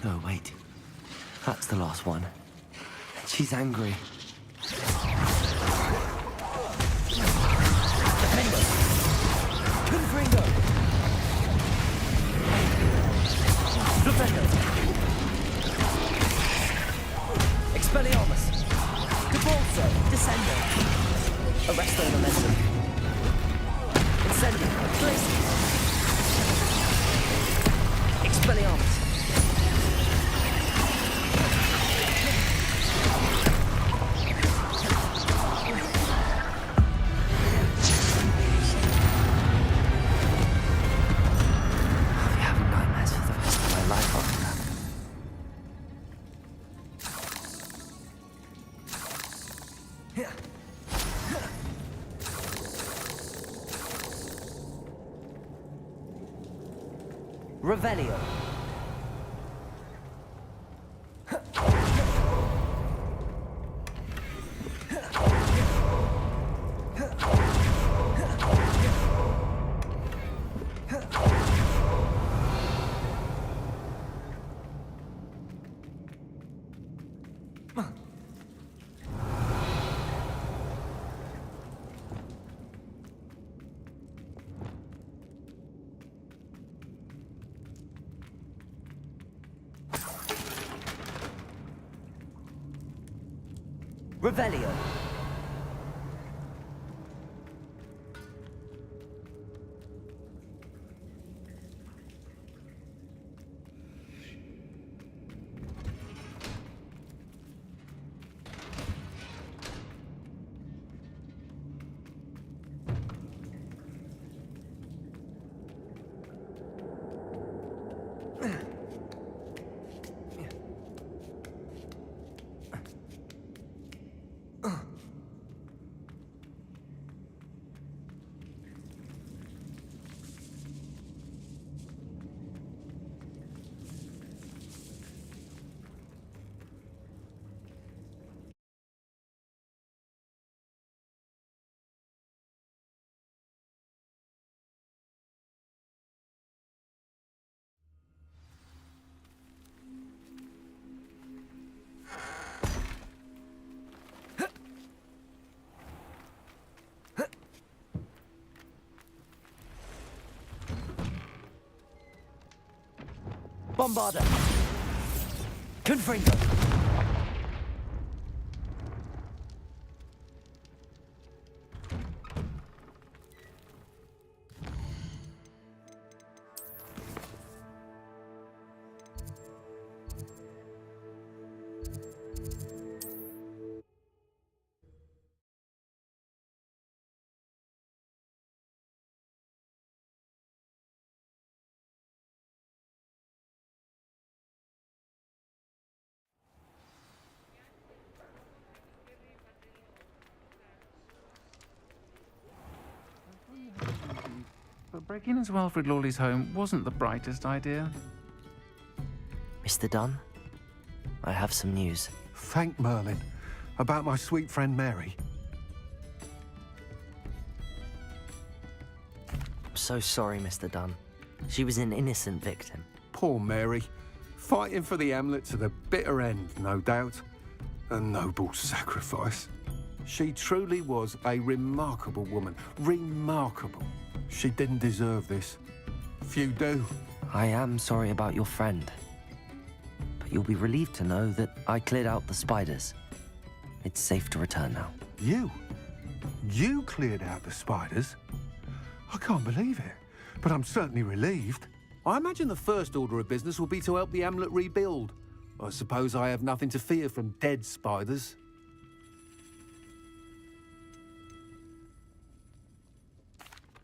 Oh, wait. That's the last one. She's angry. Defendo. Confringo. Defendo. Expelliarmus. Cabalso. Descendo. Arresto momentum. Incendio. Glacius. Expelliarmus. Revelio. Revelio. Bombarda. Confringo. But breaking into Alfred Lawley's home wasn't the brightest idea. Mr. Dunn, I have some news. Thank Merlin. About my sweet friend Mary. I'm so sorry, Mr. Dunn. She was an innocent victim. Poor Mary. Fighting for the Hamlet to the bitter end, no doubt. A noble sacrifice. She truly was a remarkable woman. Remarkable. She didn't deserve this. Few do. I am sorry about your friend. But you'll be relieved to know that I cleared out the spiders. It's safe to return now. You? You cleared out the spiders? I can't believe it, but I'm certainly relieved. I imagine the first order of business will be to help the hamlet rebuild. I suppose I have nothing to fear from dead spiders.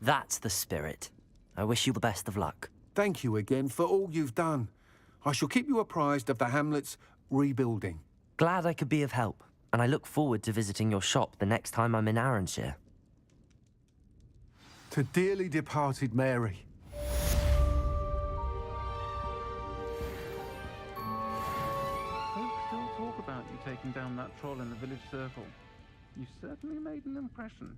That's the spirit. I wish you the best of luck. Thank you again for all you've done. I shall keep you apprised of the hamlet's rebuilding. Glad I could be of help, and I look forward to visiting your shop the next time I'm in Arrynshire. To dearly departed Mary. Folks still talk about you taking down that troll in the village circle. You certainly made an impression.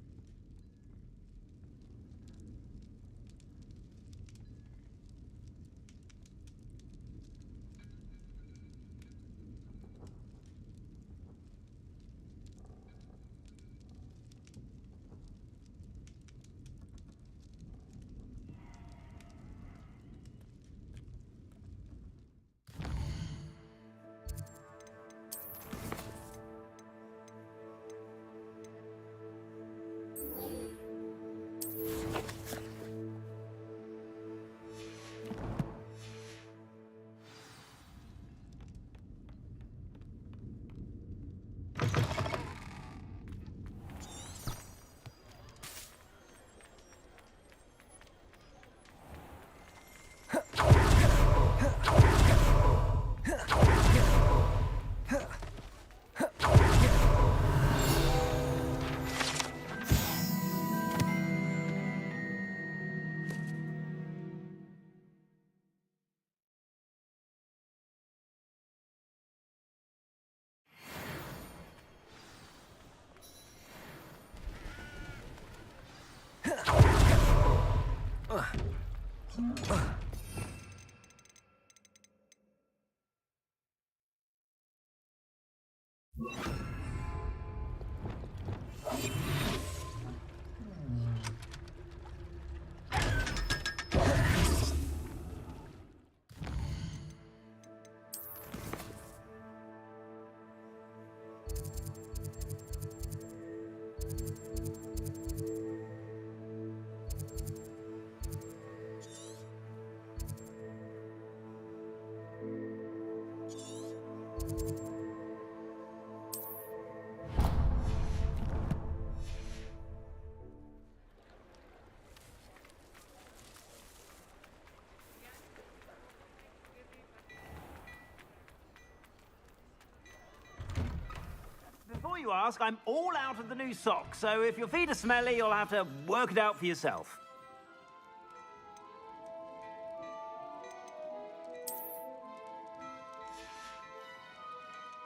Before you ask, I'm all out of the new socks, so if your feet are smelly, you'll have to work it out for yourself.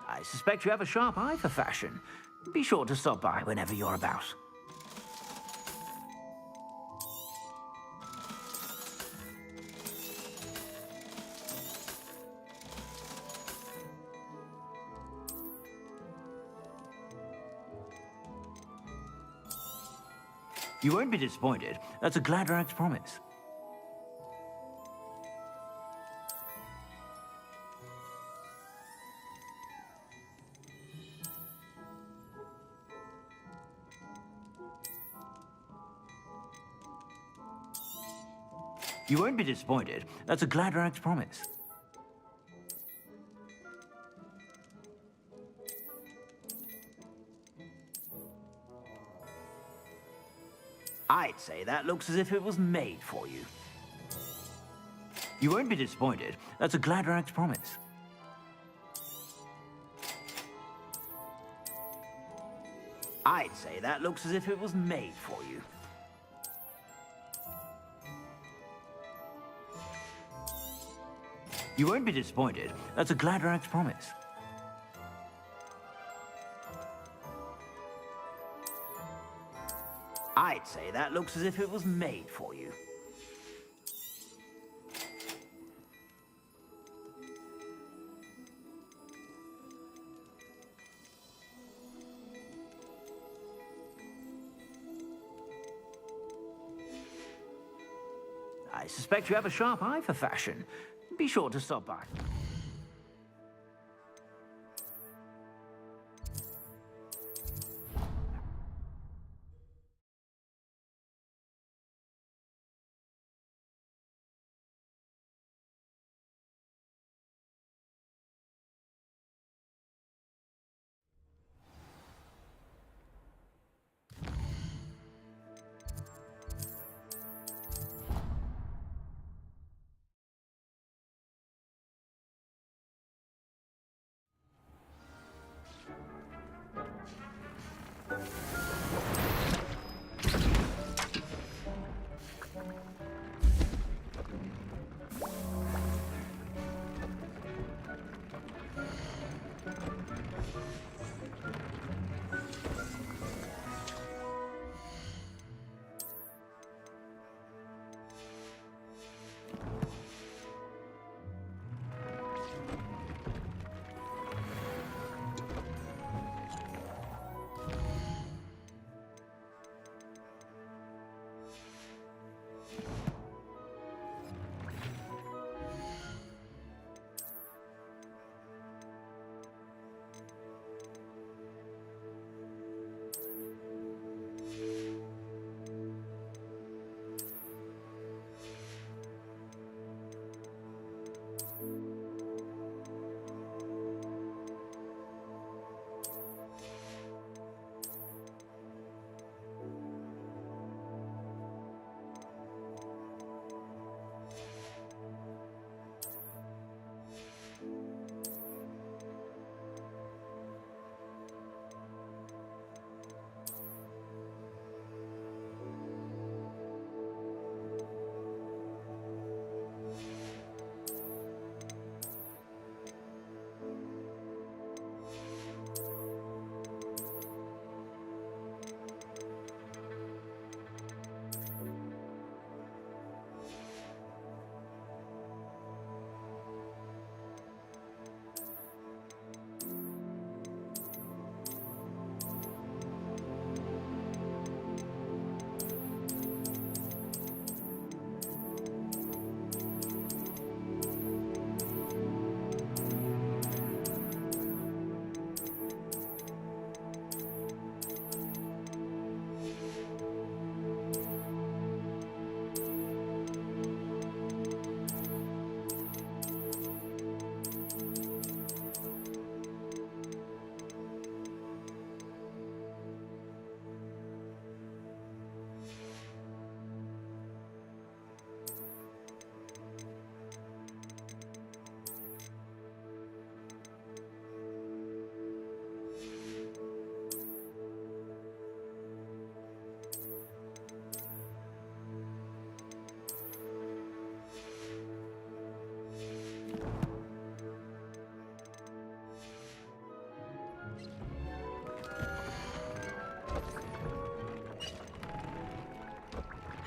I suspect you have a sharp eye for fashion. Be sure to stop by whenever you're about. You won't be disappointed. That's a Gladrag's promise. You won't be disappointed. That's a Gladrag's promise. I'd say that looks as if it was made for you. You won't be disappointed. That's a Gladrag's promise. I'd say that looks as if it was made for you. You won't be disappointed. That's a Gladrag's promise. I'd say that looks as if it was made for you. I suspect you have a sharp eye for fashion. Be sure to stop by.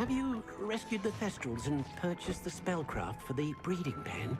Have you rescued the Thestrals and purchased the spellcraft for the breeding pen?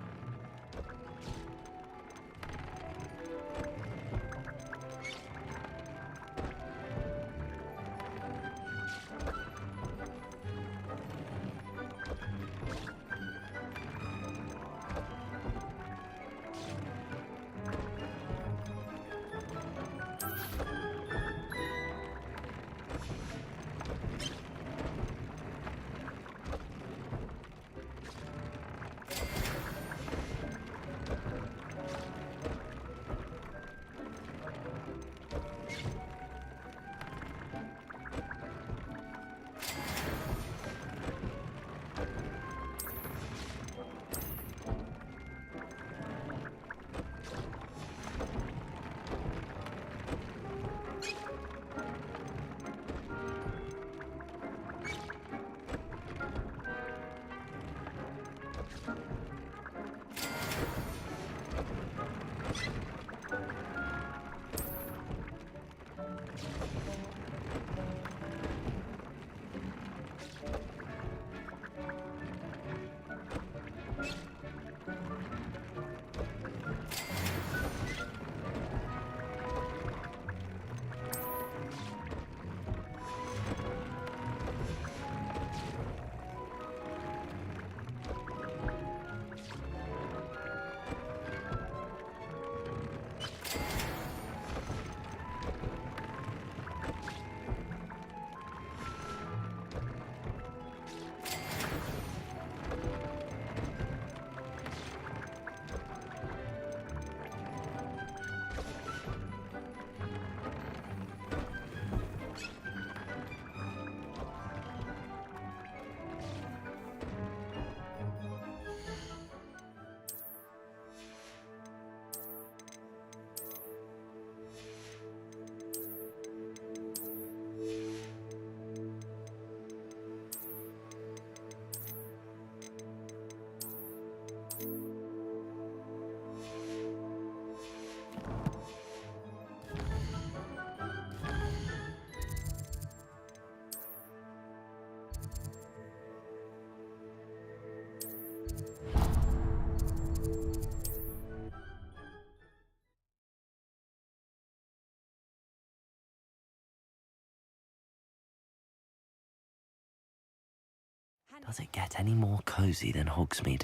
Does it get any more cozy than Hogsmeade?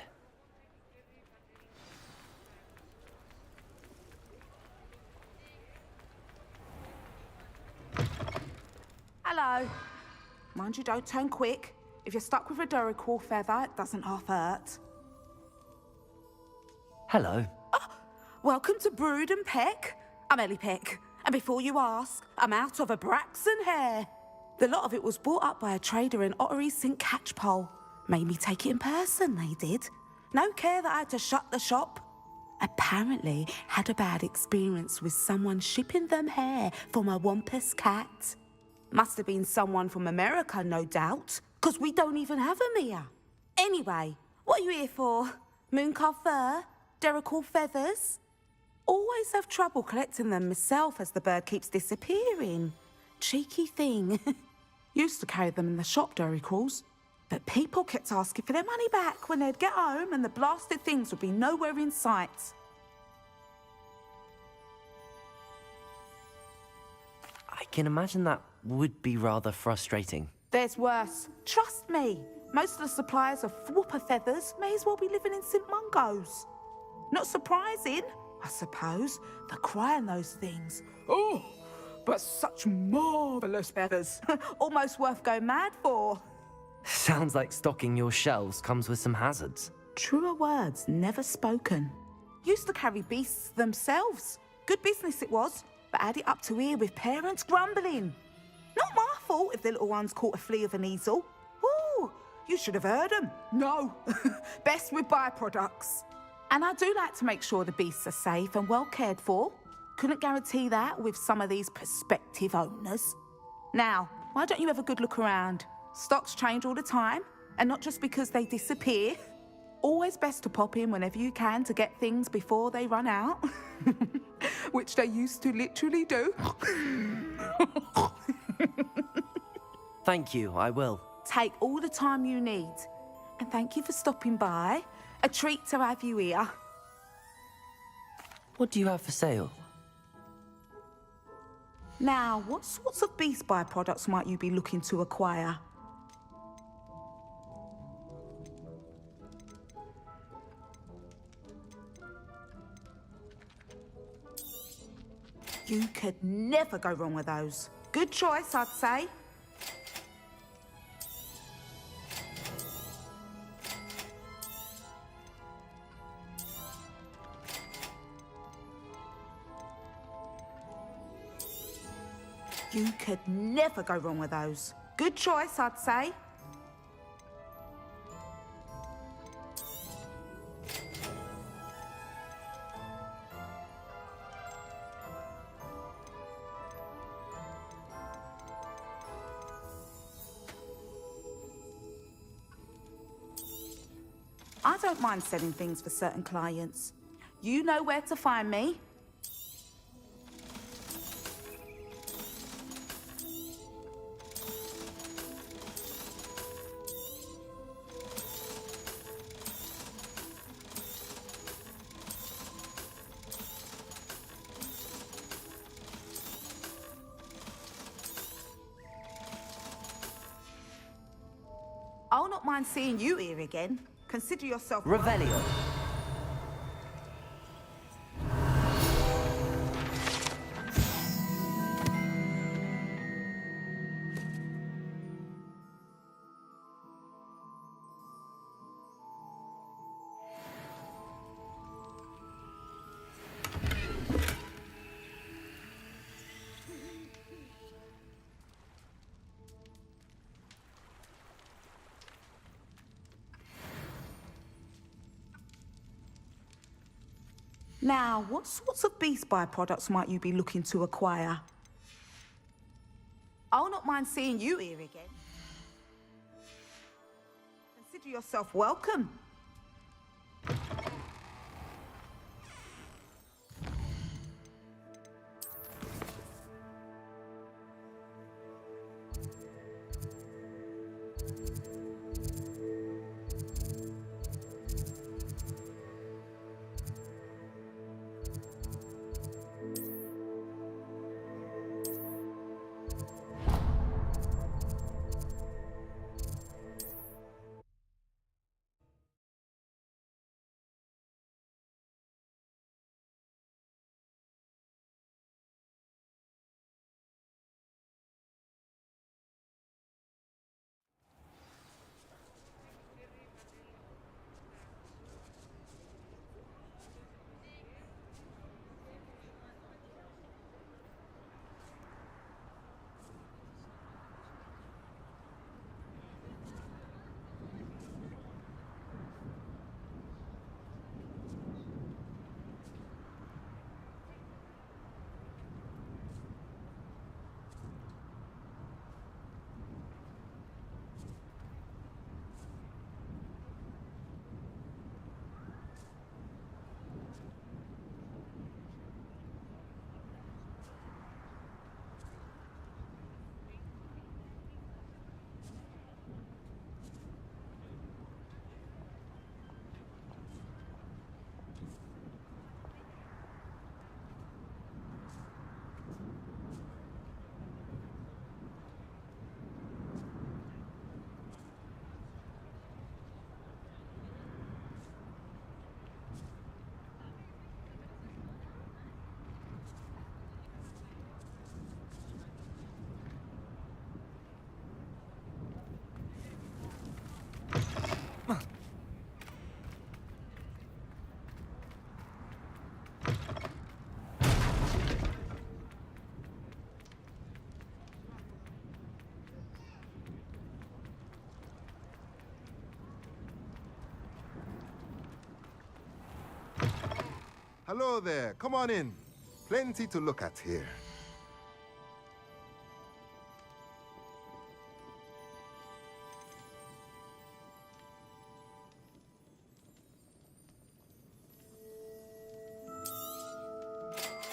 Hello. Mind you, don't turn quick. If you're stuck with a Duracell feather, it doesn't half hurt. Hello. Welcome to Brood and Peck. I'm Ellie Peck. And before you ask, I'm out of a Braxton hair. The lot of it was bought up by a trader in Ottery St. Catchpole. Made me take it in person, they did. No care that I had to shut the shop. Apparently had a bad experience with someone shipping them hair for my Wampus cat. Must have been someone from America, no doubt, because we don't even have them here. Anyway, what are you here for? Mooncalf fur? Duracell feathers? Always have trouble collecting them myself as the bird keeps disappearing. Cheeky thing. Used to carry them in the shop, Duracalls. But people kept asking for their money back when they'd get home and the blasted things would be nowhere in sight. I can imagine that would be rather frustrating. There's worse. Trust me. Most of the suppliers of whooper feathers may as well be living in St. Mungo's. Not surprising, I suppose. The cry on those things. Oh, but such marvellous feathers. Almost worth going mad for. Sounds like stocking your shelves comes with some hazards. Truer words never spoken. Used to carry beasts themselves. Good business it was, but had it up to here with parents grumbling. Not my fault if the little ones caught a flea of an easel. Ooh, you should have heard them. No, best with byproducts. And I do like to make sure the beasts are safe and well cared for. Couldn't guarantee that with some of these prospective owners. Now, why don't you have a good look around? Stocks change all the time, and not just because they disappear. Always best to pop in whenever you can to get things before they run out. Which they used to literally do. Thank you, I will. Take all the time you need. And thank you for stopping by. A treat to have you here. What do you have for sale? Now, what sorts of beast byproducts might you be looking to acquire? You could never go wrong with those. Good choice, I'd say. You could never go wrong with those. Good choice, I'd say. I don't mind selling things for certain clients. You know where to find me. I'll not mind seeing you here again. Consider yourself... Revelio. Now, what sorts of beast byproducts might you be looking to acquire? I'll not mind seeing you here again. Consider yourself welcome. Hello there. Come on in. Plenty to look at here.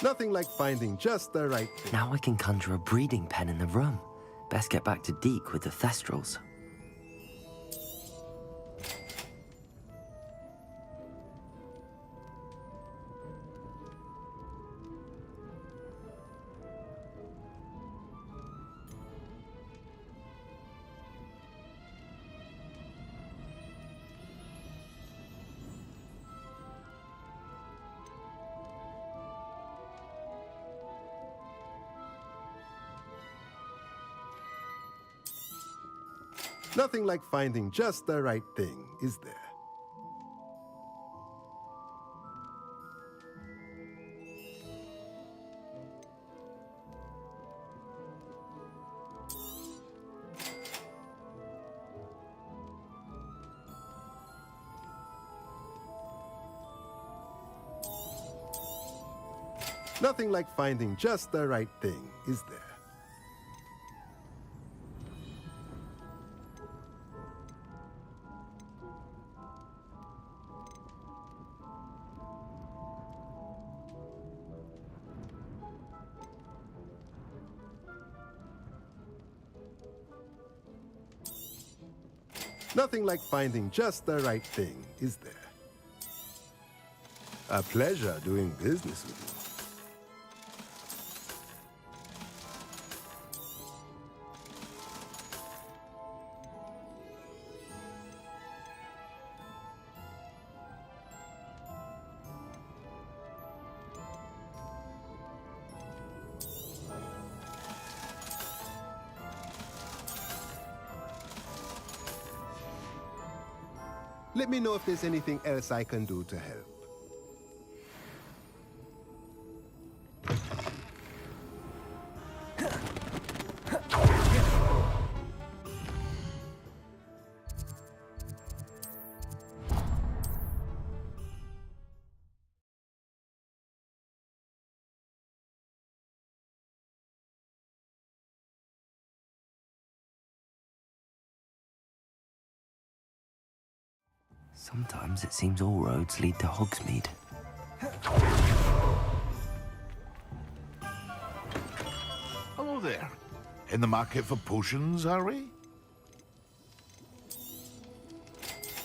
Nothing like finding just the right thing. Now I can conjure a breeding pen in the room. Best get back to Deke with the Thestrals. Nothing like finding just the right thing, is there? Nothing like finding just the right thing, is there? Nothing like finding just the right thing, is there? A pleasure doing business with you. Let me know if there's anything else I can do to help. Sometimes it seems all roads lead to Hogsmeade. Hello there. In the market for potions, are we?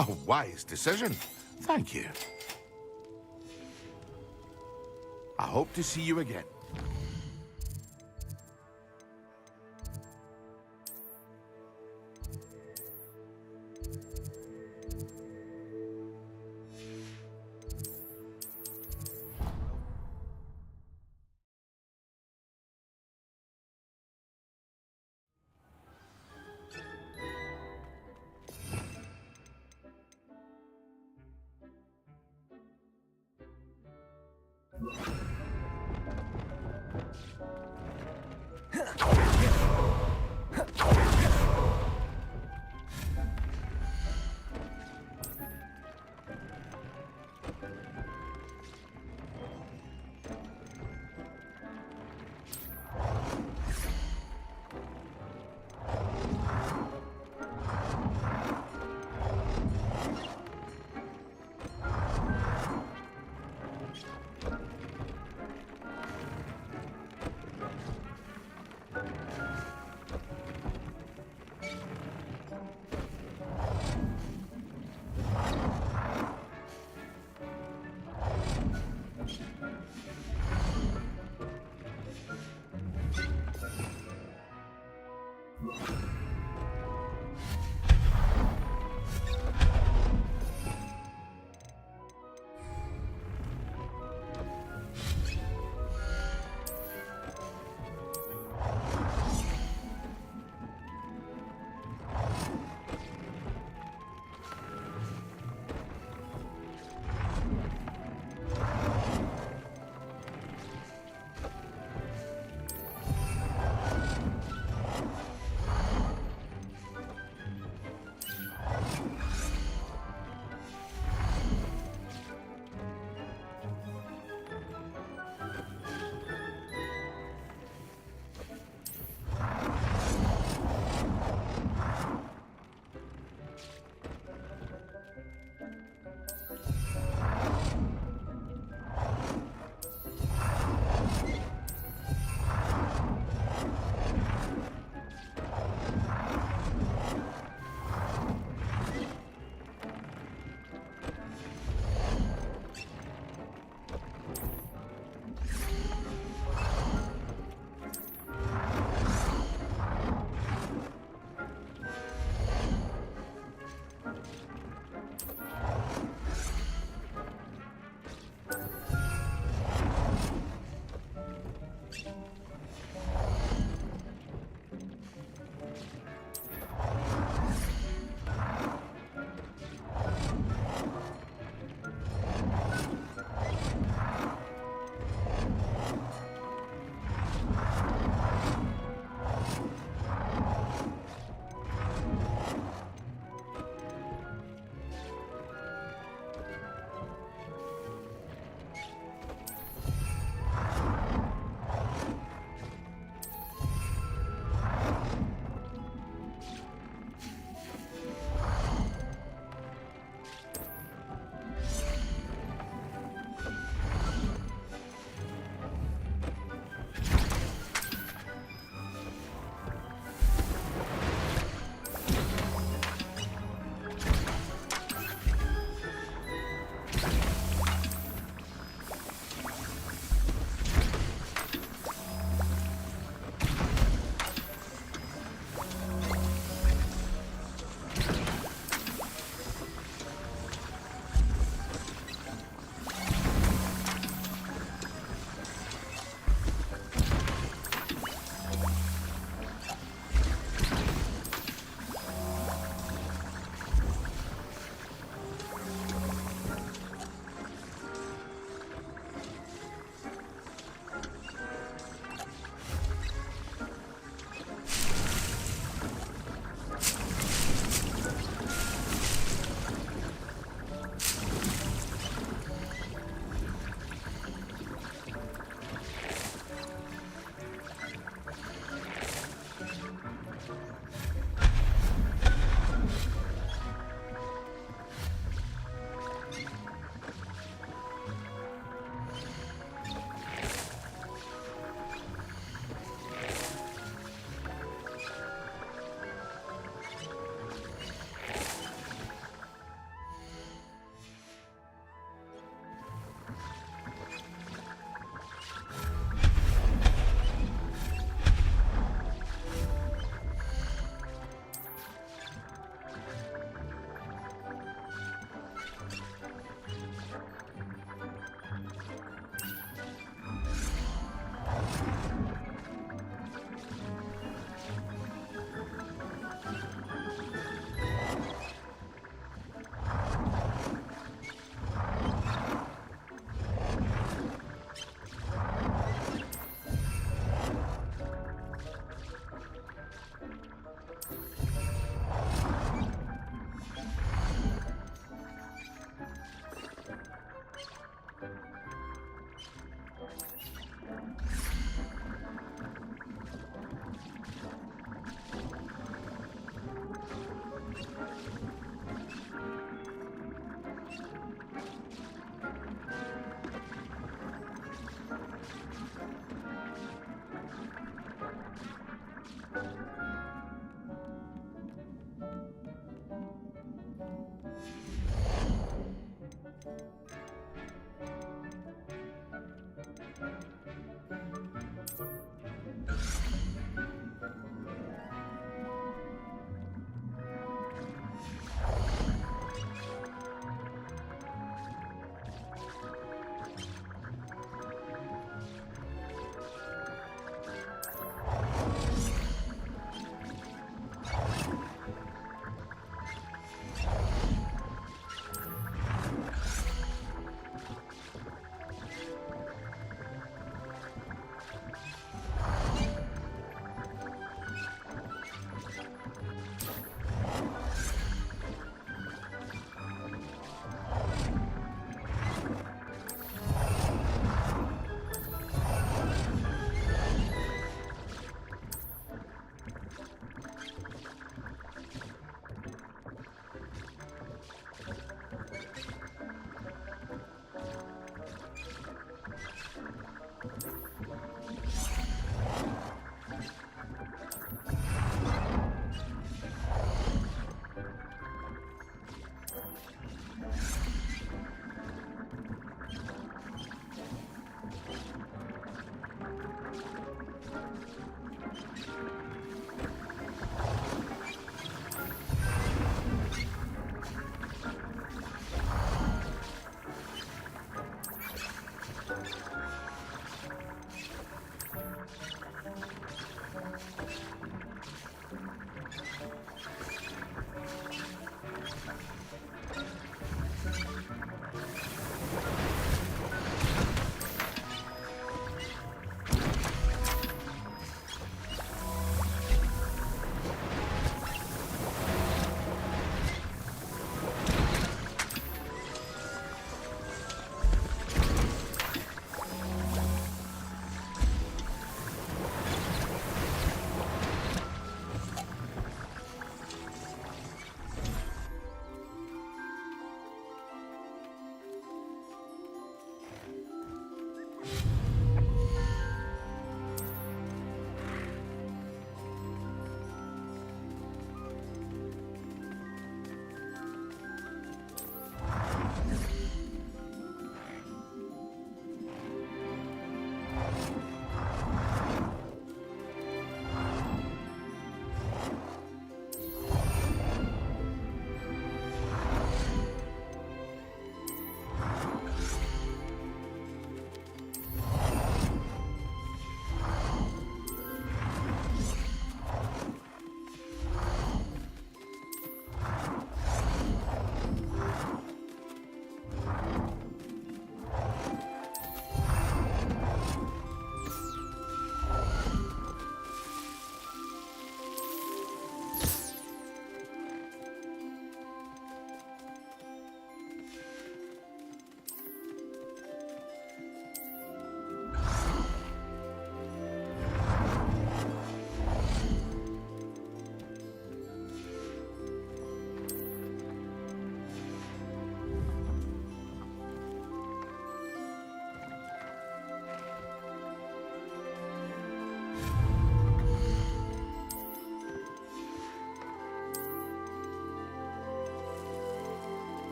A wise decision. Thank you. I hope to see you again.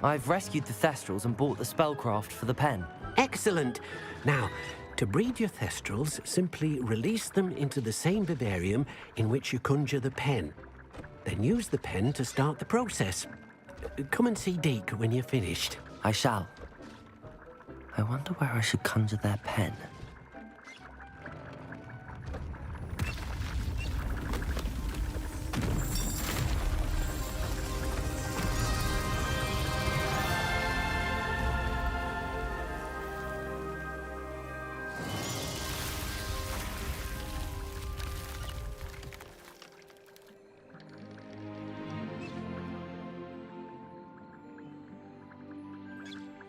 I've rescued the Thestrals and bought the spellcraft for the pen. Excellent. Now, to breed your Thestrals, simply release them into the same vivarium in which you conjure the pen. Then use the pen to start the process. Come and see Deke when you're finished. I shall. I wonder where I should conjure their pen.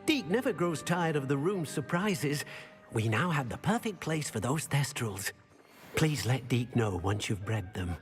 Deke never grows tired of the room's surprises. We now have the perfect place for those Thestrals. Please let Deke know once you've bred them.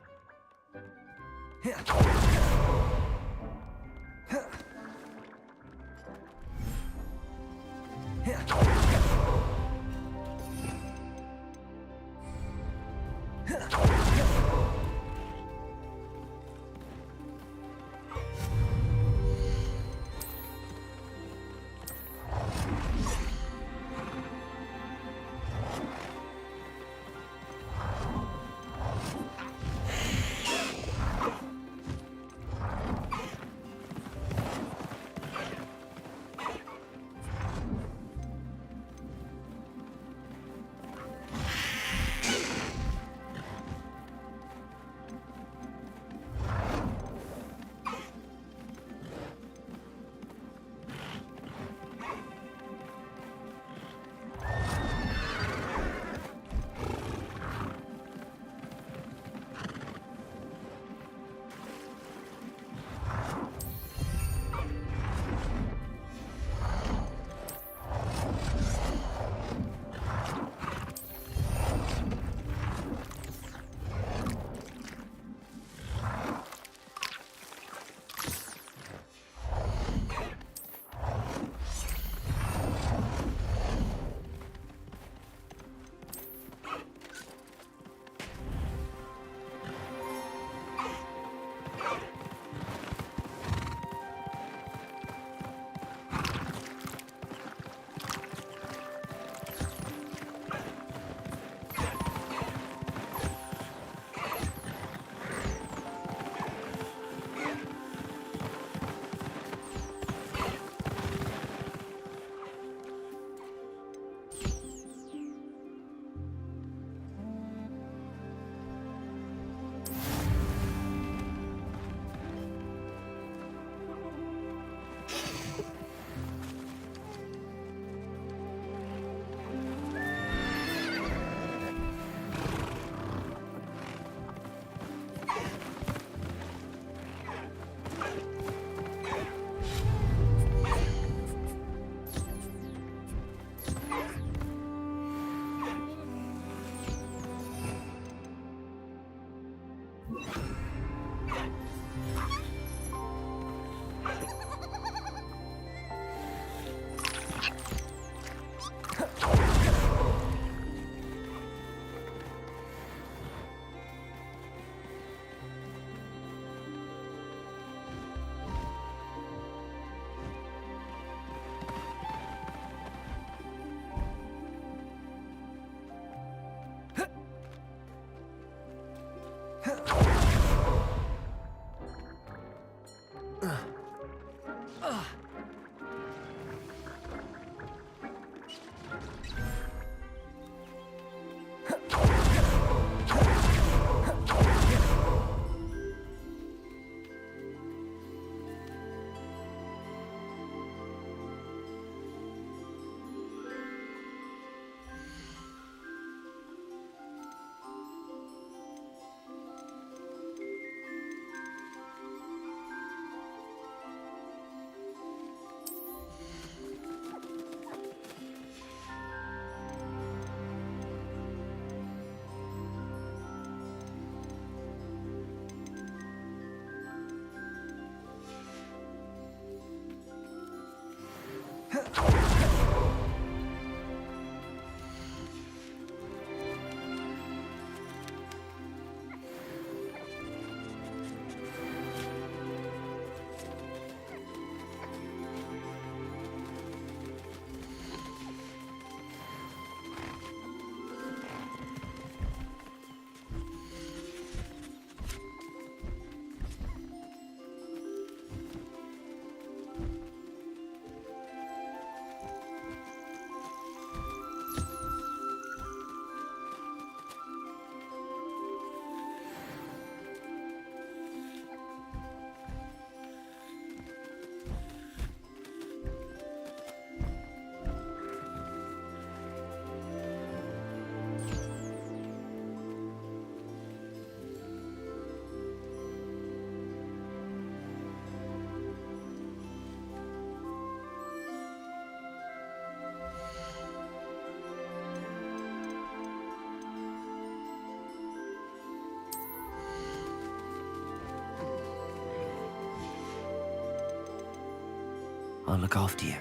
I'll look after you.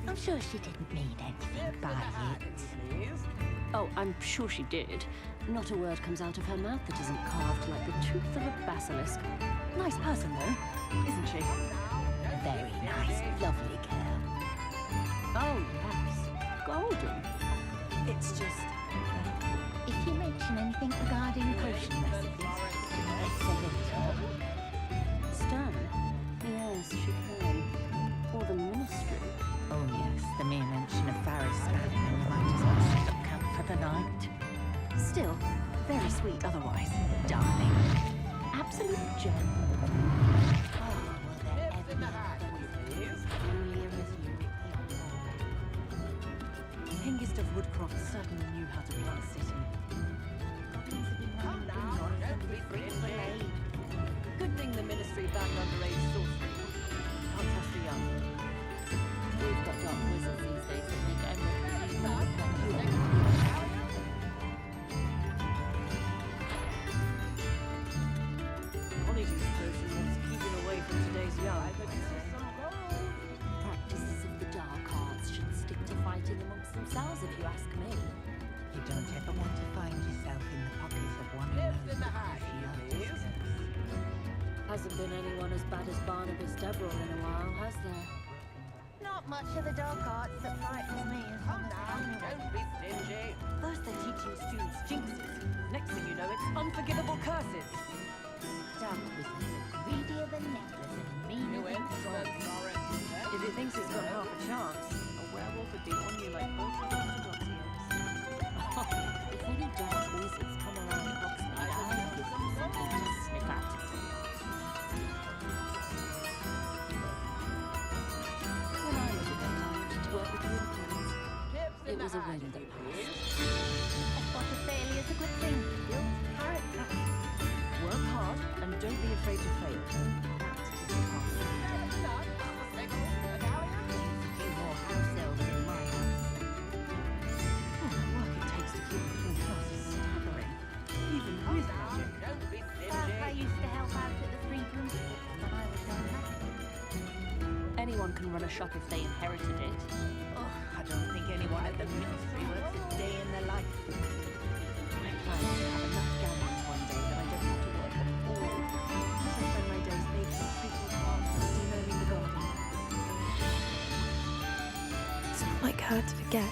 I'm sure she didn't mean anything by it. Oh, I'm sure she did. Not a word comes out of her mouth that isn't carved like the tooth of a basilisk. Nice person, though, isn't she? Very nice, lovely girl. Oh, yes. Golden. It's just... if you mention anything regarding potion recipes, it's a little... Stern? Yes, she can. Or the ministry. Oh yes, the mere mention of Farris span, and you might as well shut up camp for the night. Still, very sweet otherwise, darling. Absolute gem. Oh, will there ever be Hengist of Woodcroft certainly knew how to play a city. Good thing the ministry banned underage sorcery. Can't trust the young. We've got dark wizards these days that think Honeydew potion wants keeping away from today's young. Practices of the dark arts should stick to fighting amongst themselves, if you ask me. You don't ever want to find yourself in the pockets of one who knows what you feel. Hasn't been anyone as bad as Barnabas Deverell in a while, has there? Not much of the dark arts that frightens me as long as Don't be stingy. First they're teaching students jinxes. Next thing you know, it's unforgivable curses. dark wizards are greedier than necklace and meaner than trolls. If he thinks he's got half a chance, a werewolf would be on you like both orthodoxies. If any dark wizards come around Hogsmeade, I'll give them something to sniff at. When I was a young man, I wanted to work with the Imperials. It was a rainbow pass. A spot of failure is a good thing. Build character. Work hard and don't be afraid to fail. Few more house elves in my house. Oh, the work it takes to keep the full class is staggering. Even with magic. I used to help out at the Free Broom when I was young. Anyone can run a shop if they inherited it. Oh, I don't think anyone at the ministry works a day in their life. I plan to have enough gatherings one day that I don't have to work at all. I spend my days making treacle tarts and demurring the garden. It's not like her to forget.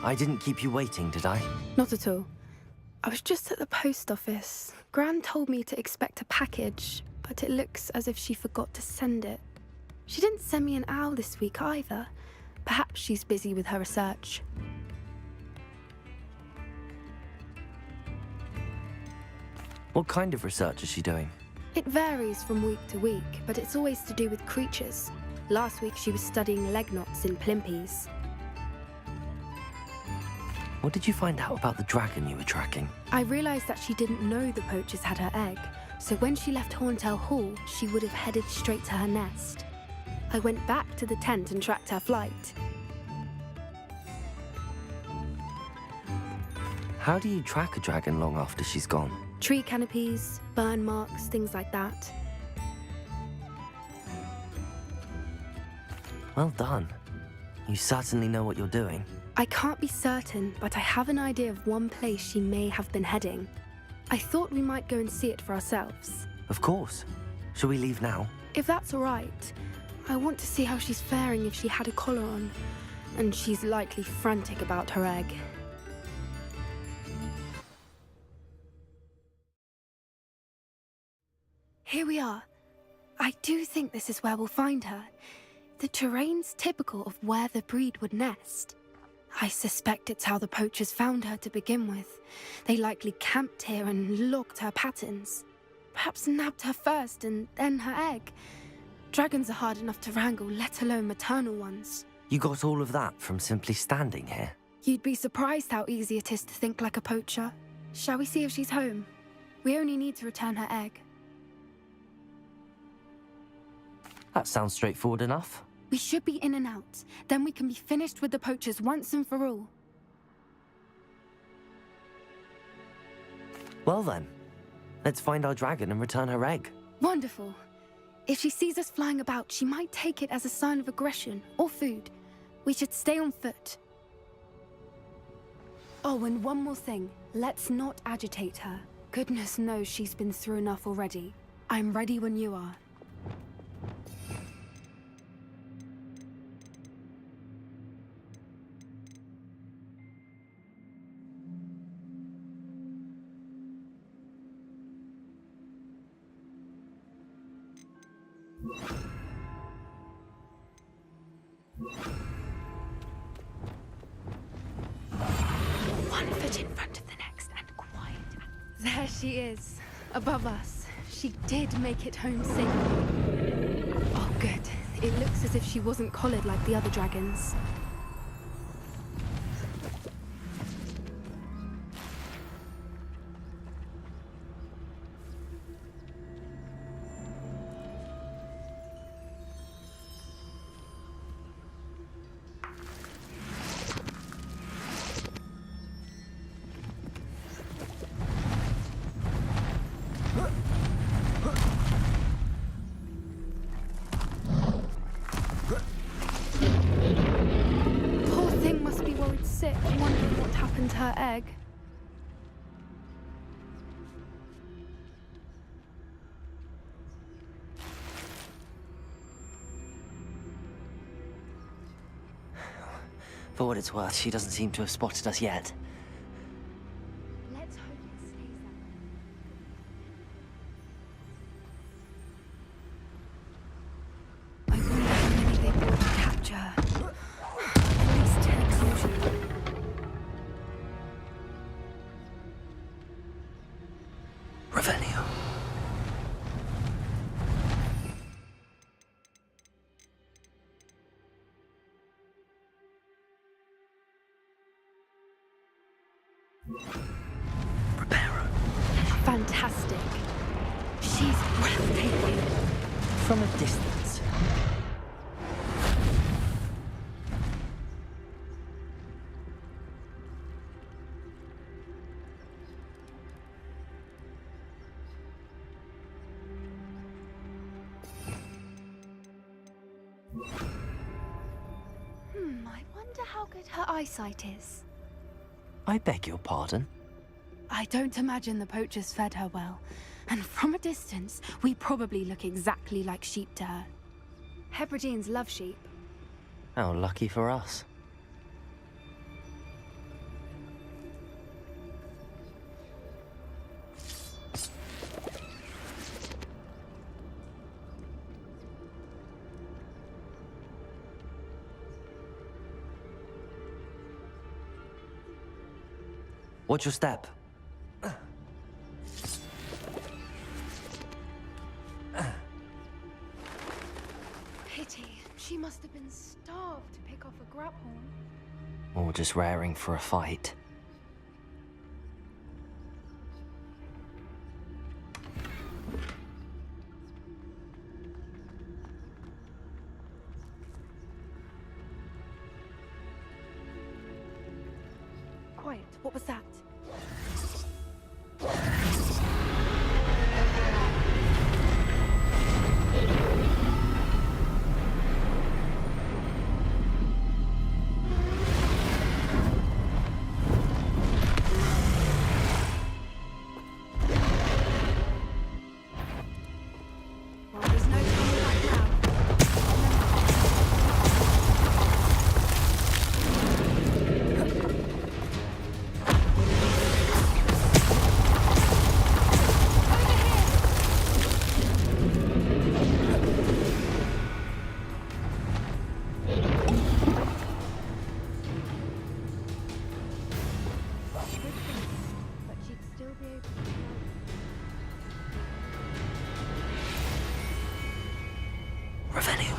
I didn't keep you waiting, did I? Not at all. I was just at the post office. Gran told me to expect a package, but it looks as if she forgot to send it. She didn't send me an owl this week either. Perhaps she's busy with her research. What kind of research is she doing? It varies from week to week, but it's always to do with creatures. Last week she was studying leg knots in plimpies. What did you find out about the dragon you were tracking? I realised that she didn't know the poachers had her egg, so when she left Horntail Hall, she would have headed straight to her nest. I went back to the tent and tracked her flight. How do you track a dragon long after she's gone? Tree canopies, burn marks, things like that. Well done. You certainly know what you're doing. I can't be certain, but I have an idea of one place she may have been heading. I thought we might go and see it for ourselves. Of course. Shall we leave now? If that's all right. I want to see how she's faring if she had a collar on. And she's likely frantic about her egg. Here we are. I do think this is where we'll find her. The terrain's typical of where the breed would nest. I suspect it's how the poachers found her to begin with. They likely camped here and logged her patterns. Perhaps nabbed her first and then her egg. Dragons are hard enough to wrangle, let alone maternal ones. You got all of that from simply standing here? You'd be surprised how easy it is to think like a poacher. Shall we see if she's home? We only need to return her egg. That sounds straightforward enough. We should be in and out. Then we can be finished with the poachers once and for all. Well then, let's find our dragon and return her egg. Wonderful. If she sees us flying about, she might take it as a sign of aggression or food. We should stay on foot. Oh, and one more thing. Let's not agitate her. Goodness knows she's been through enough already. I'm ready when you are. One foot in front of the next and quiet. There she is, above us. She did make it home safely. Oh, good. It looks as if she wasn't collared like the other dragons. Sick, wondering what happened to her egg. For what it's worth, she doesn't seem to have spotted us yet. Let's hope it stays that way. I wonder how many they brought to capture her. At least 10 usually. Revelio. Fantastic. She's breathtaking. From a distance. I wonder how good her eyesight is. I beg your pardon? I don't imagine the poachers fed her well. And from a distance, we probably look exactly like sheep to her. Hebrideans love sheep. How lucky for us. Watch your step. Pity. She must have been starved to pick off a grab horn. Or just raring for a fight. Quiet. What was that? Revelio.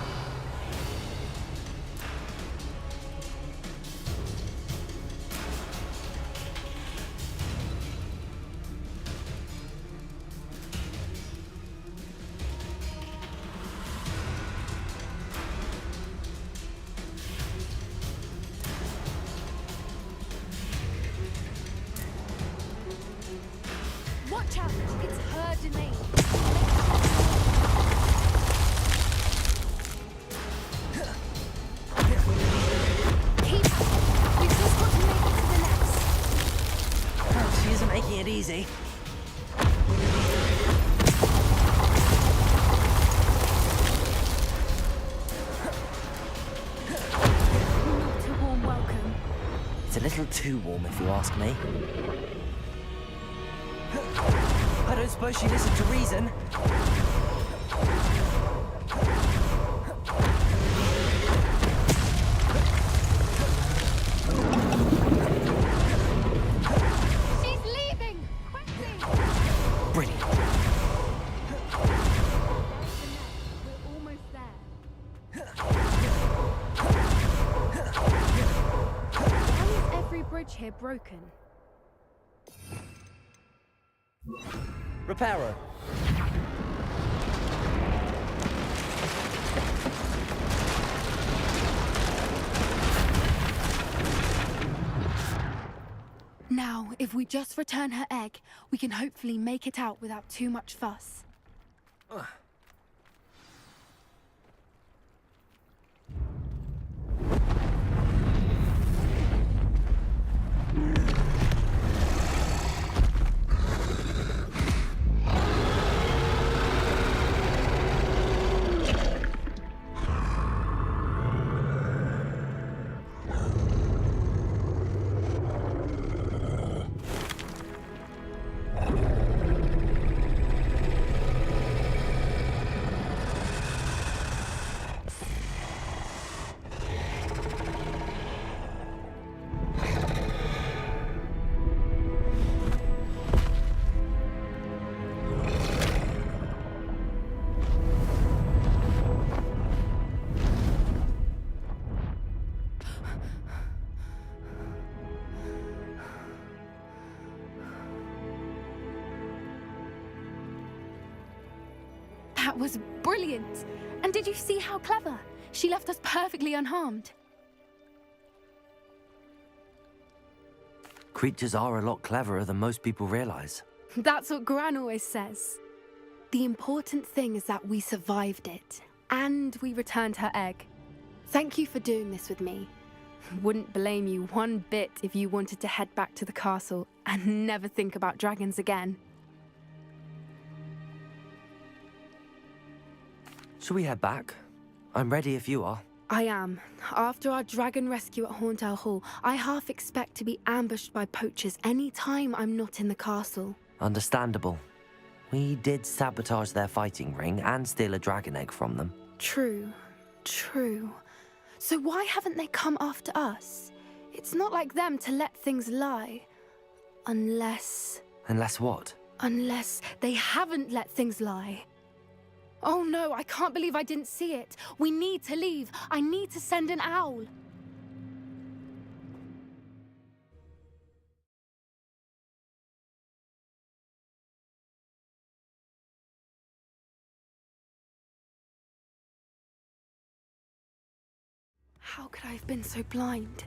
Watch out! It's her domain. Keep up. We've just got to make it to the next. Oh, she isn't making it easy. Not a warm welcome. It's a little too warm, if you ask me. I don't suppose she listened to reason. She's leaving! Quickly! Brilliant. We're almost there. Why is every bridge here broken? Reparo. Now, if we just return her egg, we can hopefully make it out without too much fuss. That was brilliant! And did you see how clever? She left us perfectly unharmed. Creatures are a lot cleverer than most people realize. That's what Gran always says. The important thing is that we survived it, and we returned her egg. Thank you for doing this with me. Wouldn't blame you one bit if you wanted to head back to the castle and never think about dragons again. Shall we head back? I'm ready if you are. I am. After our dragon rescue at Hauntow Hall, I half expect to be ambushed by poachers any time I'm not in the castle. Understandable. We did sabotage their fighting ring and steal a dragon egg from them. True. So why haven't they come after us? It's not like them to let things lie. Unless what? Unless they haven't let things lie. Oh no, I can't believe I didn't see it. We need to leave. I need to send an owl. How could I have been so blind?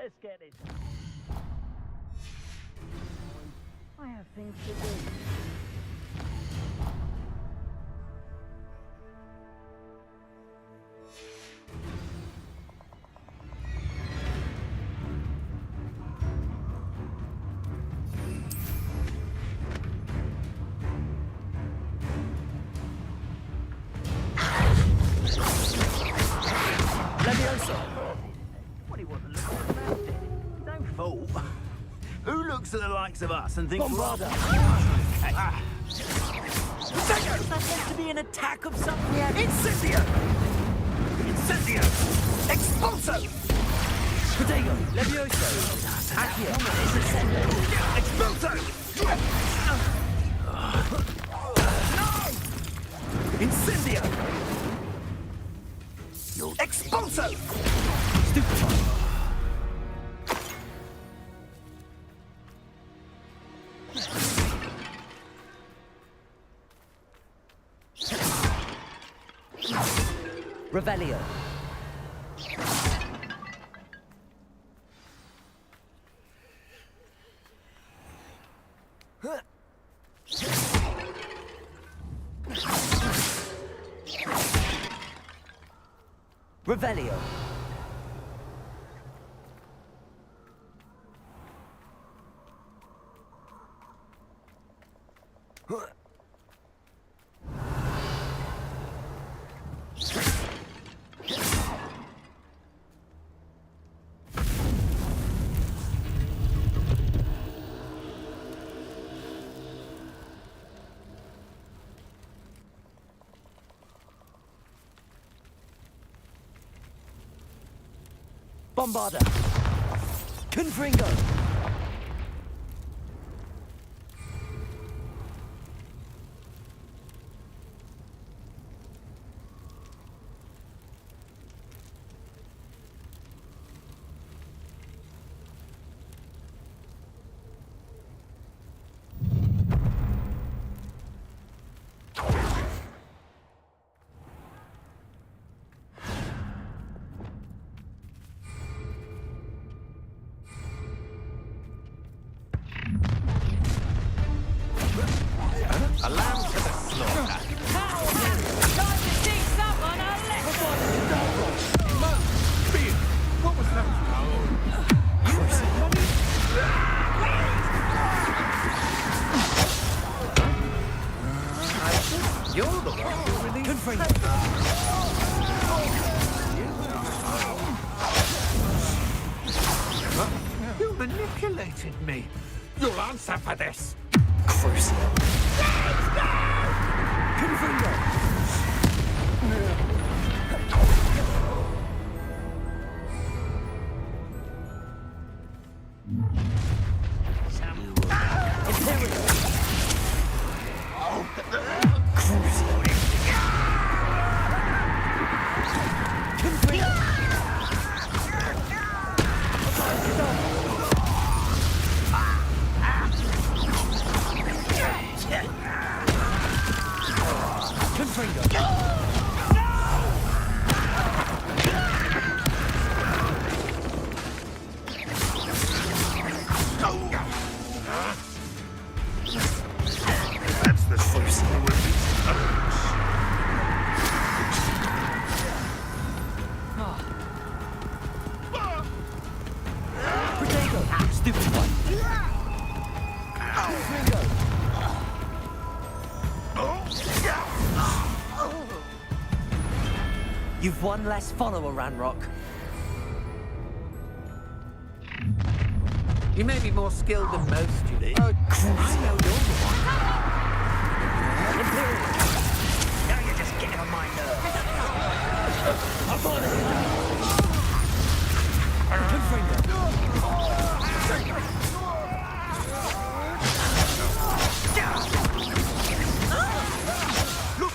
Let's get this. I have things to do. Well, he wasn't looking at that, did he? No fool. Who looks at the likes of us and thinks... Bombarda! Is that meant to be an attack of something? Incendio! Incendio! Expulso! Protego! Levioso! Accio! Expulso! Incendio! Expulso! Stupefy! Revelio. Revelio. Bombarda. Confringo. A lamb to the slaughter. Time to teach someone a lesson! What was that? You're the one who released... You manipulated me. You'll answer for this. Crucio. Confringo. That's the first thing we'll Protego. Stupid one. Confringo. You've one less follower, Ranrock. You may be more skilled than most, Judy. I know you're the one. Imperial. Now you're just getting on my nerves. Look!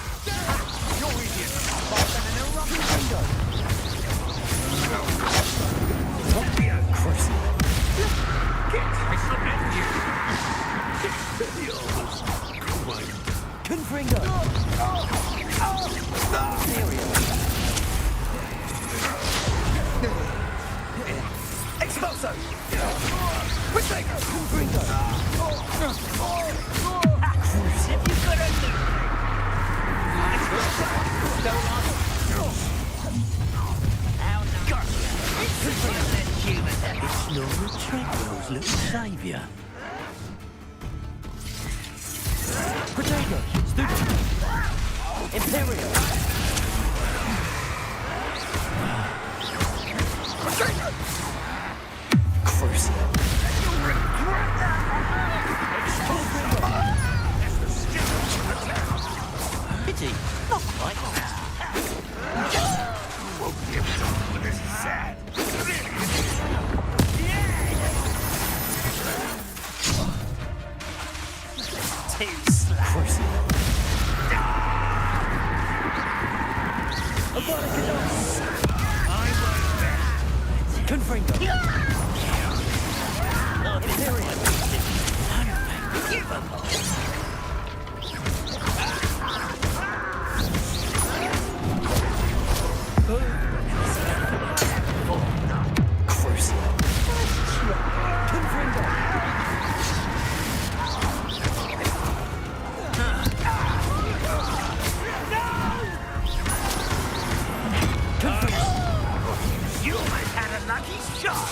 You're idiot! Confringo. saviour. Potato! Stupid! Imperial! Crucial! You'll regret that! Pity! Not quite. Won't give it up when this is sad. Too slow. Confringo. Imperial. You might had a lucky shot.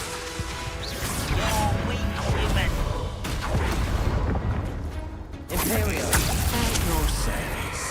You're weak, human. Imperial. At your service.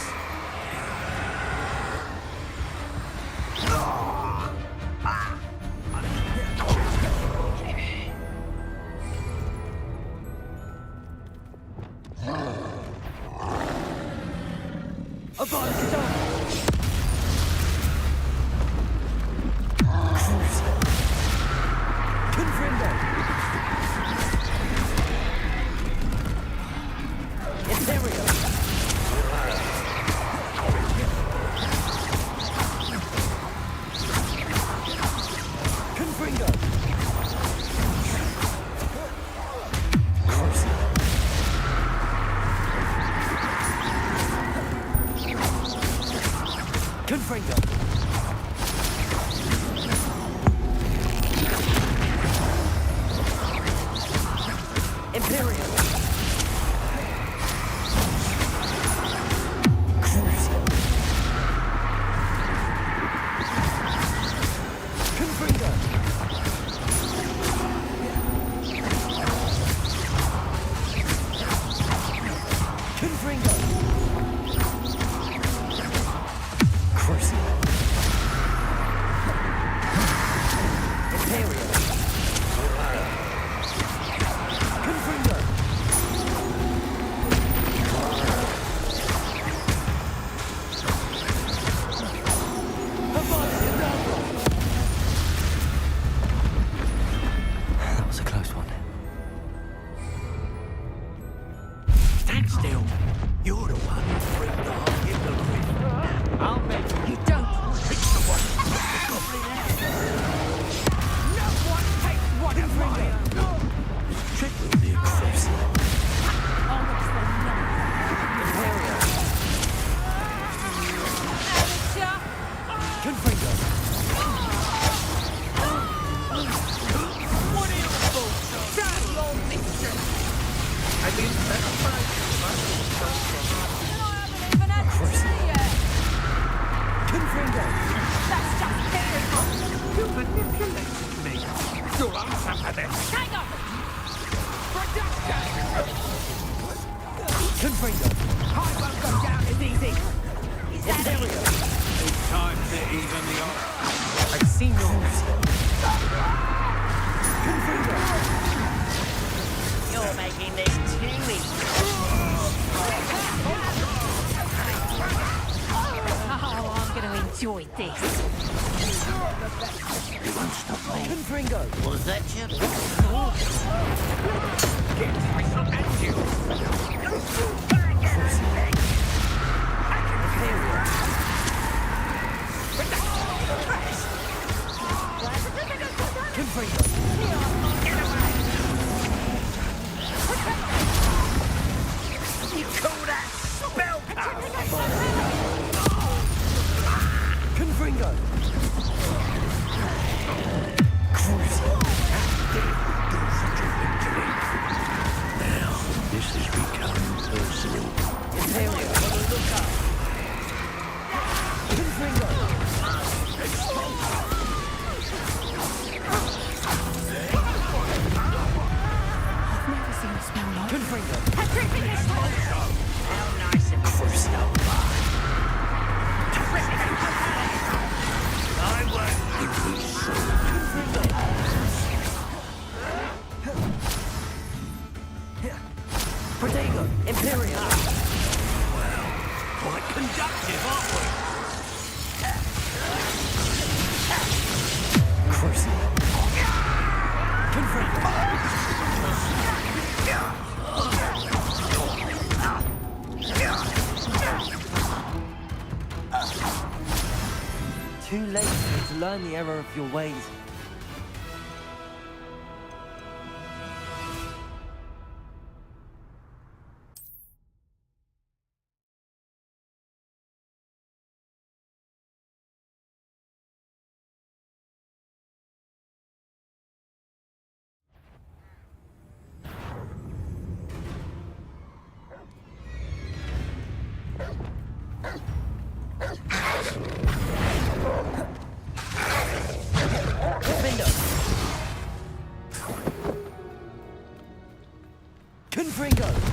That was a close one. Stand still. You're the one who freed the whole hippogriff. I'll make You don't. It's the one who took the goblin out. No one takes one of mine. Trick will be a crucial. Confringo. What are you for? Damn your mission. I mean, that's fine. Even had to see yet. Confringo. That's just typical. You manipulated me. You'll answer for this. Hang on. Confringo. I won't go down as easy. Imperial. It's time to even the odds. I've seen yours. Confringo. You're making this too easy. Oh, I'm going to enjoy this. You won't stop me. Confringo. Was that you? I shall end you. Confringo. You call that spellcast? Confringo. Now, this has become personal. Imperial. On the lookout. Confringo. too late for you to learn the error of your ways. Confringo!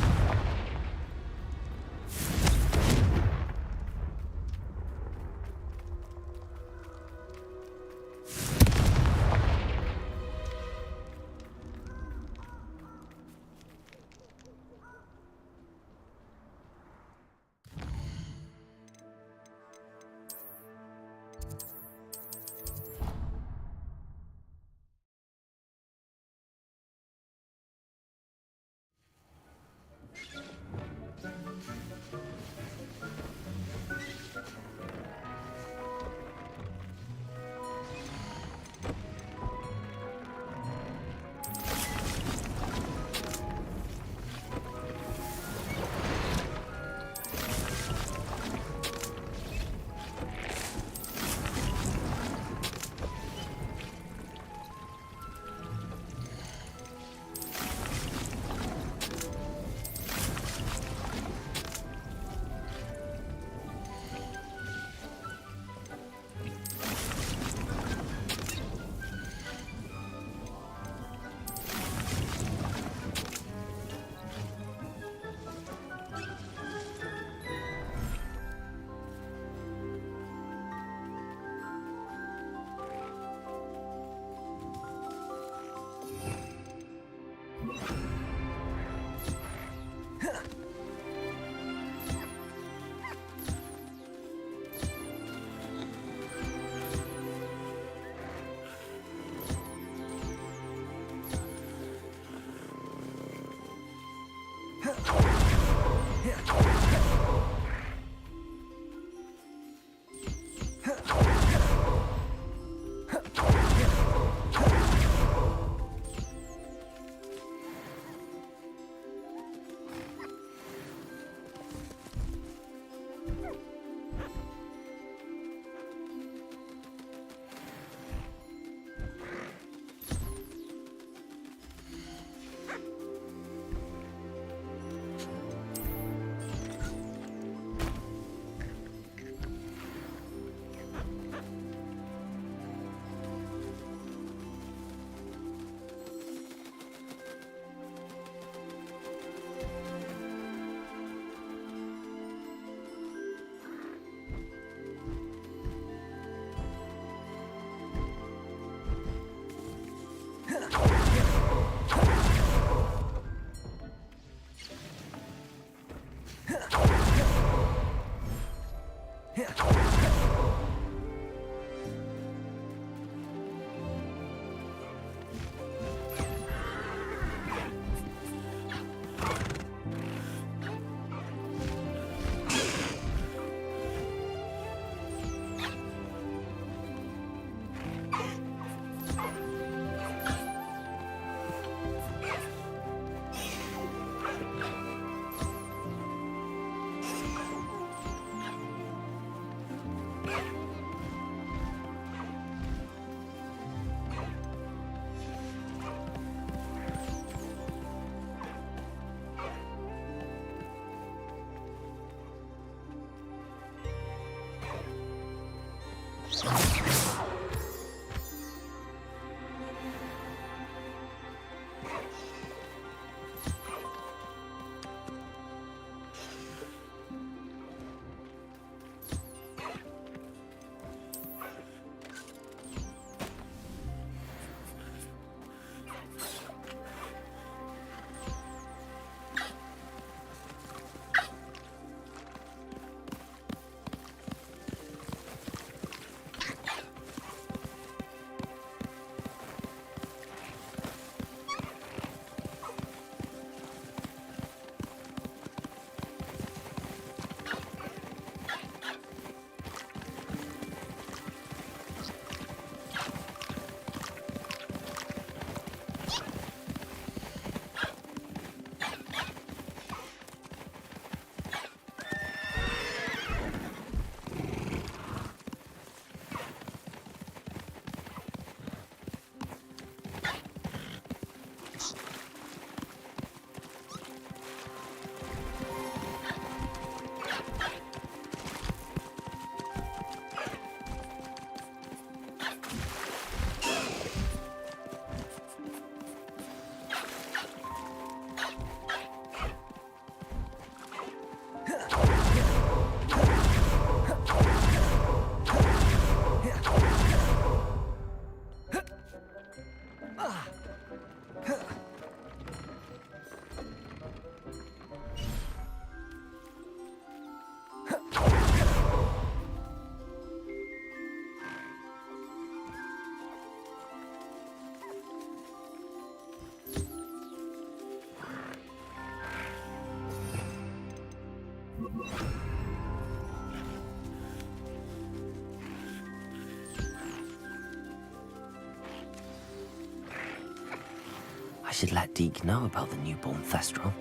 I should let Deke know about the newborn Thestral.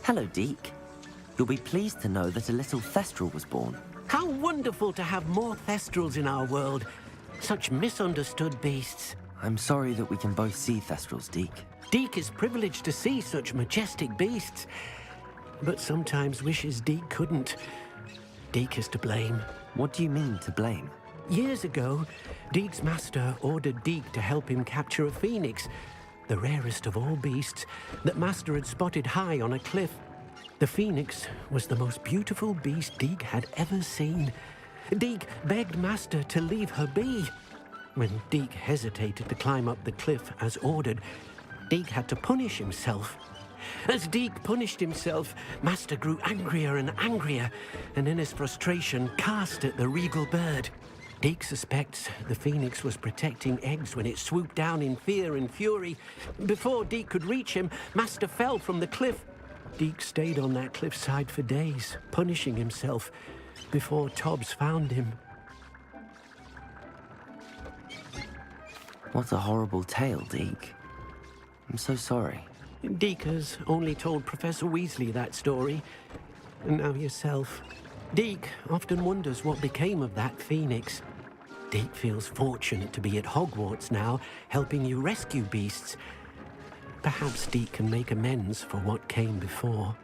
Hello, Deke. You'll be pleased to know that a little Thestral was born. How wonderful to have more Thestrals in our world. Such misunderstood beasts. I'm sorry that we can both see Thestrals, Deke. Deke is privileged to see such majestic beasts, but sometimes wishes Deke couldn't. Deke is to blame. What do you mean, to blame? Years ago, Deke's master ordered Deke to help him capture a phoenix, the rarest of all beasts, that Master had spotted high on a cliff. The phoenix was the most beautiful beast Deke had ever seen. Deke begged Master to leave her be. When Deke hesitated to climb up the cliff as ordered, Deke had to punish himself. As Deke punished himself, Master grew angrier and angrier, and in his frustration cast at the regal bird. Deke suspects the phoenix was protecting eggs when it swooped down in fear and fury. Before Deke could reach him, Master fell from the cliff. Deke stayed on that cliffside for days, punishing himself, before Tobbs found him. What a horrible tale, Deke. I'm so sorry. Deke has only told Professor Weasley that story, and now yourself. Deke often wonders what became of that phoenix. Deke feels fortunate to be at Hogwarts now, helping you rescue beasts. Perhaps Deke can make amends for what came before.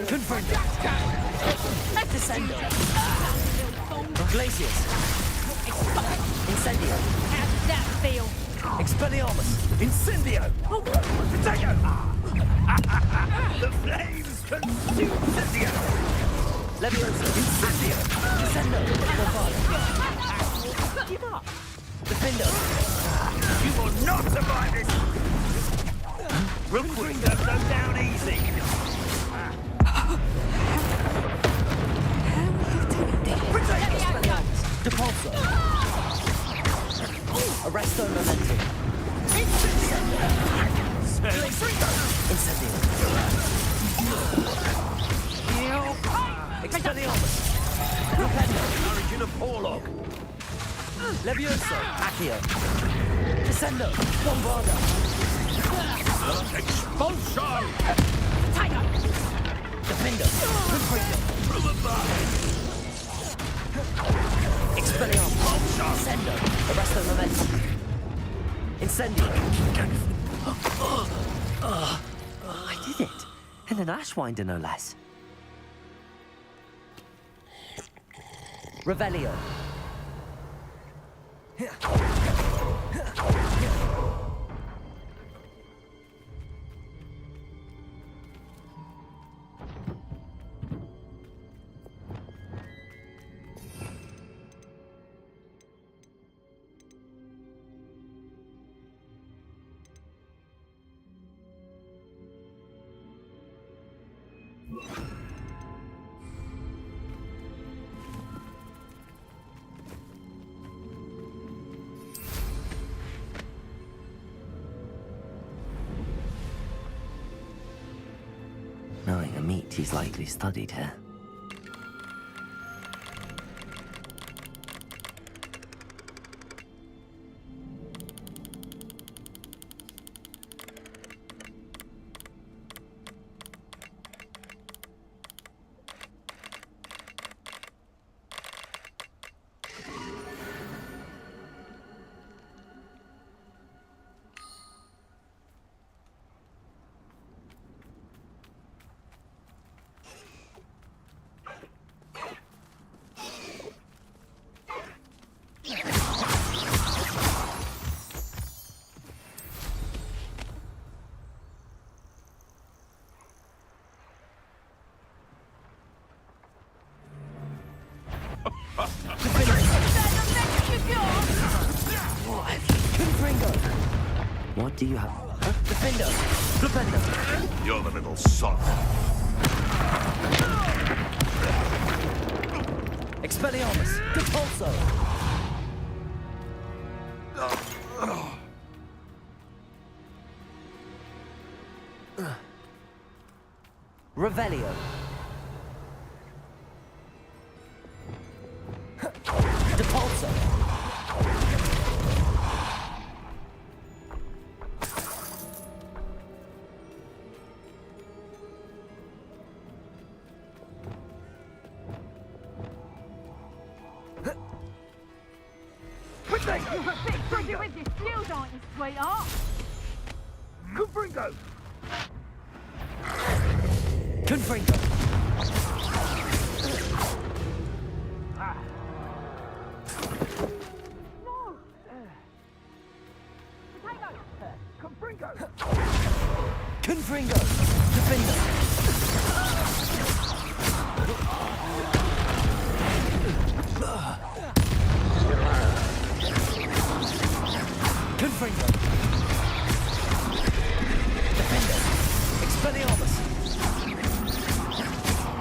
Confringo. Descendo. Glacius. Incendio. How does that feel? Expelliarmus. Incendio. Potato. The flames consume Incendio. Leviosa. Incendio. Descendo. Bombard. Give up. Defendo. You will not survive this. Rookwood don't go down easy. Depulso. Arresto Momentum. Incendio. Expelliarmus. Rependo. Origin of Orlog. Levioso. Accio. Descendo. Bombarda. Expulsion. Tiger. Defendo. Confringo. From above. Expelliarmus. Descendo. Arresto Momentum. Incendio. I did it. And an Ashwinder, no less. Revelio. city's likely studied here. What do you have? Defender! Flipendo! You're the little sod. Expelliarmus! Compulso! Revelio! Depulso! You're a bit busy with your skills, aren't you, sweetheart? Confringo! Confringo! No! Confringo! Confringo! Defender! Confringo! Defender! Expelliarmus!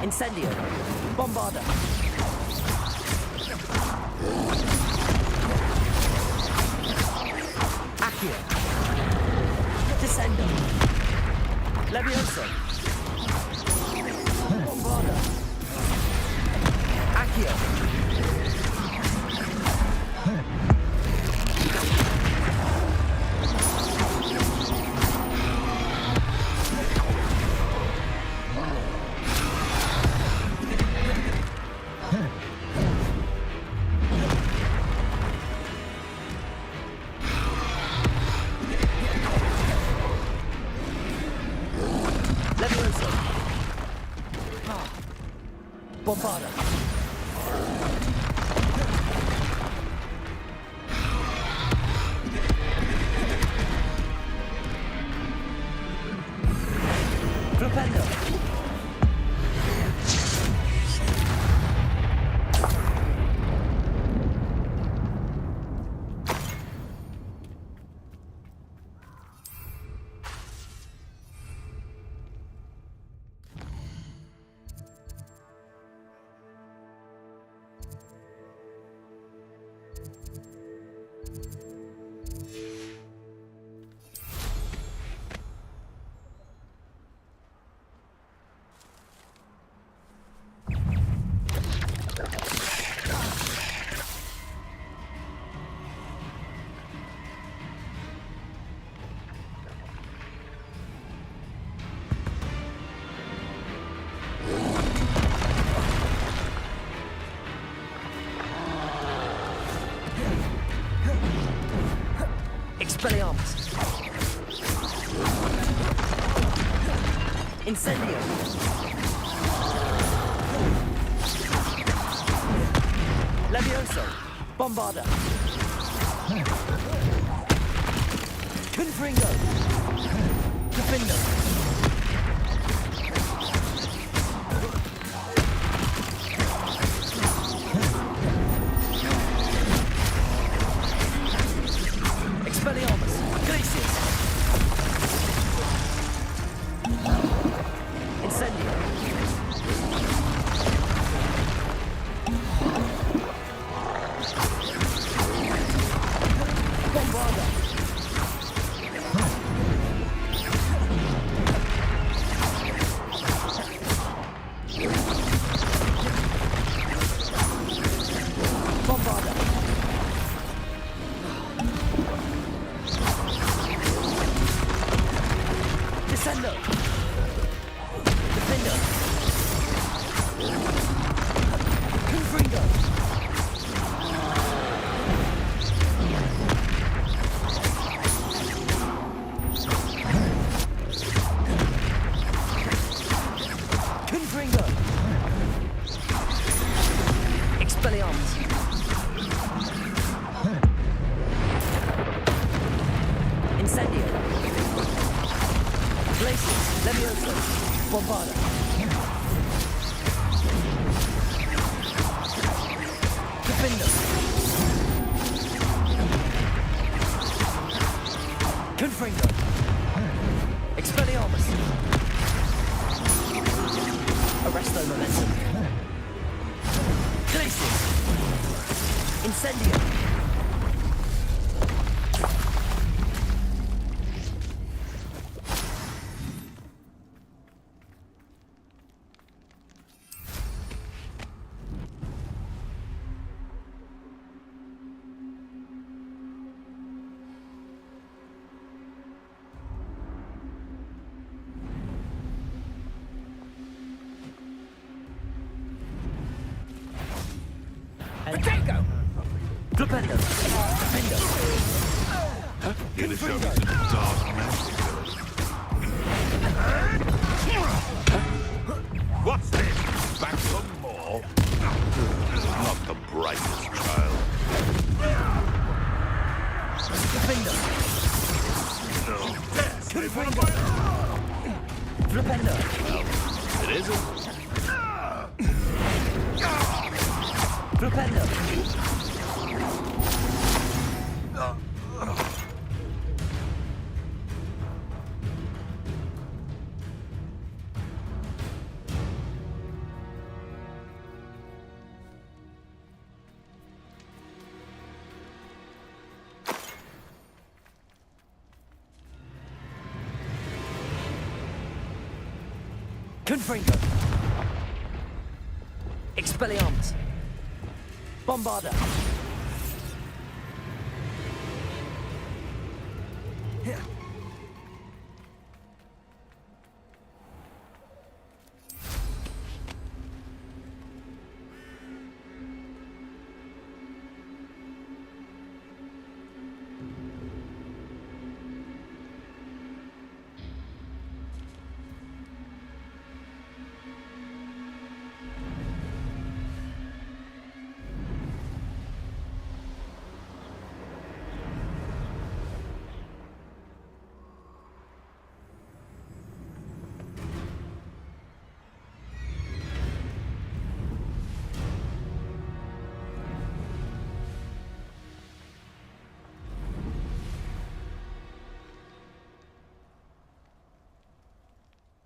Incendio! Bombarda! Accio! Descendo! Levioso! Bombarda! Accio! Bombarda! Flipendo! Expelliarmus! Incendio! Levioso! Bombarda! Confringo! Defendo! Expelliarmus! Glacius! Incendio! Bombarda! Expelliarmus. Incendio. Glacius. Levioso. Bombarda. Defender. Confringo. Expelliarmus. Arresto momentum. Glacius. Incendio. Potato! Flipendo! Flipendo! Gonna show me some dark magic. What's this? Back some more? Not the brightest child. Flipendo! Confringo! Flipendo! Well, it isn't. Flipendo! Confringo! Expelliarmus! Bombarda!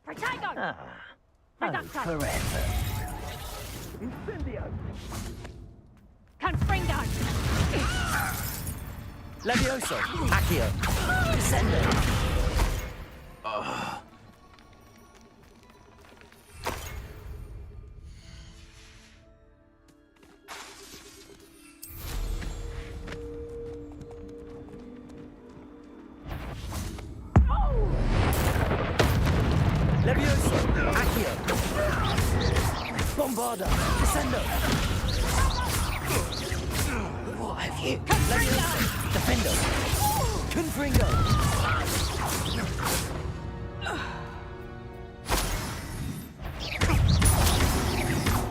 Potato! Ah, Reducto! forever. Incendio! Confringo! Levioso! Accio! Descendo! Levioso! Accio! Bombarda! Descendo! What have you? Levioso! Defendo! Confringo!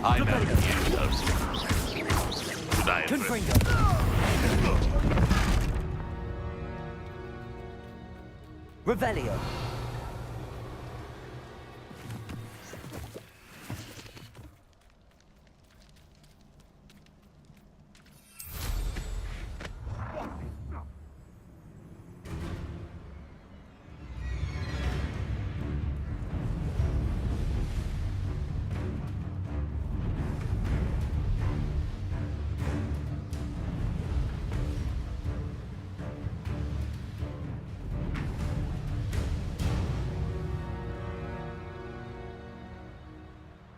I know you don't. Should I have Confringo! Revelio!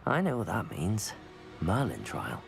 I know what that means. Merlin trial.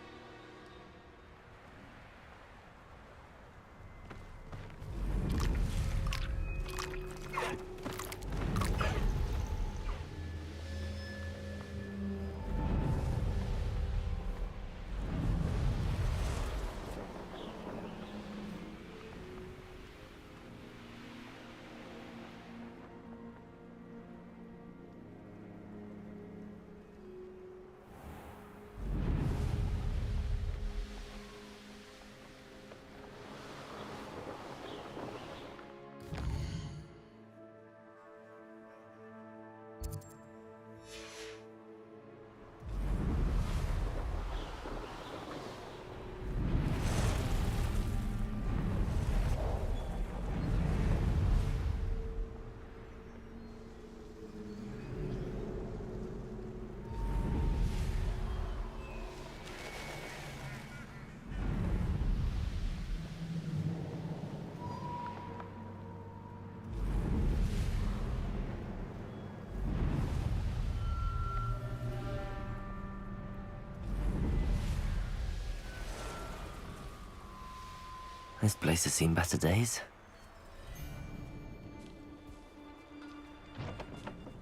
This place has seen better days.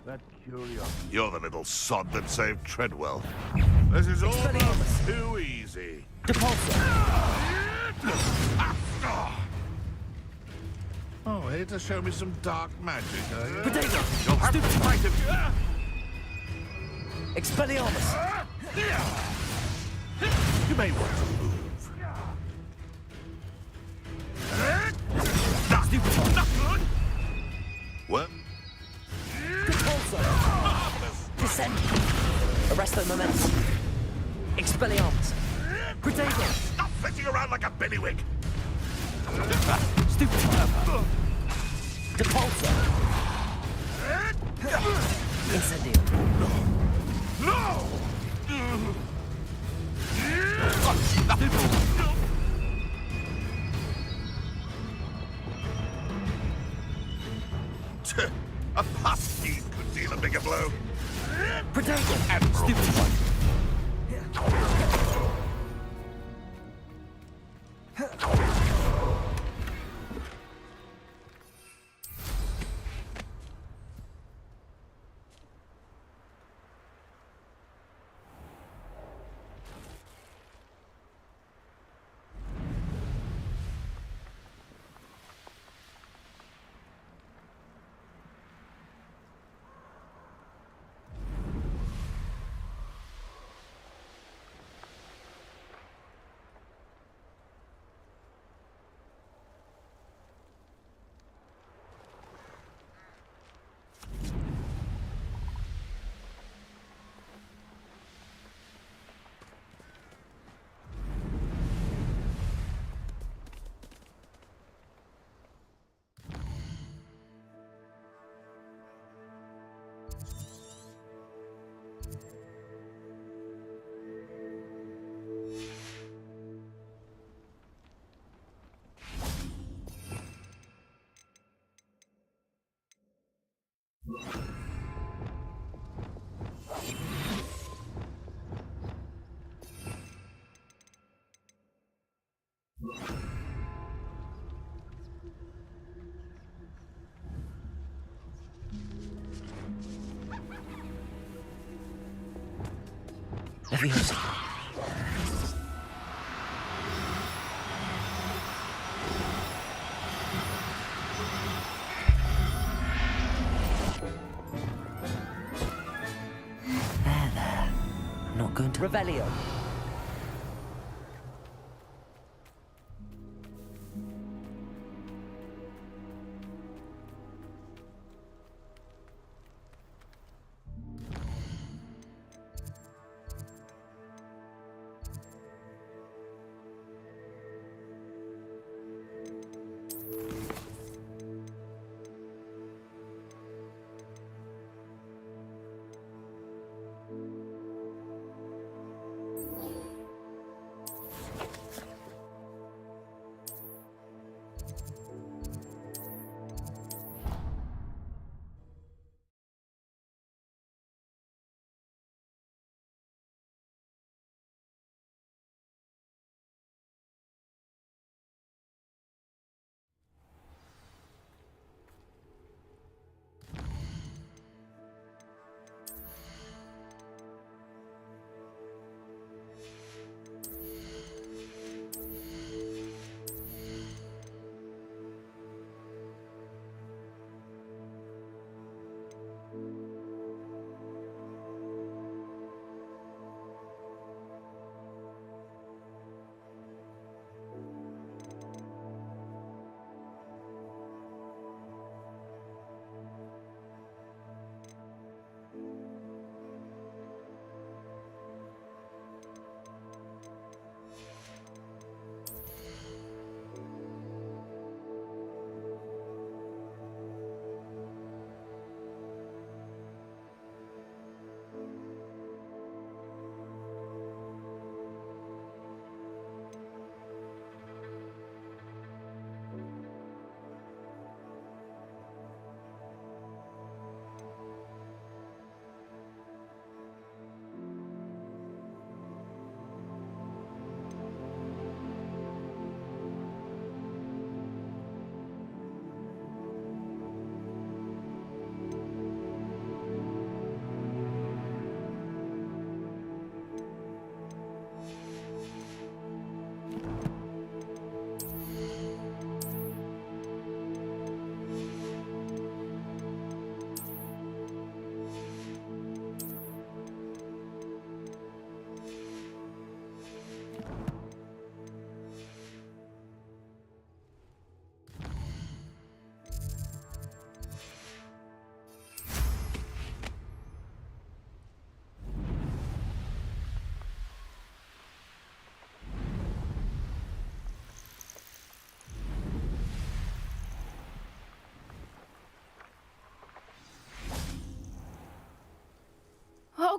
That curiosity. You're the little sod that saved Treadwell. This is all too easy. Oh, here to show me some dark magic, are you? Potato! You'll have to fight him. Expelliarmus! You may want to move. Not good. What? Descend! Arresto momentum! Expelliarmus! Potato! Stop flitting around like a billywig. Stupefy! Depulsor! Incendio! No! A pus could deal a bigger blow. Potato! Stupefy! Leviosa! There. I'm not going to... Revelio!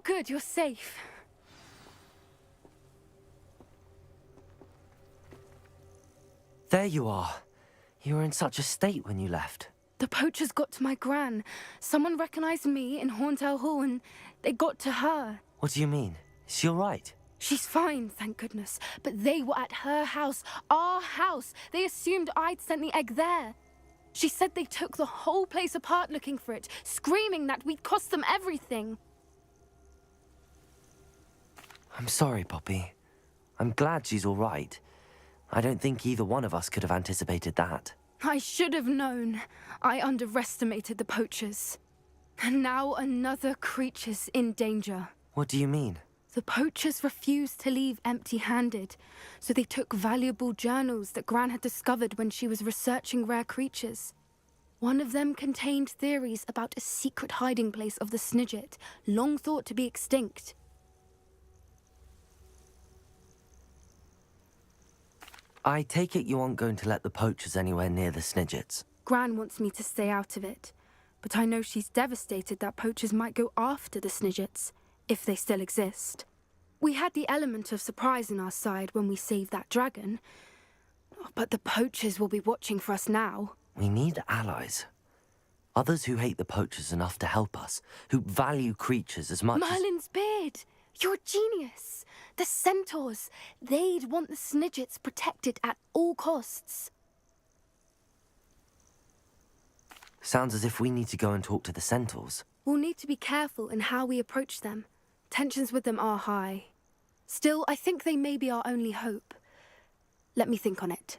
good, you're safe. There you are. You were in such a state when you left. The poachers got to my gran. Someone recognized me in Horntail Hall and they got to her. What do you mean? Is she all right? She's fine, thank goodness. But they were at her house, our house. They assumed I'd sent the egg there. She said they took the whole place apart looking for it, screaming that we'd cost them everything. I'm sorry, Poppy. I'm glad she's all right. I don't think either one of us could have anticipated that. I should have known. I underestimated the poachers. And now another creature's in danger. What do you mean? The poachers refused to leave empty-handed, so they took valuable journals that Gran had discovered when she was researching rare creatures. One of them contained theories about a secret hiding place of the Snidget, long thought to be extinct. I take it you aren't going to let the poachers anywhere near the Snidgets. Gran wants me to stay out of it, but I know she's devastated that poachers might go after the Snidgets, if they still exist. We had the element of surprise on our side when we saved that dragon, but the poachers will be watching for us now. We need allies. Others who hate the poachers enough to help us, who value creatures as much Merlin's beard! You're a genius! The centaurs! They'd want the Snidgets protected at all costs. Sounds as if we need to go and talk to the centaurs. We'll need to be careful in how we approach them. Tensions with them are high. Still, I think they may be our only hope. Let me think on it.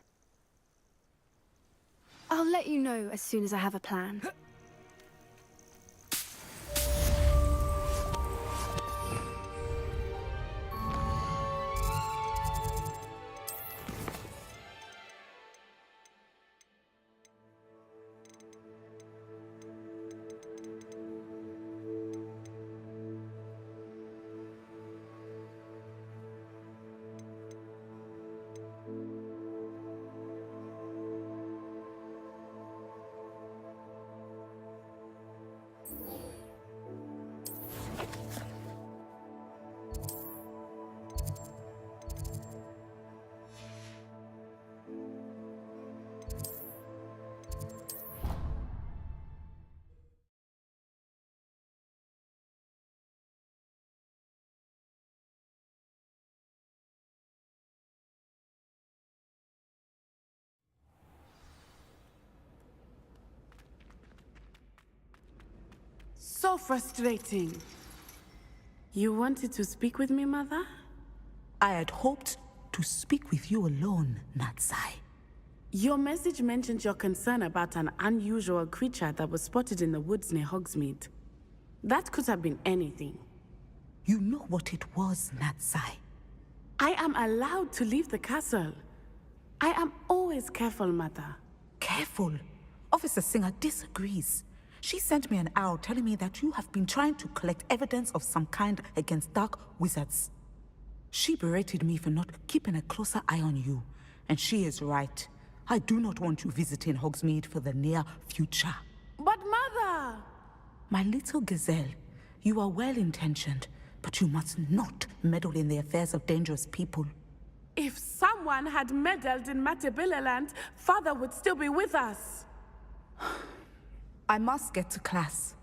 I'll let you know as soon as I have a plan. So frustrating. You wanted to speak with me, Mother? I had hoped to speak with you alone, Natsai. Your message mentioned your concern about an unusual creature that was spotted in the woods near Hogsmeade. That could have been anything. You know what it was, Natsai. I am allowed to leave the castle. I am always careful, Mother. Careful? Officer Singer disagrees. She sent me an owl telling me that you have been trying to collect evidence of some kind against dark wizards. She berated me for not keeping a closer eye on you, and she is right. I do not want you visiting Hogsmeade for the near future. But Mother! My little gazelle, you are well-intentioned, but you must not meddle in the affairs of dangerous people. If someone had meddled in Matabeleland, Father would still be with us. I must get to class.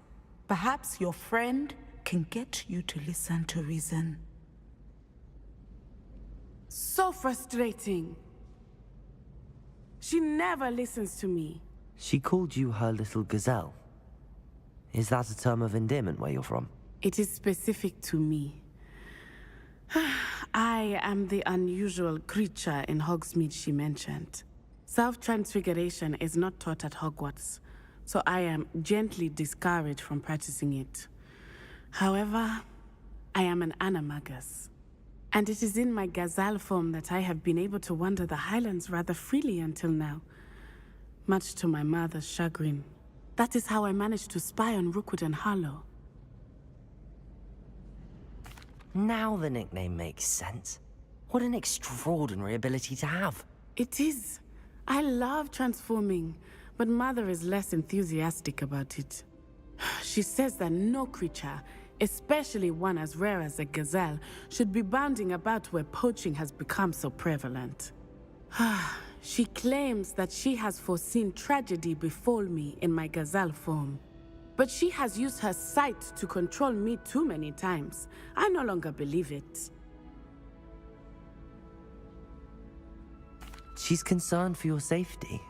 Perhaps your friend can get you to listen to reason. So frustrating. She never listens to me. She called you her little gazelle. Is that a term of endearment where you're from? It is specific to me. I am the unusual creature in Hogsmeade she mentioned. Self-transfiguration is not taught at Hogwarts, so I am gently discouraged from practicing it. However, I am an animagus, and it is in my gazelle form that I have been able to wander the Highlands rather freely until now, much to my mother's chagrin. That is how I managed to spy on Rookwood and Harlow. Now the nickname makes sense. What an extraordinary ability to have. It is. I love transforming, but Mother is less enthusiastic about it. She says that no creature, especially one as rare as a gazelle, should be bounding about where poaching has become so prevalent. She claims that she has foreseen tragedy befall me in my gazelle form. But she has used her sight to control me too many times. I no longer believe it. She's concerned for your safety.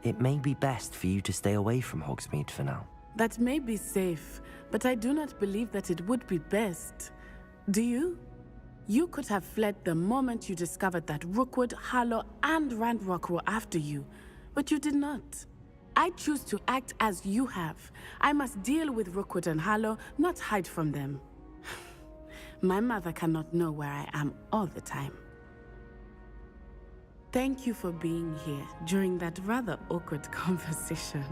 It may be best for you to stay away from Hogsmeade for now. That may be safe, but I do not believe that it would be best. Do you? You could have fled the moment you discovered that Rookwood, Harlow, and Ranrock were after you, but you did not. I choose to act as you have. I must deal with Rookwood and Harlow, not hide from them. My mother cannot know where I am all the time. Thank you for being here during that rather awkward conversation.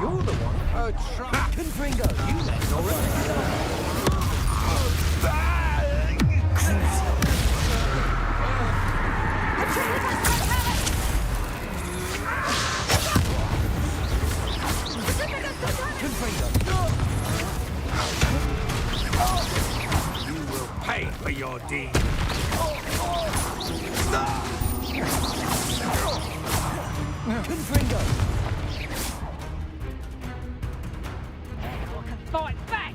You're the one. Confringo, you left already. You will pay for your deed. Confringo. Fight back!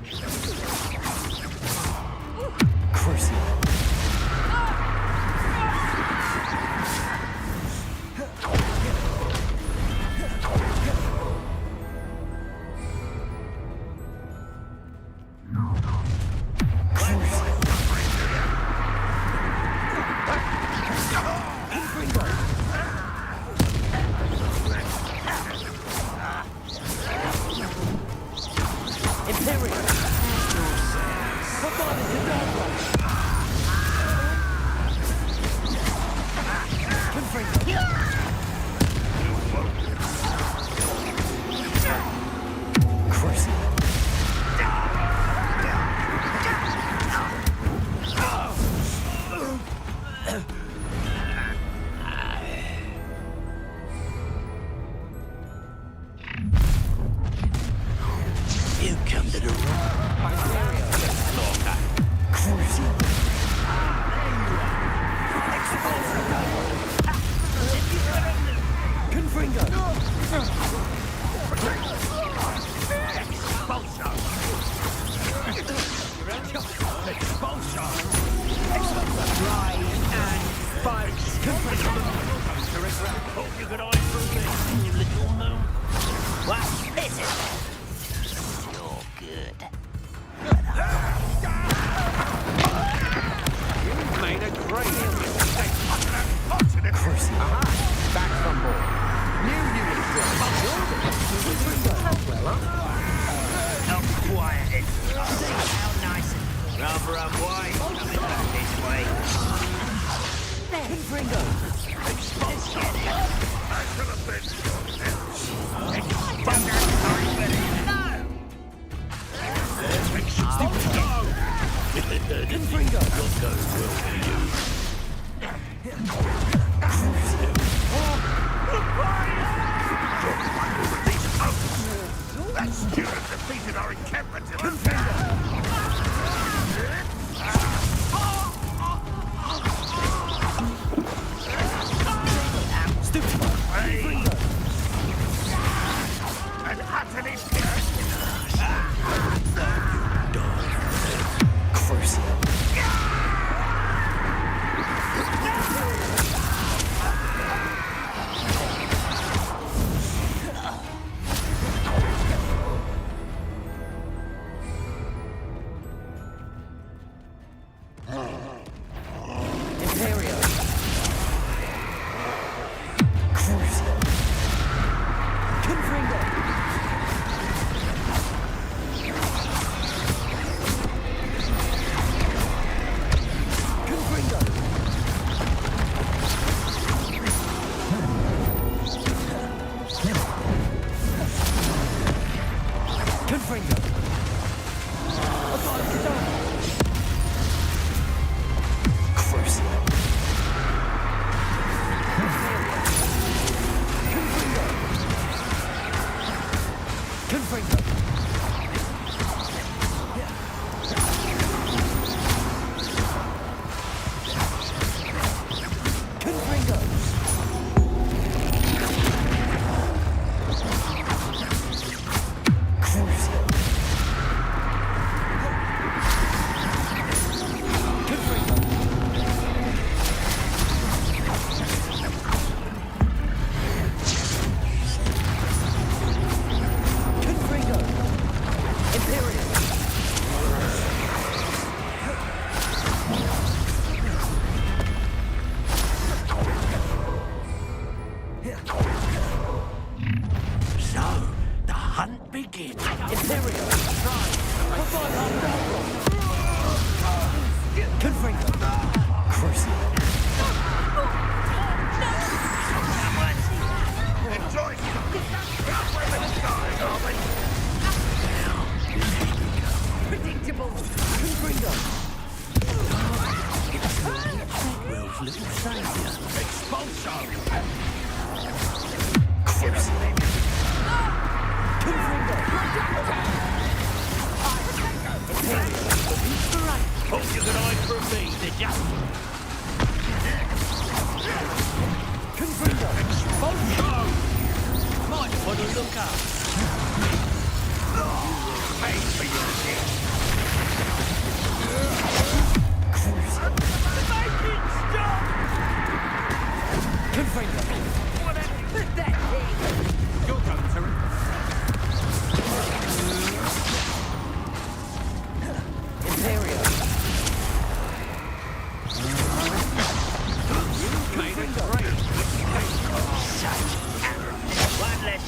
Crucible. You come to the Confringo. Try and fight. Hope you could eyes through this, you little gnome. What is it? You're good. You've made a great mistake. Aha! Back from board. New unit Not quiet it. How nice and rather unwise coming back this way. Confringo. I should have been Confringo. What goes well for you? Oh, That student defeated our encampment in the and Hutton is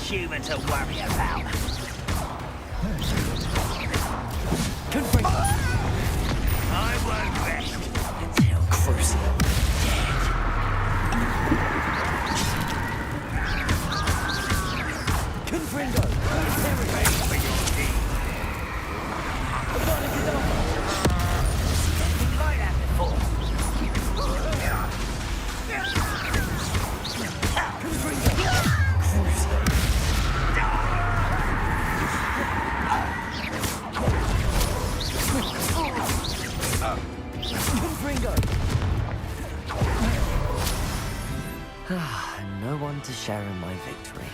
human to worry about. I won't rest until Crucible dead. Confringo! Pay for your deed. Nothing like that before. No one to share in my victory.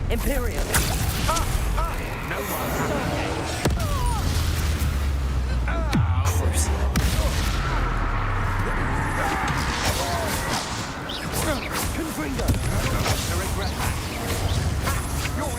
Imperium! No one. Confringo! To regret that. You're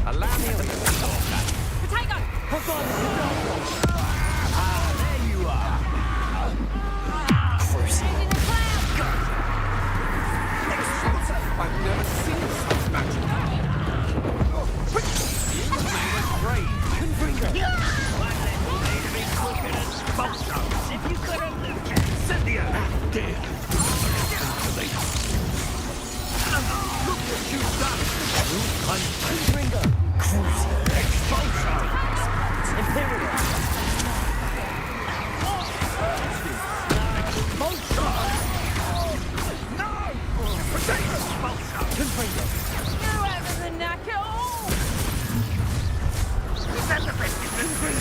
Allow me to Potato! Ah, there you are. I've never seen such magic. You made us brave. One little need to be cooking and sponsors. If you could have looked at Cynthia! How dare you? Look what you've done! Confringo! Expulsion! Imperium! Confringo! You having the knack at all? Is that the best you can do?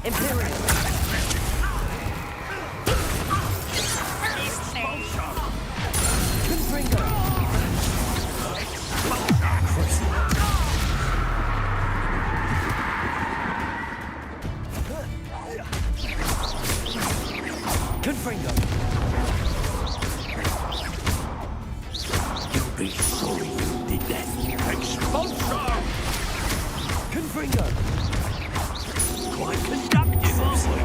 Imperium! Confringo! Confringo! You'll be sorry you did that. Expulsion! Confringo! Quite conductive, aren't we?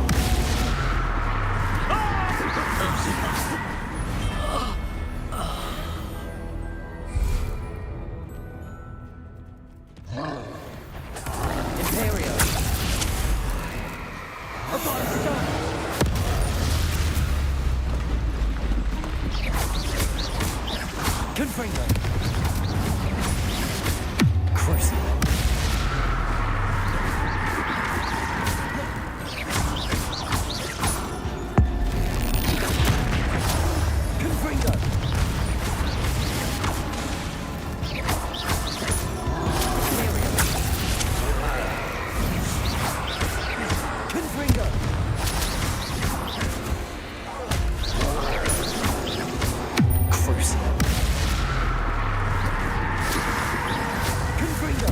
Imperium! Confringo! Cruising! Confringo! Confringo! Cruising! Confringo!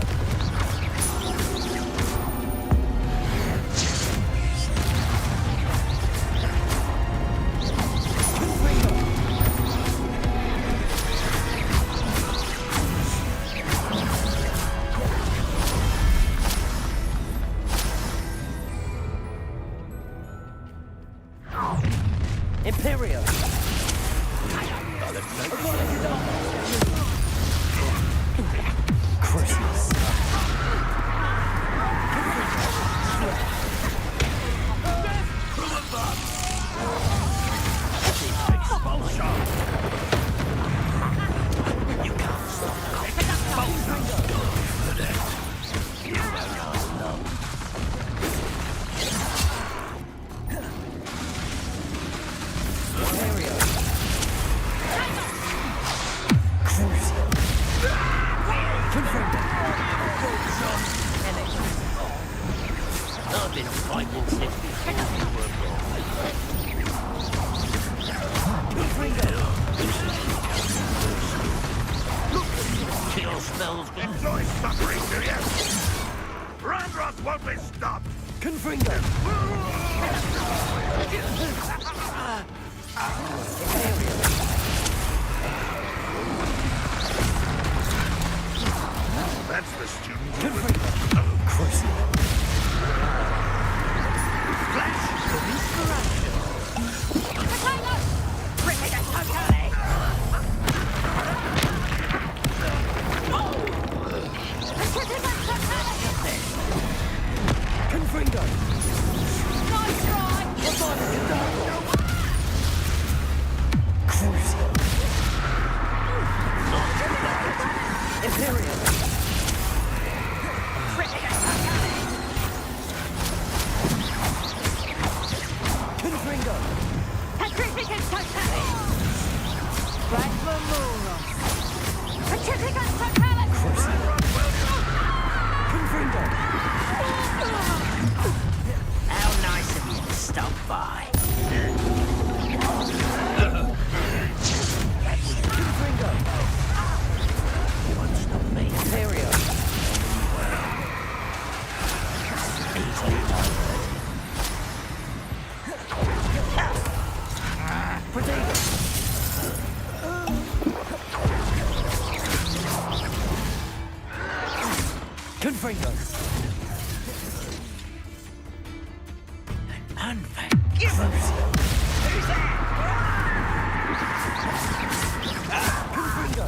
Imperium! Christmas! You can't stop that. Expulsion! For that. You don't know. Imperium! Cruising! Confringo! smells good. Enjoy suffering, do you? Ranroth won't be stopped! Confringo! That's the student. Confringo! Crucible! Flash, release for action. Potato! Ripping it totally! Confringo! Nice try! Crucible! Imperial! Ripping it totally! Confringo! Petrificus totally! Black Mamoros! Petrificus totally! Confringo! How nice of you to stop by. Confringo! You won't stop me. Imperial! Easily diverted. Potato! Confringo! Unforgivable! Who's that? Confringo!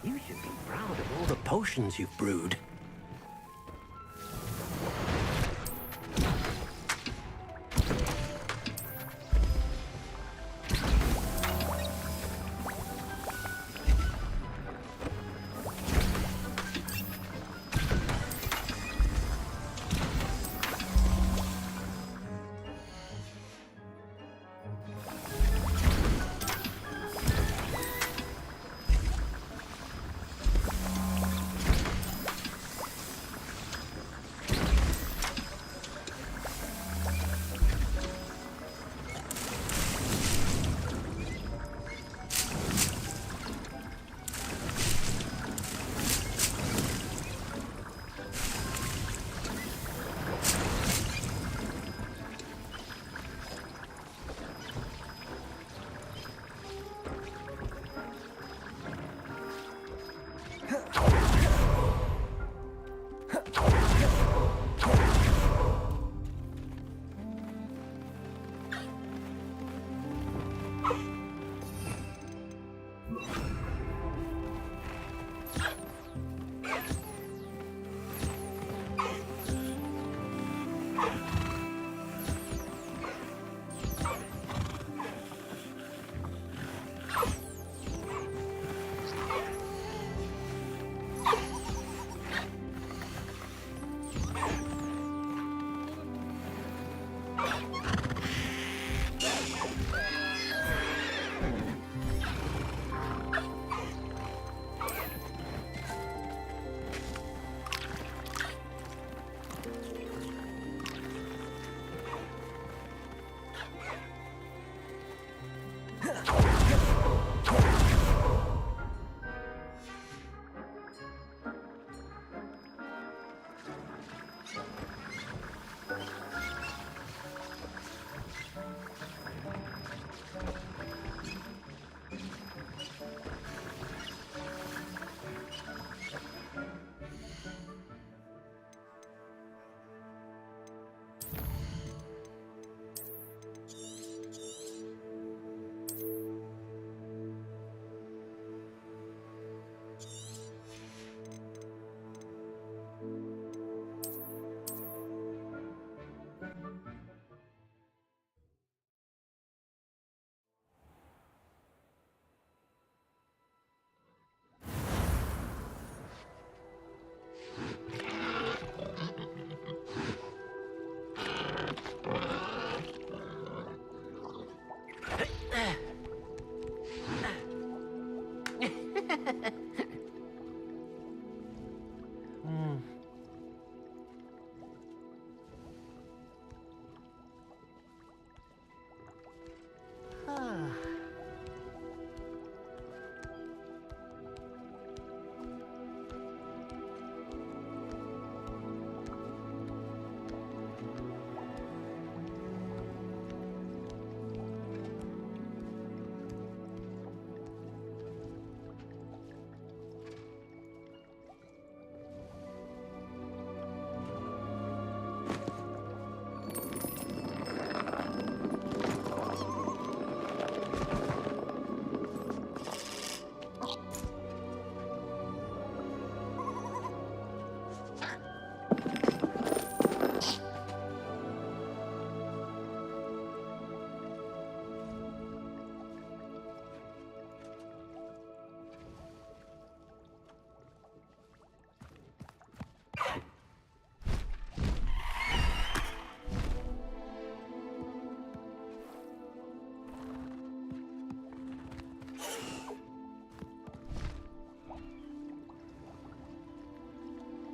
You should be proud of all the potions you've brewed.